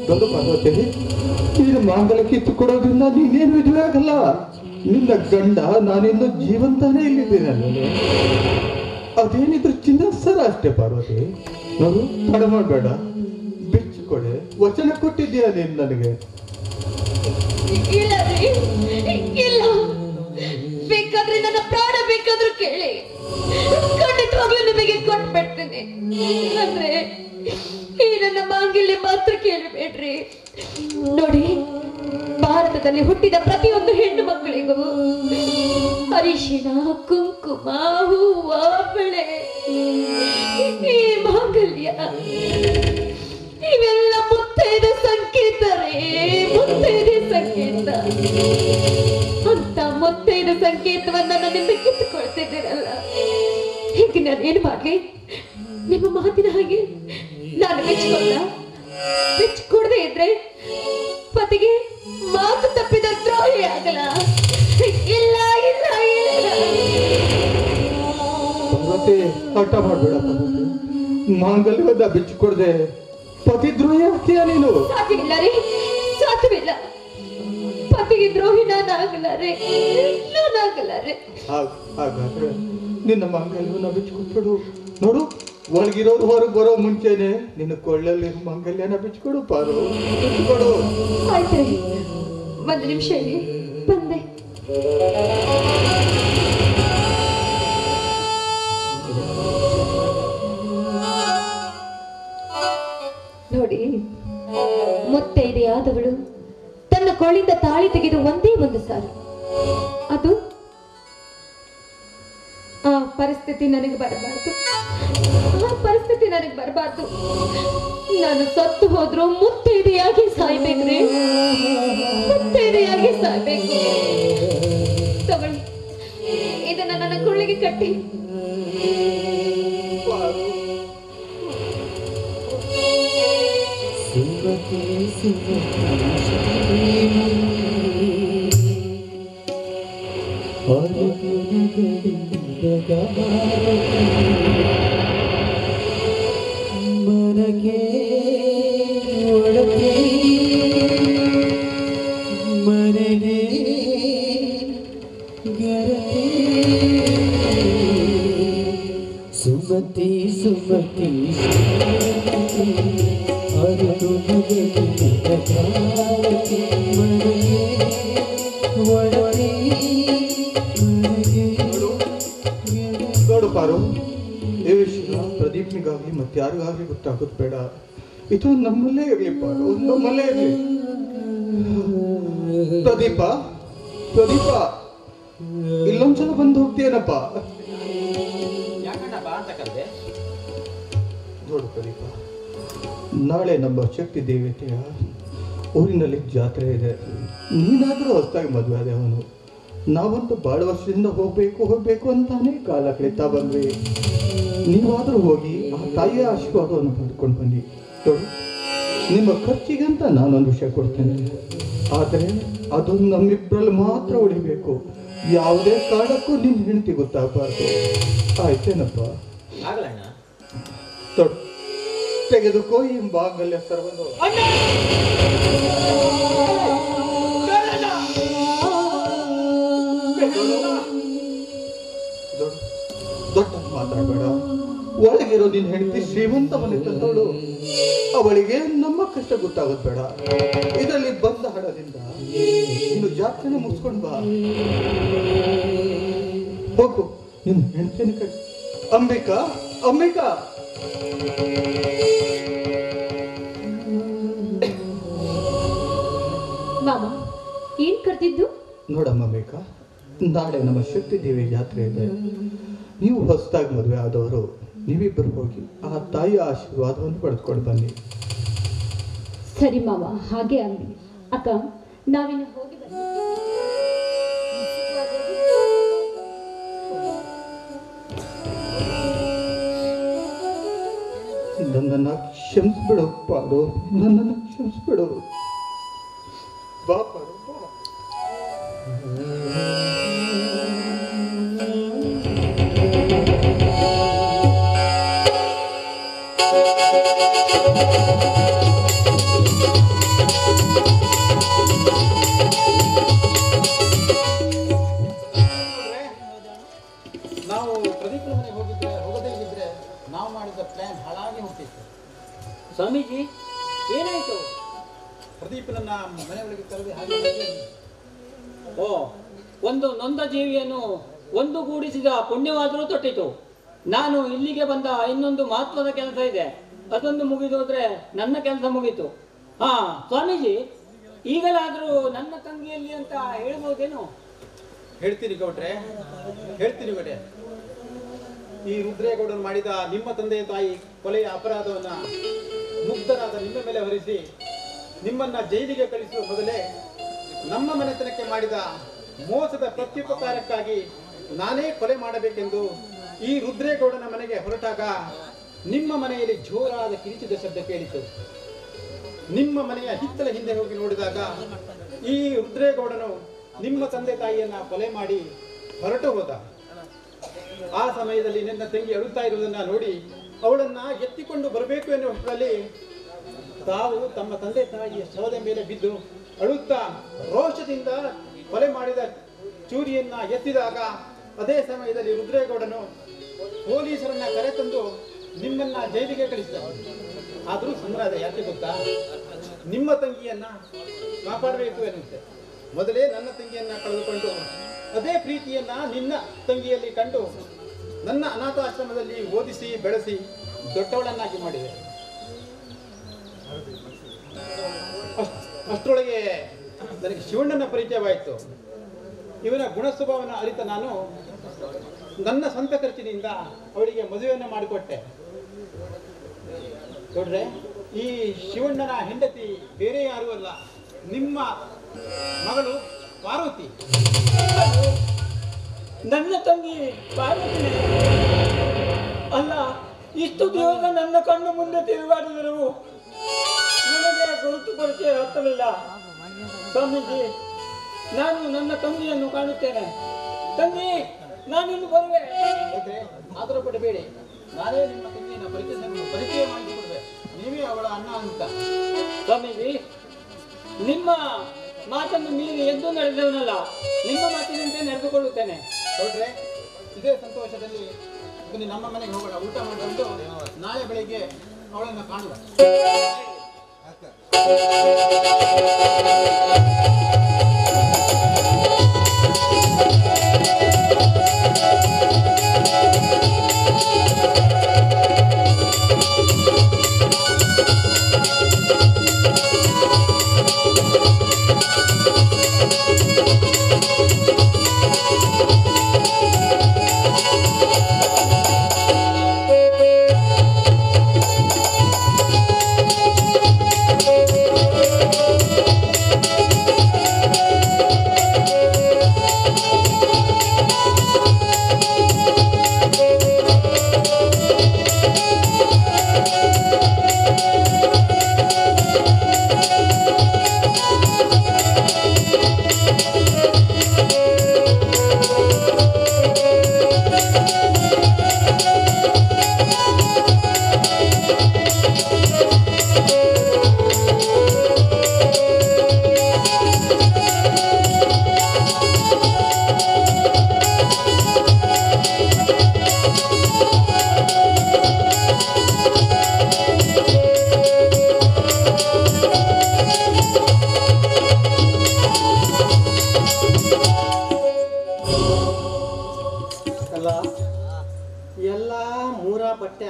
ದೊಡ್ಡ ಪಾರ್ವತಿ, ನಿನ್ನ ಮಾಂಗಲ್ಯ ಕಿತ್ತುಕೊಡೋದ್ರಿಂದ ನೀನೇನು ಮದುವೆ ಆಗಲ್ಲ. ನಿನ್ನ ಗಂಡ ನಾನಿನ್ನು ಜೀವಂತಾನೇ ಇಲ್ಲಿದ್ದೇನೆ. ಅದೇನಿದ್ರು ಚಿನ್ನ ಸರ ಅಷ್ಟೇ ಪಾರ್ವತಿ. ನೋಡು, ತಡ ಮಾಡಬೇಡ, ಬಿಚ್ಚಿಕೊಡೆ. ವಚನ ಕೊಟ್ಟಿದ್ದೀಯ ನೀನು ನನಗೆ. ಇಲ್ಲ ರೀ, ಇಲ್ಲ. ಬೇಕಾದ್ರೆ ನನ್ನ ಪ್ರಾಣ ಬೇಕಾದ್ರೂ ಕೇಳಿ, ಖಂಡಿತವಾಗ್ಲೂ ನಿಮಗೆ ಕೊಟ್ಬಿಡ್ತೀನಿ. ಅಂದ್ರೆ ಈ ನನ್ನ ಮಾಂಗಲ್ಯ ಮಾತ್ರ ಕೇಳಬೇಡ್ರಿ. ನೋಡಿ, ಭಾರತದಲ್ಲಿ ಹುಟ್ಟಿದ ಪ್ರತಿಯೊಂದು ಹೆಣ್ಣು ಮಕ್ಕಳಿಗೂ ಅರಿಶಿಣ, ಕುಂಕುಮ, ಹೂವ, ಬಳೆ, ಈ ಮಾಂಗಲ್ಯ ಇವೆಲ್ಲ ಮುತ್ತೈದ ಸಂಕೇತ ರೇ, ಮುತ್ತೈದ ಸಂಕೇತ. ಅಂತ ಮುತ್ತೈದ ಸಂಕೇತವನ್ನ ನನ್ನಿಂದ ಕಿತ್ತುಕೊಳ್ತಿದ್ದೀರಲ್ಲ, ಹೀಗೆ ನಾನೇನು ಮಾಡ್ಲಿ? ನಿಮ್ಮ ಮಾತಿನ ಹಾಗೆ ನಾನು ಮೆಚ್ಚಿಕೊಡದೆ ಇದ್ರೆ ಪತಿಗೆ ಮಾತು ತಪ್ಪಿದ ದ್ರೋಹಿ ಆಗಲ್ಲ. ಇಲ್ಲ ಇಲ್ಲ ಇಲ್ಲ. ಪಾರ್ವತಿ, ಹಠ ಮಾಡಬೇಡ ಪಾರ್ವತಿ. ಮಾಂಗಲ್ಯವನ್ನ ಬಿಚ್ಚಿಕೊಡದೆ ಪತಿ ದ್ರೋಹಿ ಆಗ್ತೀಯ ನೀನು? ಸಾಧ್ಯವಿಲ್ಲ ರೀ, ಸಾಧ್ಯವಿಲ್ಲ. ಪತಿಗೆ ದ್ರೋಹಿ ನಾನಾಗಲಾರೆ, ನಾನಾಗಲಾರೆ. ಹಾಗಾದ್ರೆ ನಿನ್ನ ಮಾಂಗಲ್ಯವನ್ನ ಬಿಚ್ಚಿಕೊಟ್ಬಿಡು. ನೋಡು, ಒಳಗಿರೋರು ಹೊರಗೆ ಬರೋ ಮುಂಚೆನೆ ನಿನ್ನ ಕೊಳ್ಳಲ್ಲಿ ಮಾಂಗಲ್ಯನ ಬಿಚ್ಚಿಕೊಡು ಪಾರು, ಬಿಚ್ಚಿಕೊಡು. ಆಯ್ತು ರೀ, 1 ನಿಮಿಷ ಇರಿ, ಬಂದೆ. ನೋಡಿ, ಮುತ್ತೈದೆಯಾದವಳು ತನ್ನ ಕೊಳ್ಳಿಂದ ತಾಳಿ ತೆಗೆದು ಒಂದೇ ಒಂದು ಸಾರಿ, ಅದು ಆ ಪರಿಸ್ಥಿತಿ ನನಗೆ ಬರಬಾರ್ದು. ಆ ಪರಿಸ್ಥಿತಿ ನನಗೆ ಬರಬಾರ್ದು. ನಾನು ಸತ್ತು ಹೋದ್ರು ಮುತ್ತೈದೆಯಾಗಿ ಸಾಯ್ಬೇಕ್ರಿ, ಮುತ್ತೈದೆಯಾಗಿ ಸಾಯ್ಬೇಕು. ತಗೊಳ್ಳಿ, ಇದನ್ನ ನನ್ನ ಕೊಳ್ಳಿಗೆ ಕಟ್ಟಿ. ಮನಗೆ ಒಡಕೆ ಮನೆಗೆ ಗರತೆ ಸುಮತಿ ಸುಮತಿ ಅರಿತು ಮನೆಗೆ ಒಡಕೆ ನೋಡು ಪಾರು, ಈ ವಿಷಯ ಪ್ರದೀಪ್ನಿಗಾಗ್ಲಿ ಮತ್ತೆ ಯಾರಿಗಾಗ್ಲಿ ಗೊತ್ತಾಗೋದು ಬೇಡ. ಇದು ನಮ್ಮಲ್ಲೇ ಇರ್ಲಿ ಪಾರು, ನಮ್ಮಲ್ಲೇ ಇರ್ಲಿ. ಪ್ರದೀಪ, ಪ್ರದೀಪ, ಇಲ್ಲೊಂದ್ಸಲ ಬಂದು ಹೋಗ್ತೀಯನಪ್ಪ. ಯಾಕಣ್ಣ ಬಾ ಅಂತ ಕರೆದೆ? ನೋಡು ಪ್ರದೀಪ, ನಾಳೆ ನಮ್ಮ ಶಕ್ತಿ ದೇವತೆಯ ಊರಿನಲ್ಲಿ ಜಾತ್ರೆ ಇದೆ. ನೀನಾದ್ರೂ ಹೊಸದಾಗಿ ಮದುವೆ ಆದೆ ಅವನು. ನಾವಂತೂ ಬಹಳ ವರ್ಷದಿಂದ ಹೋಗ್ಬೇಕು ಅಂತಾನೆ ಕಾಲ ಕಳೀತಾ ಬಂದ್ವಿ. ನೀವಾದ್ರೂ ಹೋಗಿ ಆ ತಾಯಿಯ ಆಶೀರ್ವಾದವನ್ನು ಪಡೆದುಕೊಂಡು ಬನ್ನಿ. ನೋಡು, ನಿಮ್ಮ ಖರ್ಚಿಗಂತ ನಾನೊಂದು ವಿಷಯ ಕೊಡ್ತೇನೆ, ಆದರೆ ಅದು ನಮ್ಮಿಬ್ಬರಲ್ಲಿ ಮಾತ್ರ ಉಳಿಬೇಕು. ಯಾವುದೇ ಕಾರಣಕ್ಕೂ ನಿನ್ನ ಹೆಂಡತಿ ಗೊತ್ತಾಗಬಾರ್ದು. ಆಯ್ತೇನಪ್ಪ? ಆಗಲಣ್ಣ. ತೆಗೆದುಕೋ ಈ ಮಾಂಗಲ್ಯ ಸರ್ವನು. ದೊಡ್ಡ ಮಾತಾಡಬೇಡ. ಒಳಗಿರೋ ನಿನ್ನ ಹೆಂಡತಿ ಶ್ರೀಮಂತ ಮನೆ ತಂದವಳು. ಅವಳಿಗೆ ನಮ್ಮ ಕಷ್ಟ ಗೊತ್ತಾಗೋದು ಬೇಡ. ಇದರಲ್ಲಿ ಬಂದ ಹಣದಿಂದ ನೀನು ಜಾತ್ರೆನ ಮುಗಿಸ್ಕೊಂಡು ಬಾ. ಹೋಗು ನಿನ್ನ ಹೆಂಡತಿನ ಕೈ. ಅಂಬಿಕಾ, ಅಂಬಿಕಾ. ಮಾಮ, ಏನ್ ಕರ್ತಿದ್ದು? ನೋಡಮ್ಮ ಅಂಬಿಕಾ, ನಾಳೆ ನಮ್ಮ ಶಕ್ತಿ ದೇವಿ ಜಾತ್ರೆ ಇದೆ. ನೀವು ಹೊಸದಾಗಿ ಮದುವೆ ಆದವರು, ನೀವಿಬ್ಬರು ಹೋಗಿ ಆ ತಾಯಿಯ ಆಶೀರ್ವಾದವನ್ನು ಪಡೆದುಕೊಂಡು ಬನ್ನಿ. ಸರಿ ಮಾವ, ಹಾಗೆ ಆಗಲಿ. ಅಕ್ಕ, ನಾವಿನ್ನು ಹೋಗಿ ಬನ್ನಿ. ನನ್ನನ್ನು ಕ್ಷಮಿಸ್ಬಿಡು ಪಾಡು, ನನ್ನನ್ನು ಕ್ಷಮಿಸ್ಬಿಡು. ಬಾ ಪಾಡು, ಬಾ. ನಾವು ಪ್ರದೀಪನ ಮನೆಗೆ ಹೋಗದೇ ಇದ್ದರೆ ನಾವು ಮಾಡಿದ ಪ್ಲಾನ್ ಹಾಳಾಗಿ ಹೋಗ್ತಿತ್ತು. ಸ್ವಾಮೀಜಿ, ಏನಾಯ್ತು? ಪ್ರದೀಪನನ್ನ ಮನೆ ಒಳಗೆ ಕರೆದು ಹಾಗೆ ಓ, ಒಂದು ನೊಂದ ಜೀವಿಯನ್ನು ಒಂದುಗೂಡಿಸಿದ ಪುಣ್ಯವಾದರೂ ತೊಟ್ಟಿತು. ನಾನು ಇಲ್ಲಿಗೆ ಬಂದ ಇನ್ನೊಂದು ಮಹತ್ವದ ಕೆಲಸ ಇದೆ, ಅದೊಂದು ಮುಗಿದೋದ್ರೆ ನನ್ನ ಕೆಲಸ ಮುಗೀತು. ಹಾ ಸ್ವಾಮೀಜಿ, ಈಗಲಾದರೂ ನನ್ನ ತಂಗಿಯಲ್ಲಿ ಅಂತ ಹೇಳ್ಬೋದೇನು? ಹೇಳ್ತೀನಿ ಗೌಡ್ರೆ, ಹೇಳ್ತೀನಿ ಗೌಡ್ರೆ. ಈ ರುದ್ರೇಗೌಡರು ಮಾಡಿದ ನಿಮ್ಮ ತಂದೆಯ ತಾಯಿ ಕೊಲೆಯ ಅಪರಾಧವನ್ನ ಮುಗ್ಧರಾದ ನಿಮ್ಮ ಮೇಲೆ ಹೊರಿಸಿ ನಿಮ್ಮನ್ನ ಜೈಲಿಗೆ ಕಳಿಸುವ ಮೊದಲೇ ನಮ್ಮ ಮನೆತನಕ್ಕೆ ಮಾಡಿದ ಮೋಸದ ಪ್ರತ್ಯುಪಕಾರಕ್ಕಾಗಿ ನಾನೇ ಕೊಲೆ ಮಾಡಬೇಕೆಂದು ಈ ರುದ್ರೇಗೌಡನ ಮನೆಗೆ ಹೊರಟಾಗ ನಿಮ್ಮ ಮನೆಯಲ್ಲಿ ಜೋರಾದ ಕಿರಿಚಿದ ಶಬ್ದ ಕೇಳಿತು. ನಿಮ್ಮ ಮನೆಯ ಹಿತ್ತಲ ಹಿಂದೆ ಹೋಗಿ ನೋಡಿದಾಗ ಈ ರುದ್ರೇಗೌಡನು ನಿಮ್ಮ ತಂದೆ ತಾಯಿಯನ್ನ ಕೊಲೆ ಮಾಡಿ ಹೊರಟು ಹೋದ. ಆ ಸಮಯದಲ್ಲಿ ನನ್ನ ತಂಗಿ ಅಳುತ್ತಾ ಇರುವುದನ್ನ ನೋಡಿ ಅವಳನ್ನ ಎತ್ತಿಕೊಂಡು ಬರಬೇಕು ಎನ್ನುವಷ್ಟರಲ್ಲಿ ತಾವು ತಮ್ಮ ತಂದೆ ತಾಯಿಯ ಶವದ ಮೇಲೆ ಬಿದ್ದು ಅಳುತ್ತಾ ರೋಷದಿಂದ ಕೊಲೆ ಮಾಡಿದ ಚೂರಿಯನ್ನ ಎತ್ತಿದಾಗ ಅದೇ ಸಮಯದಲ್ಲಿ ರುದ್ರೇಗೌಡನು ಪೊಲೀಸರನ್ನ ಕರೆತಂದು ನಿಮ್ಮನ್ನ ಜೈಲಿಗೆ ಕಳಿಸಿದ. ಆದರೂ ಸಂಗ್ರಹ ಯಾಕೆ ಗೊತ್ತಾ? ನಿಮ್ಮ ತಂಗಿಯನ್ನ ಕಾಪಾಡಬೇಕು ಎನ್ನುತ್ತೆ. ಮೊದಲೇ ನನ್ನ ತಂಗಿಯನ್ನ ಕಳೆದುಕೊಂಡು ಅದೇ ಪ್ರೀತಿಯನ್ನ ನಿನ್ನ ತಂಗಿಯಲ್ಲಿ ಕಂಡು ನನ್ನ ಅನಾಥಾಶ್ರಮದಲ್ಲಿ ಓದಿಸಿ ಬೆಳೆಸಿ ದೊಡ್ಡವಳನ್ನಾಗಿ ಮಾಡಿದೆ. ಅಷ್ಟರೊಳಗೆ ನನಗೆ ಶಿವಣ್ಣನ ಪರಿಚಯವಾಯಿತು. ಇವನ ಗುಣ ಸ್ವಭಾವನ ಅರಿತ ನಾನು ನನ್ನ ಸ್ವಂತ ಖರ್ಚಿನಿಂದ ಅವಳಿಗೆ ಮದುವೆಯನ್ನು ಮಾಡಿಕೊಟ್ಟೆ. ನೋಡ್ರೆ, ಈ ಶಿವಣ್ಣನ ಹೆಂಡತಿ ಬೇರೆ ಯಾರೂ ಅಲ್ಲ, ನಿಮ್ಮ ಮಗಳು ಪಾರ್ವತಿ. ನನ್ನ ತಂಗಿ ಪಾರ್ವತಿ ಅಲ್ಲ, ಇಷ್ಟು ದಿವಸ ನನ್ನ ಕಣ್ಣು ಮುಂದೆ ತಿರುಗಾಡಿದರು ನನಗೆ ಗುರುತು ಪರಿಚಯ ಹತ್ತಲಿಲ್ಲ. ಸ್ವಾಮೀಜಿ, ನಾನು ನನ್ನ ತಂಗಿಯನ್ನು ಕಾಣುತ್ತೇನೆ. ತಂಗಿ, ನಾನಿನ್ನು ಬರುವೆ. ಆದರೂ ಪಡಬೇಡಿ, ನಾನೇ ನಿಮ್ಮ ತಂಗಿಯನ್ನು ಪರಿಚಯ ಮಾಡಿಕೊಡುವೆ. ನೀವೇ ಅವಳ ಅಣ್ಣ ಅಂತ. ಸ್ವಾಮೀಜಿ, ನಿಮ್ಮ ಮಾತನ್ನು ಮೀರಿ ಎದ್ದು ನಡೆದವನಲ್ಲ, ನಿಮ್ಮ ಮಾತಿನಂತೆ ನಡೆದುಕೊಳ್ಳುತ್ತೇನೆ. ನೋಡ್ರೆ, ಇದೇ ಸಂತೋಷದಲ್ಲಿ ಬನ್ನಿ ನಮ್ಮ ಮನೆಗೆ ಹೋಗೋಣ. ಊಟ ಮಾಡಿಕೊಂಡು ನಾಳೆ ಬೆಳಿಗ್ಗೆ ಅವಳನ್ನು ಕಾಣುವ. Thank you.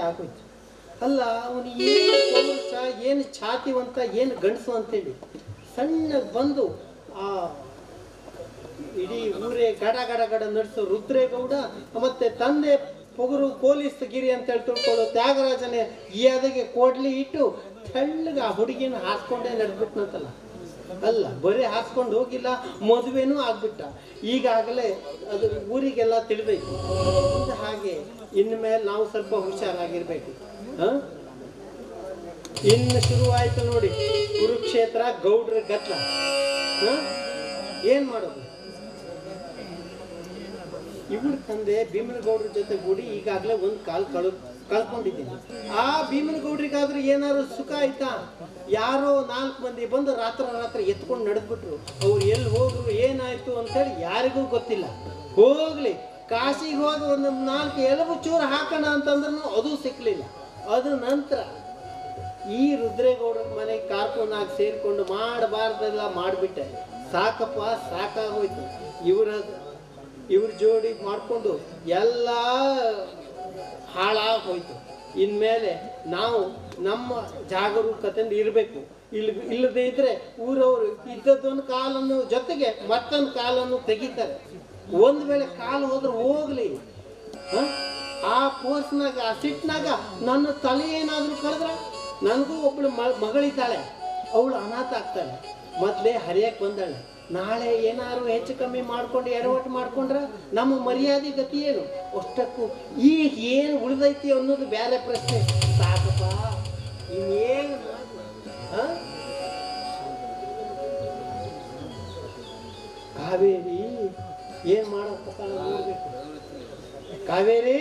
ಆಗೋಯ್ತು. ಅಲ್ಲ ಅವನು ಏನು ಪೌರುಷ, ಏನು ಛಾತಿವಂತ, ಏನು ಗಂಡಸು ಅಂತೇಳಿ ಸಣ್ಣ ಬಂದು ಆ ಇಡೀ ಊರೇ ಗಡ ಗಡ ಗಡ ನಡೆಸೋ ರುದ್ರೇಗೌಡ ಮತ್ತೆ ತಂದೆ ಪೊಗರು ಪೊಲೀಸ್ ಗಿರಿ ಅಂತ ಹೇಳಿ ತಿಳ್ಕೊಳ್ಳೋ ತ್ಯಾಗರಾಜನೇ ಈ ಅದಕ್ಕೆ ಕೋಡ್ಲಿ ಇಟ್ಟು ತೆಳ್ಳಗೆ ಆ ಹುಡುಗಿನ ಹಾಸ್ಕೊಂಡೇ ನಡೆದ್ಬಿಟ್ನಂತಲ್ಲ. ಅಲ್ಲ ಬರೀ ಹಾಸ್ಕೊಂಡು ಹೋಗಿಲ್ಲ, ಮದುವೆನೂ ಆಗ್ಬಿಟ್ಟ. ಈಗಾಗಲೇ ಅದು ಊರಿಗೆಲ್ಲ ತಿಳಿದೈತಿ. ಹಾಗೆ ಇನ್ಮೇಲೆ ನಾವು ಸ್ವಲ್ಪ ಹುಷಾರಾಗಿರ್ಬೇಕು. ಇನ್ನು ಶುರುವಾಯ್ತು ನೋಡಿ ಕುರುಕ್ಷೇತ್ರ, ಗೌಡ್ರ ಗದ್ಲ. ಏನ್ ಮಾಡೋದು? ಇವ್ರ ತಂದೆ ಭೀಮನಗೌಡ್ರ ಜೊತೆ ಗೂಡಿ ಈಗಾಗಲೇ ಒಂದು ಕಾಲ್ ಕಳ್ಕೊಂಡಿದ್ದೀನಿ. ಆ ಭೀಮನಗೌಡ್ರಿಗಾದ್ರೂ ಏನಾದ್ರು ಸುಖ ಆಯ್ತಾ? ಯಾರೋ 4 ಮಂದಿ ಬಂದು ರಾತ್ರಿ ಎತ್ಕೊಂಡು ನಡೆದ್ಬಿಟ್ರು. ಅವ್ರು ಎಲ್ಲಿ ಹೋದ್ರು, ಏನಾಯ್ತು ಅಂತೇಳಿ ಯಾರಿಗೂ ಗೊತ್ತಿಲ್ಲ. ಹೋಗ್ಲಿ, ಕಾಶಿಗೆ ಹೋಗಿ ಒಂದು 4 ಎಲುಬು ಚೂರು ಹಾಕೋಣ ಅಂತಂದ್ರೂ ಅದು ಸಿಕ್ಲಿಲ್ಲ. ಅದು ನಂತರ ಈ ರುದ್ರೇಗೌಡ್ರ ಮನೆಗೆ ಕಾರ್ಕೊಂಡಾಗಿ ಸೇರ್ಕೊಂಡು ಮಾಡಬಾರ್ದೆಲ್ಲ ಮಾಡಿಬಿಟ್ಟೆ. ಸಾಕಪ್ಪ, ಸಾಕಾಗೋಯ್ತು. ಇವ್ರ ಜೋಡಿ ಮಾಡಿಕೊಂಡು ಎಲ್ಲ ಹಾಳಾಗೋಯ್ತು. ಇನ್ಮೇಲೆ ನಾವು ನಮ್ಮ ಜಾಗರೂಕತೆಯಿಂದ ಇರಬೇಕು. ಇಲ್ಲದೇ ಇದ್ರೆ ಊರವರು ಇದ್ದದೊಂದು ಕಾಲನ್ನು ಜೊತೆಗೆ ಮತ್ತೊಂದು ಕಾಲನ್ನು ತೆಗಿತಾರೆ. ಒಂದು ವೇಳೆ ಕಾಲು ಹೋದ್ರೆ ಹೋಗ್ಲಿ, ಆ ಫೋರ್ಸ್ನಾಗ, ಆ ಸಿಟ್ನಾಗ ನನ್ನ ತಲೆ ಏನಾದರೂ ಕಳೆದ್ರೆ, ನನಗೂ ಒಬ್ಬಳು ಮಗಳಿದ್ದಾಳೆ, ಅವಳು ಅನಾಥ ಆಗ್ತಾಳೆ. ಮೊದಲೇ ಹರಿಯಕ್ಕೆ ಬಂದಾಳೆ. ನಾಳೆ ಏನಾದ್ರು ಹೆಚ್ಚು ಕಮ್ಮಿ ಮಾಡ್ಕೊಂಡು ಎಡವಟ್ಟು ಮಾಡ್ಕೊಂಡ್ರೆ ನಮ್ಮ ಮರ್ಯಾದೆ ಗತಿ ಏನು? ಅಷ್ಟಕ್ಕೂ ಈಗ ಏನು ಉಳಿದೈತಿ ಅನ್ನೋದು ಬೇರೆ ಪ್ರಶ್ನೆ. ಸಾಕಪ್ಪ, ಇನ್ನೇನು ಕಾವೇರಿ ಏನ್ ಮಾಡಪ್ಪ ನೋಡ್ಬೇಕು. ಕಾವೇರಿ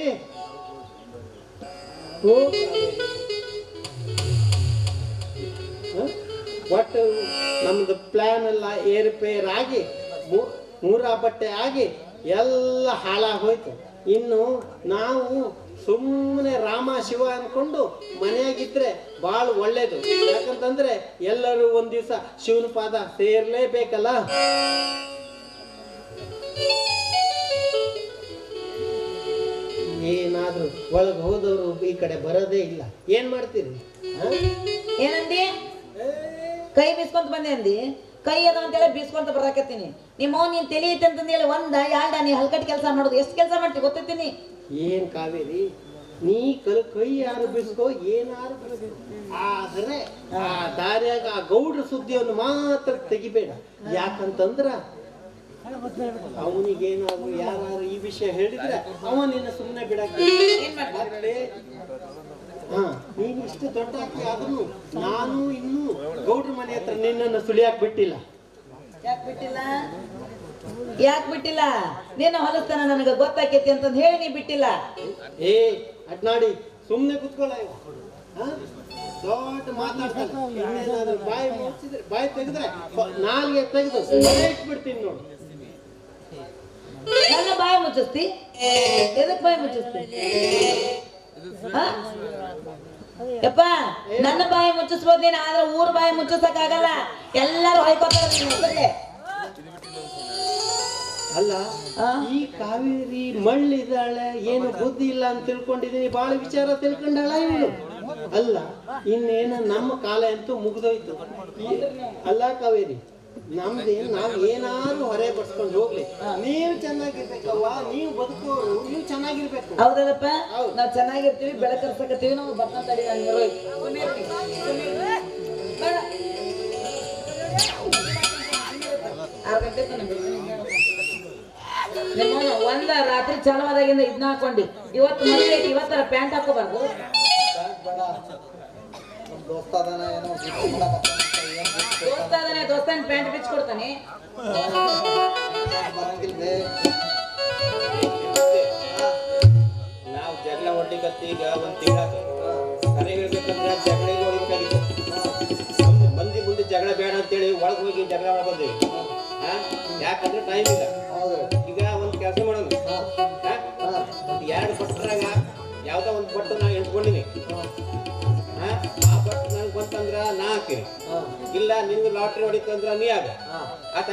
ಒಟ್ಟು ನಮ್ದು ಪ್ಲಾನ್ ಎಲ್ಲ ಏರುಪೇರ್ ಆಗಿ ಮೂರ ಬಟ್ಟೆ ಆಗಿ ಎಲ್ಲ ಹಾಳಾಗೋಯ್ತು. ಇನ್ನು ನಾವು ಸುಮ್ಮನೆ ರಾಮ ಶಿವ ಅನ್ಕೊಂಡು ಮನೆಯಾಗಿದ್ರೆ ಭಾಳ ಒಳ್ಳೇದು. ಯಾಕಂತಂದ್ರೆ ಎಲ್ಲರೂ ಒಂದ್ ದಿವಸ ಶಿವನ ಪಾದ ಸೇರ್ಲೇಬೇಕಲ್ಲ. ಏನಾದ್ರೂ ಒಳಗೆ ಹೋದವರು ಈ ಕಡೆ ಬರೋದೇ ಇಲ್ಲ. ಏನ್ ಮಾಡ್ತೀರಿ? ಏನಂದಿ? ಕೈ ಬೀಸ್ಕೊಂತ ಬಂದೆ ಅಂದಿ? ಕೈ ಅದ ಅಂತೇಳಿ ಬೀಸ್ಕೊಂತ ಬರಾಕತ್ತೀನಿ. ನಿಮ್ಮ ನೀನ್ ತಲೆ ಐತೆ ಅಂತಂದೇಳಿ ಒಂದ ಯಾಡ ನೀ ಹಲ್ಕಟ್ ಕೆಲಸ ಮಾಡೋದು ಎಷ್ಟು ಕೆಲಸ ಮಾಡ್ತಿ ಗೊತ್ತೈತೀನಿ. ಏನ್ ಕಾವೇರಿ, ನೀ ಕೈ ಯಾರು ಬೀಸ್ಕೋ, ಏನಾರು ಆದ್ರೆ ಆ ದಾರ್ಯಾಗ ಆ ಗೌಡ್ರ ಸುದ್ದಿಯನ್ನು ಮಾತ್ರ ತೆಗಿಬೇಡ. ಯಾಕಂತಂದ್ರ ಅವನಿಗೇನಾದ್ರು ಯಾರು ಈ ವಿಷಯ ಹೇಳಿದ್ರೆ ಅವನಿನ್ನ ಸುಮ್ಮನೆ ಬಿಡಕ್ಕೆ. ನೀನು ಇಷ್ಟು ದೊಡ್ಡ ಹಾಕಿ ಆದ್ರೂ ನಾನು ಇನ್ನೂ ಗೌಡ್ರ ಮನೆ ಹತ್ರ ನಿನ್ನನ್ನು ಸುಳಿಯಾಕ್ ಬಿಟ್ಟಿಲ್ಲ. ಯಾಕೆ ಬಿಟ್ಟಿಲ್ಲ? ನಿನ್ನ ಹೊಲಸ್ತನ ನನಗೆ ಗೊತ್ತಾಕೈತಿ ಅಂತಂದು ಹೇಳಿ ನೀ ಬಿಟ್ಟಿಲ್ಲ. ಏ ಅಡ್ನಾಡಿ ಸುಮ್ಮನೆ ಕುತ್ಕೊಳ್ಳ. ದೊಡ್ಡ ಮಾತಾಡ್ತಾನೆ. ಇನ್ನೇನಾದ್ರೂ ಬಾಯಿ ತೆಗೆದ್ರೆ ನಾಲ್ಗೆ ತೆಗೆದು ಬಿಡ್ತೀನಿ ನೋಡು. ನನ್ನ ಬಾಯಿ ಮುಚ್ಚಿಸ್ತಿ? ಎದಕ್ ಬಾಯಿ ಮುಚ್ಚಿಸ್ತಿ? ಯಪ್ಪ, ನನ್ನ ಬಾಯಿ ಮುಚ್ಚಿಸ್ಬೋದು ನೀನು, ಆದ್ರೆ ಊರ್ ಬಾಯಿ ಮುಚ್ಚಿಸಕ್ ಆಗಲ್ಲ. ಎಲ್ಲರೂ ಹೊಯ್ಕೋತಾರೆ. ಅಲ್ಲ, ಈ ಕಾವೇರಿ ಮಳ್ಳಿದಾಳೆ, ಏನು ಬುದ್ಧಿ ಇಲ್ಲ ಅಂತ ತಿಳ್ಕೊಂಡಿದೀನಿ. ಬಾಳ ವಿಚಾರ ತಿಳ್ಕೊಂಡಾಳ ಇವಳು. ಅಲ್ಲ, ಇನ್ನೇನ ನಮ್ಮ ಕಾಲ ಅಂತೂ ಮುಗ್ದೋಯ್ತು. ಅಲ್ಲ ಕಾವೇರಿ, ನಮ್ದೇನು ನಾವ್ ಏನಾದ್ರು ಹೊರೆ ಬಡ್ಸ್ಕೊಂಡು ಹೋಗ್ಲಿ, ನೀವು ಚೆನ್ನಾಗಿರ್ಬೇಕವ್ವ. ನೀವು ಬದುಕೋರು, ನೀವು ಚೆನ್ನಾಗಿರ್ಬೇಕು. ಹೌದಲ್ಲಪ್ಪ, ನಾವ್ ಚೆನ್ನಾಗಿರ್ತೀವಿ, ಬೆಳಕರ್ಸಕತ್ತೀವಿ. ನಾವು ಬರ್ತಂತ ಒಂದ ರಾತ್ರಿ ಚಲವಾದಾಗಿಂದ ಇದನ್ನ ಹಾಕೊಂಡಿ. ಇವತ್ತು ಮದುವೆ, ಇವತ್ತರ ಪ್ಯಾಂಟ್ ಹಾಕೋಬಾರ್ದು. ದೋಸ್ತಾನ ಪ್ಯಾಂಟ್ ಬಿಚ್ಚಿ ಕೊಡ್ತಾನೆ. ನಾವು ಜಗಳ ಹೊಡ್ಲಿಕ್ಕತ್ತಿ ಈಗ ಒಂದ್ ತಿಂಗಳ ಕರೆ ಹೇಳ್ಬೇಕಂದ್ರೆ ಜಗಳ ಹೊಡಿಬೇಕಾಗಿತ್ತು. ಮಂದಿ ಮುಂದೆ ಜಗಳ ಬೇಡ ಅಂತೇಳಿ ಒಳಗೆ ಹೋಗಿ ಜಗಳ ಬಂದೇವಿ. ಯಾಕಂದ್ರೆ ಟೈಮ್ ಇಲ್ಲ. ಈಗ ಒಂದ್ ಕೆಲಸ ಮಾಡೋಣ, 2 ಬಟ್ಟರಾಗ ಯಾವ್ದೋ ಒಂದ್ ಬಟ್ಟು ನಾ ಎಣ್ಕೊಂಡಿನಿ. ಆ ಬಟ್ಟು ನನಗೆ ಬಂತಂದ್ರ ನಾ ಹಾಕಿನಿ, ಇಲ್ಲ ನಿನ್ಗೆ ಲಾಟ್ರಿ ಹೊಡಿತಂದ್ರ ನೀ ಆಗ ಆತ.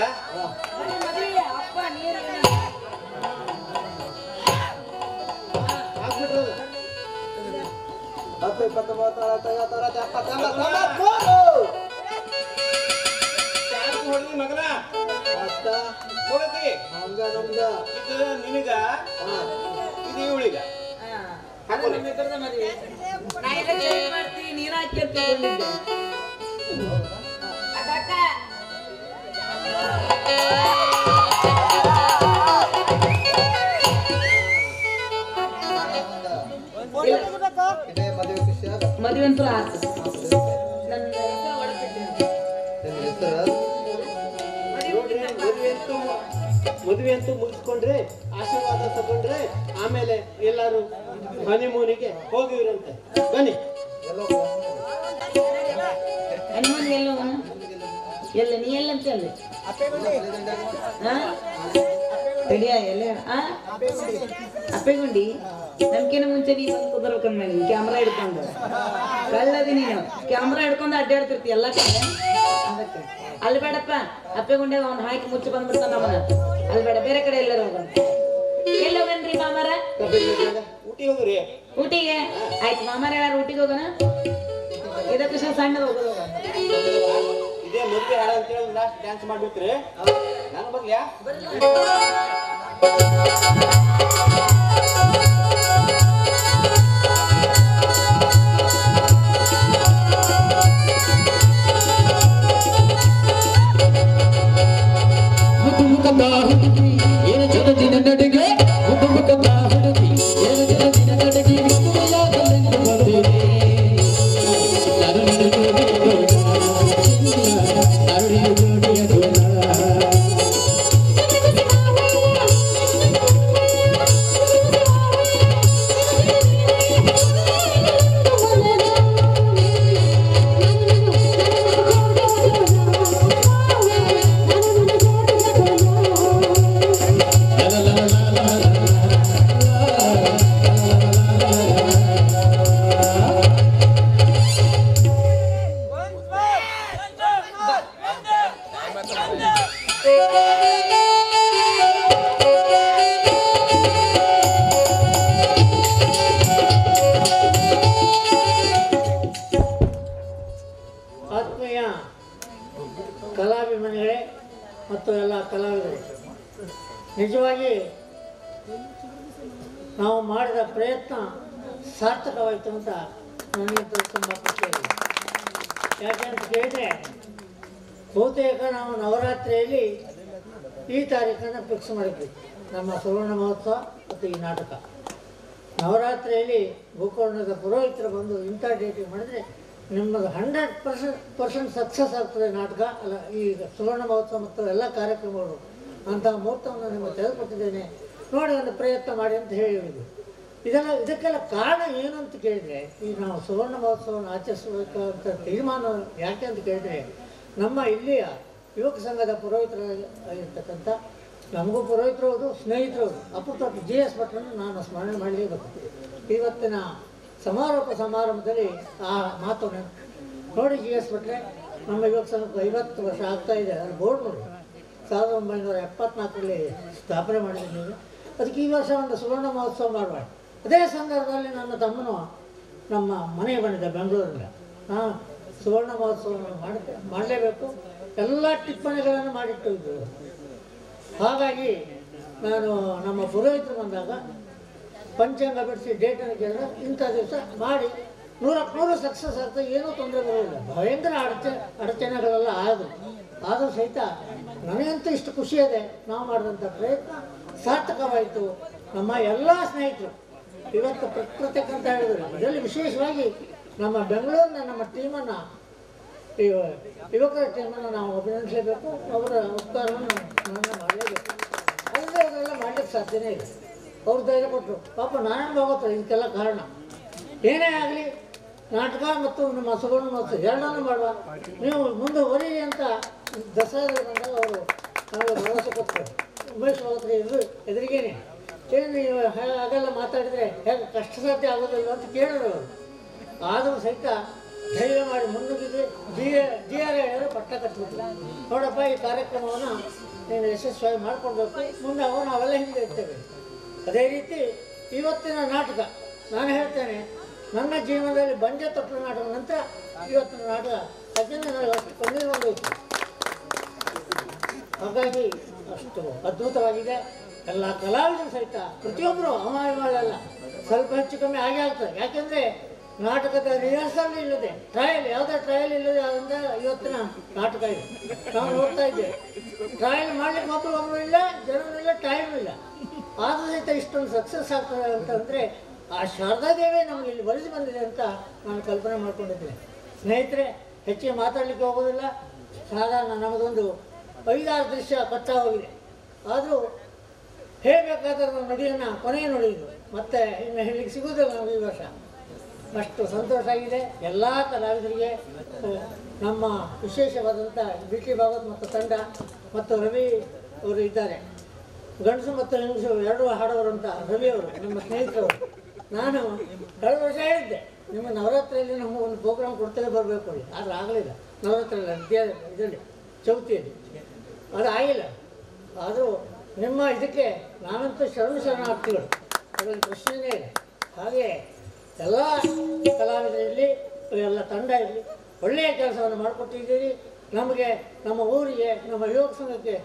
ಹೊಡೆದಿ ಮಗನ ಹೊಡೆದಿ ಇದು ನಿನಗ ಇದು ಇವಳಿಗ ನೀರ್ ಹಾಕಿ ತಗೊಂಡಿದ್ದೆ ಮದುವೆ ಅಂತೂ ಆಯ್ತು ನನ್ನ ಹೆಸರು ಮದುವೆ ಅಂತೂ ಮುಗಿಸ್ಕೊಂಡ್ರೆ ಆಶೀರ್ವಾದ ತಗೊಂಡ್ರೆ ಆಮೇಲೆ ಎಲ್ಲರೂ ಹನಿಮೂನಿಗೆ ಹೋಗಿವ್ರಂತೆ. ಬನ್ನಿ. ಹನುಮಾನ್ ಎಲ್ಲ ನೀ ಎಲ್ಲಂತ ಅಲ್ಲಿ ತಡಿಯ ಎಲ್ಲ ಅಪ್ಪೆಗುಂಡಿ ನಮ್ಕೇನ ಮುಂಚೆ ನೀ ಬಂದು ಕುದರ್ಬೇಕಂದ ಮೇಲೆ ಕ್ಯಾಮ್ರಾ ಹಿಡ್ಕೊಂಡು ಕಳ್ಳದಿ ನೀನು ಕ್ಯಾಮ್ರಾ ಹಿಡ್ಕೊಂಡು ಅಡ್ಡಾಡ್ತಿರ್ತಿ ಎಲ್ಲ ಕಡೆ ಅದಕ್ಕೆ ಅಲ್ಲಿ ಬೇಡಪ್ಪ ಅಪ್ಪೆಗುಂಡೆ ಅವ್ನು ಹಾಕಿ ಮುಚ್ಚಿ ಬಂದ್ಬಿಡ್ತಾನ ನಮ್ಮನ್ನ ಅಲ್ಲಿ ಬೇಡ ಬೇರೆ ಕಡೆ ಎಲ್ಲರೂ ಹೋಗೋಣ ಎಲ್ಲಿ ಹೋಗನ್ರಿ ಮಾಮಾರ ಊಟಿಗೆ ಹೋಗ್ರಿ ಊಟಿಗೆ ಆಯ್ತು ಮಾಮಾರ ಯಾರು ಊಟಿಗೆ ಹೋಗೋಣ ಇದಕ್ಕೆ ಸಣ್ಣ ಹೋಗೋದು ಇದೇ ಮದುವೆ ಹಾಡ ಅಂತ ಹೇಳಿ ಲಾಸ್ಟ್ ಡ್ಯಾನ್ಸ್ ಮಾಡ್ಬಿಟ್ರಿ ನಾನು ಬರ್ಲ್ಯಾ ಏನು ಜಗತ್ತಿನ ನಡಿಗೆ ಏನು ಜಗತ್ತಿನ ನಡಿಗೆ ಆತ್ಮೀಯ ಕಲಾಭಿಮಾನಿಗಳೇ ಮತ್ತು ಎಲ್ಲ ಕಲಾವಿದರು, ನಿಜವಾಗಿ ನಾವು ಮಾಡಿದ ಪ್ರಯತ್ನ ಸಾರ್ಥಕವಾಯಿತು ಅಂತ ನನಗಂತೂ ತುಂಬ ಖುಷಿ ಇದೆ. ಯಾಕೆ ಅಂತ ಕೇಳಿದರೆ ಬಹುತೇಕ ನಾವು ನವರಾತ್ರಿಯಲ್ಲಿ ಈ ತಾರೀಖನ್ನು ಫಿಕ್ಸ್ ಮಾಡಿದ್ವಿ, ನಮ್ಮ ಸುವರ್ಣ ಮಹೋತ್ಸವ ಮತ್ತು ಈ ನಾಟಕ. ನವರಾತ್ರಿಯಲ್ಲಿ ಗೋಕರ್ಣದ ಪುರೋಹಿತರು ಬಂದು ಇಂಥ ಡೇಟಿಗೆ ಮಾಡಿದ್ರೆ ನಿಮ್ಮದು 100% ಸಕ್ಸಸ್ ಆಗ್ತದೆ ನಾಟಕ ಅಲ್ಲ ಈ ಸುವರ್ಣ ಮಹೋತ್ಸವ ಮತ್ತು ಎಲ್ಲ ಕಾರ್ಯಕ್ರಮಗಳು ಅಂತಹ ಮುಹೂರ್ತವನ್ನು ನಿಮಗೆ ತೆಗೆದುಕೊಟ್ಟಿದ್ದೇನೆ, ನೋಡಿ ಒಂದು ಪ್ರಯತ್ನ ಮಾಡಿ ಅಂತ ಹೇಳಿದ್ರು. ಇದಕ್ಕೆಲ್ಲ ಕಾರಣ ಏನು ಅಂತ ಕೇಳಿದರೆ, ಈ ನಾವು ಸುವರ್ಣ ಮಹೋತ್ಸವವನ್ನು ಆಚರಿಸಬೇಕಂತ ತೀರ್ಮಾನ ಯಾಕೆ ಅಂತ ಕೇಳಿದರೆ, ನಮ್ಮ ಇಲ್ಲಿಯ ಯುವಕ ಸಂಘದ ಪುರೋಹಿತರಾಗಿರ್ತಕ್ಕಂಥ, ನಮಗೂ ಪುರೋಹಿತರು ಹೌದು, ಸ್ನೇಹಿತರು ಹೌದು, ಅಪುತೊಟ್ಟು GS ಭಟ್ರನ್ನು ನಾನು ಸ್ಮರಣೆ ಮಾಡಲೇಬೇಕು. ಇವತ್ತಿನ ಸಮಾರೋಪ ಸಮಾರಂಭದಲ್ಲಿ ಆ ಮಾತು ನೋಡಿ, GS ಭಟ್ರೆ ನಮ್ಮ ಯುವಕ ಸಂಘಕ್ಕೆ 50 ವರ್ಷ ಆಗ್ತಾ ಇದೆ, ಅದು ಬೋರ್ಡ್ ನೋಡಿ 1974ರಲ್ಲಿ ಸ್ಥಾಪನೆ ಮಾಡಿದ್ದೀನಿ. ಅದಕ್ಕೆ ಈ ವರ್ಷ ಒಂದು ಸುವರ್ಣ ಮಹೋತ್ಸವ ಮಾಡುವ. ಅದೇ ಸಂದರ್ಭದಲ್ಲಿ ನನ್ನ ತಮ್ಮನು ನಮ್ಮ ಮನೆಗೆ ಬಂದಿದ್ದ ಬೆಂಗಳೂರಿಂದ, ಸುವರ್ಣ ಮಹೋತ್ಸವವನ್ನು ಮಾಡಲೇಬೇಕು, ಎಲ್ಲ ಟಿಪ್ಪಣಿಗಳನ್ನು ಮಾಡಿಟ್ಟಿದ್ದರು. ಹಾಗಾಗಿ ನಾನು ನಮ್ಮ ಪುರೋಹಿತರು ಬಂದಾಗ ಪಂಚಾಂಗ ಬಿಡಿಸಿ ಡೇಟನ್ನು ಕೇಳಿದ್ರೆ ಇಂಥ ದಿವಸ ಮಾಡಿ 100% ಸಕ್ಸಸ್ ಆಗ್ತದೆ, ಏನೂ ತೊಂದರೆ ಬರೋದಿಲ್ಲ. ಭಯಂಕರ ಅಡಚಣೆಗಳೆಲ್ಲ ಆದರೂ ಸಹಿತ ನನಗಂತೂ ಇಷ್ಟು ಖುಷಿ ಇದೆ, ನಾವು ಮಾಡಿದಂಥ ಪ್ರಯತ್ನ ಸಾರ್ಥಕವಾಯಿತು. ನಮ್ಮ ಎಲ್ಲ ಸ್ನೇಹಿತರು ಇವತ್ತು ಪ್ರತ್ಯೇಕ ಅಂತ ಹೇಳಿದ್ರು. ಇದರಲ್ಲಿ ವಿಶೇಷವಾಗಿ ನಮ್ಮ ಬೆಂಗಳೂರಿನ ನಮ್ಮ ಟೀಮನ್ನು, ಯುವಕರ ಟೀಮನ್ನು ನಾವು ಅಭಿನಂದಿಸಲೇಬೇಕು, ಅವರ ಉಪಕಾರವನ್ನು ಮಾಡಲೇಬೇಕು. ಅಲ್ಲದೆ ಅವರೆಲ್ಲ ಮಾಡಲಿಕ್ಕೆ ಸಾಧ್ಯನೇ ಇಲ್ಲ. ಅವ್ರು ಧೈರ್ಯ ಕೊಟ್ಟರು, ಪಾಪ ನಾರಾಯಣ ಭಾಗವತರು ಇದಕ್ಕೆಲ್ಲ ಕಾರಣ. ಏನೇ ಆಗಲಿ ನಾಟಕ ಮತ್ತು ನಮ್ಮ ಸುವರ್ಣ ಮಹೋತ್ಸವ ಎರಡನ್ನೂ ಮಾಡುವ, ನೀವು ಮುಂದೆ ಹೊರೀರಿ ಅಂತ ದಸರಾದಲ್ಲಿ ಬಂದಾಗ ಅವರು ನಮಗೆ ಭರವಸೆ ಕೊಡ್ತಾರೆ. ಉಮೇಶ್ ಭಾಗವತರು ಎದುರಿಗೇನೆ ಏನು ನೀವು ಹಾಗೆಲ್ಲ ಮಾತಾಡಿದರೆ ಹೇಗೆ ಕಷ್ಟ ಸಾಧ್ಯ ಆಗೋದಿಲ್ಲ ಅಂತ ಕೇಳಿದ್ರು ಅವರು. ಆದರೂ ಸಹಿತ ಧೈರ್ಯ ಮಾಡಿ ಮುನ್ನುಗ್ಗಿದ್ರೆ GR ಹೇಳಿದ್ರೆ ಪಟ್ಟ ಕಟ್ಬಿಟ್ರು. ನೋಡಪ್ಪ, ಈ ಕಾರ್ಯಕ್ರಮವನ್ನು ನೀನು ಯಶಸ್ವಿಯಾಗಿ ಮಾಡ್ಕೊಳ್ಬೇಕು, ಮುಂದೆ ನಾವೆಲ್ಲ ಹಿಂದೆ ಇರ್ತೇವೆ. ಅದೇ ರೀತಿ ಇವತ್ತಿನ ನಾಟಕ ನಾನು ಹೇಳ್ತೇನೆ, ನನ್ನ ಜೀವನದಲ್ಲಿ ಬಂಜ ತೊಟ್ಟಲು ನಾಟಕ ನಂತರ ಇವತ್ತಿನ ನಾಟಕ ಯಾಕೆಂದರೆ ನನಗೆ ಅಷ್ಟು ಕಣ್ಣೀರು ಬಂದೋಯ್ತು. ಹಾಗಾಗಿ ಅಷ್ಟು ಅದ್ಭುತವಾಗಿದೆ. ಎಲ್ಲ ಕಲಾವಿದರು ಸಹಿತ ಪ್ರತಿಯೊಬ್ಬರು ಅಮಾಯಮಾಳಲ್ಲ, ಸ್ವಲ್ಪ ಹೆಚ್ಚು ಕಮ್ಮಿ ಆಗೇ ಆಗ್ತದೆ. ಯಾಕೆಂದರೆ ನಾಟಕದ ರಿಹರ್ಸಲ್ ಇಲ್ಲದೆ, ಟ್ರಯಲ್, ಯಾವುದೇ ಟ್ರಯಲ್ ಇಲ್ಲದೆ ಅದರಿಂದ ಇವತ್ತಿನ ನಾಟಕ ಇದೆ. ನಾವು ನೋಡ್ತಾ ಇದ್ದೇವೆ, ಟ್ರಯಲ್ ಮಾಡಲಿಕ್ಕೆ ಒಬ್ಬರು ಇಲ್ಲ, ಜನರು ಇಲ್ಲ, ಟೈಮ್ ಇಲ್ಲ. ಆದರೂ ಸಹಿತ ಇಷ್ಟೊಂದು ಸಕ್ಸಸ್ ಆಗ್ತದೆ ಅಂತಂದರೆ ಆ ಶಾರದಾದೇವಿ ನಮಗೆ ಇಲ್ಲಿ ಬರೆದು ಬಂದಿದೆ ಅಂತ ನಾನು ಕಲ್ಪನೆ ಮಾಡ್ಕೊಂಡಿದ್ದೇನೆ. ಸ್ನೇಹಿತರೆ, ಹೆಚ್ಚಿಗೆ ಮಾತಾಡಲಿಕ್ಕೆ ಹೋಗೋದಿಲ್ಲ. ಸಾಧಾರಣ ನಮಗೊಂದು 5-6 ದೃಶ್ಯ ಕಚ್ಚಾ ಹೋಗಿದೆ. ಆದರೂ ಹೇಳಬೇಕಾದ ನುಡಿಯನ್ನು ಕೊನೆಯ ನುಡಿದು ಮತ್ತೆ ಇನ್ನು ಹೇಳಲಿಕ್ಕೆ ಸಿಗೋದಿಲ್ಲ ನಮಗೆ ಈ ವರ್ಷ. ಅಷ್ಟು ಸಂತೋಷ ಆಗಿದೆ. ಎಲ್ಲ ಕಲಾವಿದರಿಗೆ ನಮ್ಮ ವಿಶೇಷವಾದಂಥ ಬಿ ಟಿ ಭಾಗವತ್ ಮತ್ತು ತಂಡ ಮತ್ತು ರವಿ ಅವರು ಇದ್ದಾರೆ. ಗಂಡಸು ಮತ್ತು ಹೆಂಗಸು ಎರಡೂ ಹಾಡೋರು ಅಂತ ರವಿ ಅವರು ನಿಮ್ಮ ಸ್ನೇಹಿತರವರು. ನಾನು ಕಳೆದ ವರ್ಷ ಹೇಳಿದ್ದೆ ನಿಮ್ಮ ನವರಾತ್ರಿಯಲ್ಲಿ ನಮ್ಮ ಒಂದು ಪ್ರೋಗ್ರಾಮ್ ಕೊಡ್ತಲೇ ಬರಬೇಕು ಅಲ್ಲಿ, ಆದರೆ ಆಗಲಿಲ್ಲ. ನವರಾತ್ರಿಯಲ್ಲಿ ಇದರಲ್ಲಿ ಚೌತಿಯಲ್ಲಿ ಅದು ಆಗಿಲ್ಲ. ಆದರೂ ನಿಮ್ಮ ಇದಕ್ಕೆ ನಾನಂತೂ ಶರಣಾರ್ಥಿಗಳು, ಅದರಲ್ಲಿ ಪ್ರಶ್ನೆಯೇ ಇಲ್ಲ. ಹಾಗೆ ಎಲ್ಲ ಕಲಾವಿದರಲ್ಲಿ ಎಲ್ಲ ತಂಡ ಇರಲಿ, ಒಳ್ಳೆಯ ಕೆಲಸವನ್ನು ಮಾಡಿಕೊಟ್ಟಿದ್ದೀರಿ. ನಮಗೆ, ನಮ್ಮ ಊರಿಗೆ, ನಮ್ಮ ಯುವಕ ಸಂಘಕ್ಕೆ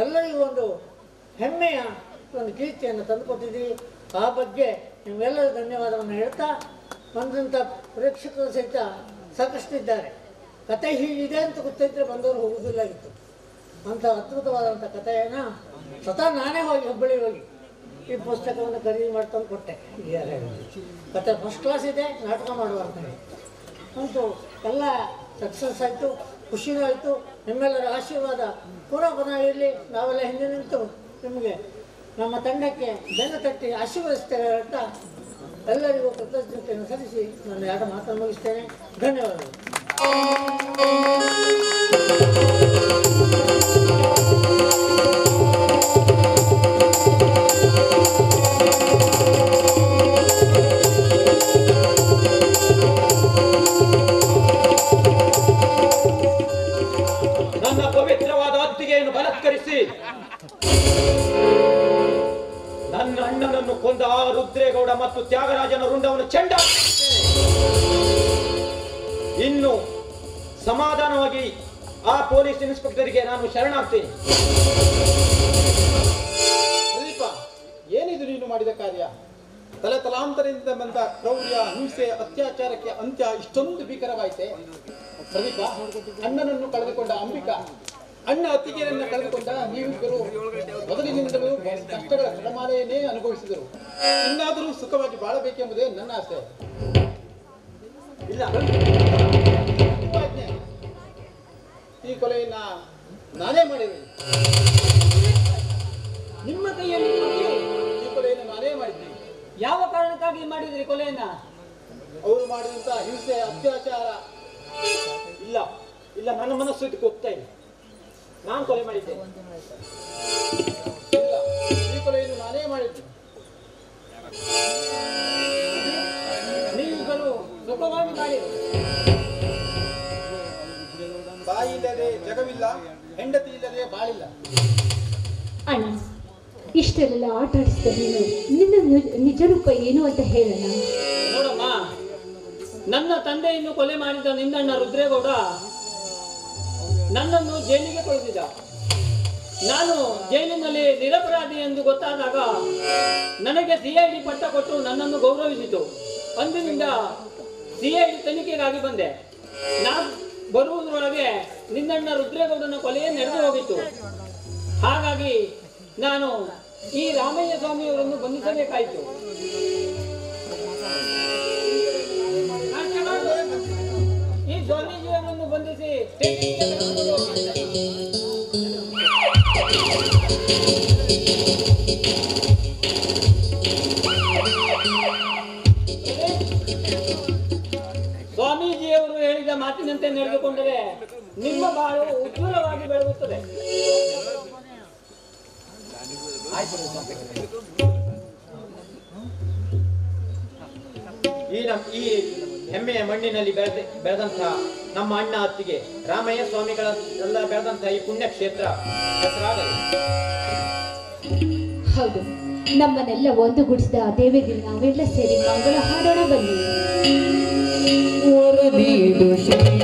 ಎಲ್ಲರಿಗೂ ಒಂದು ಹೆಮ್ಮೆಯ ಒಂದು ಕೀರ್ತಿಯನ್ನು ತಂದುಕೊಟ್ಟಿದ್ದೀರಿ. ಆ ಬಗ್ಗೆ ನಿಮ್ಮೆಲ್ಲರೂ ಧನ್ಯವಾದವನ್ನು ಹೇಳ್ತಾ, ಬಂದಂಥ ಪ್ರೇಕ್ಷಕರು ಸಹಿತ ಸಾಕಷ್ಟಿದ್ದಾರೆ. ಕತೆ ಹೀಗಿದೆ ಅಂತ ಗೊತ್ತಿದ್ದರೆ ಬಂದವರು ಹೋಗುವುದಿಲ್ಲಾಗಿತ್ತು. ಅಂಥ ಅದ್ಭುತವಾದಂಥ ಕಥೆಯನ್ನು ಸ್ವತಃ ನಾನೇ ಹೋಗಿ ಹುಬ್ಬಳ್ಳಿ ಹೋಗಿ ಈ ಪುಸ್ತಕವನ್ನು ಖರೀದಿ ಮಾಡ್ಕೊಂಡು ಕೊಟ್ಟೆ. ಕತೆ ಫಸ್ಟ್ ಕ್ಲಾಸ್ ಇದೆ, ನಾಟಕ ಮಾಡುವ ಅಂತೇಳಿ ಅಂತೂ ಎಲ್ಲ ಸಕ್ಸಸ್ ಆಯಿತು, ಖುಷಿನೂ ಆಯಿತು. ನಿಮ್ಮೆಲ್ಲರ ಆಶೀರ್ವಾದ ಪುನಃ ಇರಲಿ. ನಾವೆಲ್ಲ ಹಿಂದೆ ನಿಂತು ನಿಮಗೆ, ನಮ್ಮ ತಂಡಕ್ಕೆ ಬೆನ್ನು ತಟ್ಟಿ ಆಶೀರ್ವದಿಸ್ತೇವೆ ಅಂತ ಎಲ್ಲರಿಗೂ ಕೃತಜ್ಞತೆಯನ್ನು ಸಲ್ಲಿಸಿ ನಾನು 2 ಮಾತನ್ನು ಮುಗಿಸ್ತೇನೆ. ಧನ್ಯವಾದಗಳು. ನನ್ನ ಪವಿತ್ರವಾದ ಅತ್ತಿಗೆಯನ್ನು ಬಲಾತ್ಕರಿಸಿ ನನ್ನ ಅಣ್ಣನನ್ನು ಕೊಂದ ಆ ರುದ್ರೇಗೌಡ ಮತ್ತು ತ್ಯಾಗರಾಜನ ರುಂಡವನ್ನು ಚೆಂಡ ಇನ್ನು ಸಮಾಧಾನವಾಗಿ ಆ ಪೊಲೀಸ್ ಇನ್ಸ್ಪೆಕ್ಟರ್ಗೆ ನಾನು ಶರಣಾಗ್ತೀನಿ. ಪ್ರದೀಪ, ಏನಿದು ನೀನು ಮಾಡಿದ ಕಾರ್ಯ? ತಲಾಂತರದಿಂದ ಬಂದ ಕ್ರೌರ್ಯ, ಹಿಂಸೆ, ಅತ್ಯಾಚಾರಕ್ಕೆ ಅಂತ್ಯ ಇಷ್ಟೊಂದು ಭೀಕರವಾಯಿತೆ. ಪ್ರದೀಪ, ಅಣ್ಣನನ್ನು ಕಳೆದುಕೊಂಡ ಅಂಬಿಕಾ, ಅಣ್ಣ ಅತ್ತಿಗೆಯರನ್ನು ಕಳೆದುಕೊಂಡ ನೀವಿಬ್ಬರು ಮೊದಲಿನಿಂದಲೂ ಕಷ್ಟಗಳ ಸಡಮಾಲೆಯನ್ನೇ ಅನುಭವಿಸಿದರು. ಇನ್ನಾದರೂ ಸುಖವಾಗಿ ಬಾಳಬೇಕೆಂಬುದೇ ನನ್ನ ಆಸೆ. ಇಲ್ಲ, ಈ ಕೊಲೆಯನ್ನ ನಾನೇ ಮಾಡಿದ್ದೀನಿ. ನಿಮ್ಮ ಕೈಯಲ್ಲಿ ಈ ಕೊಲೆಯನ್ನು ನಾನೇ ಮಾಡಿದ್ದೀನಿ. ಯಾವ ಕಾರಣಕ್ಕಾಗಿ ಮಾಡಿದ್ರಿ ಕೊಲೆಯನ್ನ? ಅವರು ಮಾಡಿದಂತ ಹಿಂಸೆ, ಅತ್ಯಾಚಾರ. ಇಲ್ಲ ಇಲ್ಲ, ನನ್ನ ಮನಸ್ಸು ಇದಕ್ಕೆ ಒಪ್ತಾ ಇಲ್ಲ. ನಾನು ಕೊಲೆ ಮಾಡಿದ್ದೇನೆ. ಇಲ್ಲ, ಈ ಕೊಲೆಯನ್ನು ನಾನೇ ಮಾಡಿದ್ದೀನಿ. ನೀವುಗಳು ಸುಖವಾಗಿ ಮಾಡಿ. ಬಾಯಿ ಇಲ್ಲದೆ ಜಗವಿಲ್ಲ, ಹೆಂಡತಿ ಇಲ್ಲದೆ ಬಾಳಿಲ್ಲ. ಅಣ್ಣ, ಇಷ್ಟೆಲ್ಲ ಆಟ ಆಡಿಸಿದ ನೀನು ನಿನ್ನ ನಿಜ ರೂಪ ಏನು ಅಂತ ಹೇಳೋಣ. ನೋಡಮ್ಮ, ನನ್ನ ತಂದೆಯನ್ನು ಕೊಲೆ ಮಾಡಿದ ನಿನ್ನಣ್ಣ ರುದ್ರೇಗೌಡ ನನ್ನನ್ನು ಜೈಲಿಗೆ ಕಳುಹಿಸಿದ. ನಾನು ಜೈಲಿನಲ್ಲಿ ನಿರಪರಾಧಿ ಎಂದು ಗೊತ್ತಾದಾಗ ನನಗೆ CID ಪಟ್ಟ ಕೊಟ್ಟು ನನ್ನನ್ನು ಗೌರವಿಸಿತು. ಅಂದಿನಿಂದ CID ತನಿಖೆಗಾಗಿ ಬಂದೆ. ನಾನು ಬರುವುದರೊಳಗೆ ನಿನ್ನಣ್ಣ ರುದ್ರೇಗೌಡನ ಕೊಲೆಯೇ ನಡೆದು ಹೋಗಿತ್ತು. ಹಾಗಾಗಿ ನಾನು ಈ ರಾಮಯ್ಯ ಸ್ವಾಮಿಯವರನ್ನು ಬಂಧಿಸಬೇಕಾಯಿತು. ಈ ಸ್ವಾಮೀಜಿಯವರನ್ನು ಬಂಧಿಸಿ ಸ್ವಾಮೀಜಿಯವರು ಹೇಳಿದ ಮಾತಿನಂತೆ ನಡೆದುಕೊಂಡರೆ ನಿಮ್ಮ ಬಾಳು ಉಜ್ವಲವಾಗಿ ಬೆಳಗುತ್ತದೆ. ಈ ಹೆಮ್ಮೆಯ ಮಣ್ಣಿನಲ್ಲಿ ಬೆಳೆದಂತಹ ನಮ್ಮ ಅಣ್ಣ ಅತ್ತಿಗೆ ರಾಮಯ್ಯ ಸ್ವಾಮಿಗಳೆಲ್ಲ ಬೆಳೆದಂತಹ ಈ ಪುಣ್ಯ ಕ್ಷೇತ್ರ ಹೆಸರಾಗಲಿ. ಹೌದು, ನಮ್ಮನ್ನೆಲ್ಲ ಒಂದುಗೂಡಿಸಿದ ಆ ದೇವಿಗೆ ನಾವೆಲ್ಲ ಸೇರಿ ಮಂಗಳ ಹಾಡೋಣ ಬನ್ನಿ. ವರದೀಡು ಶ್ರೀ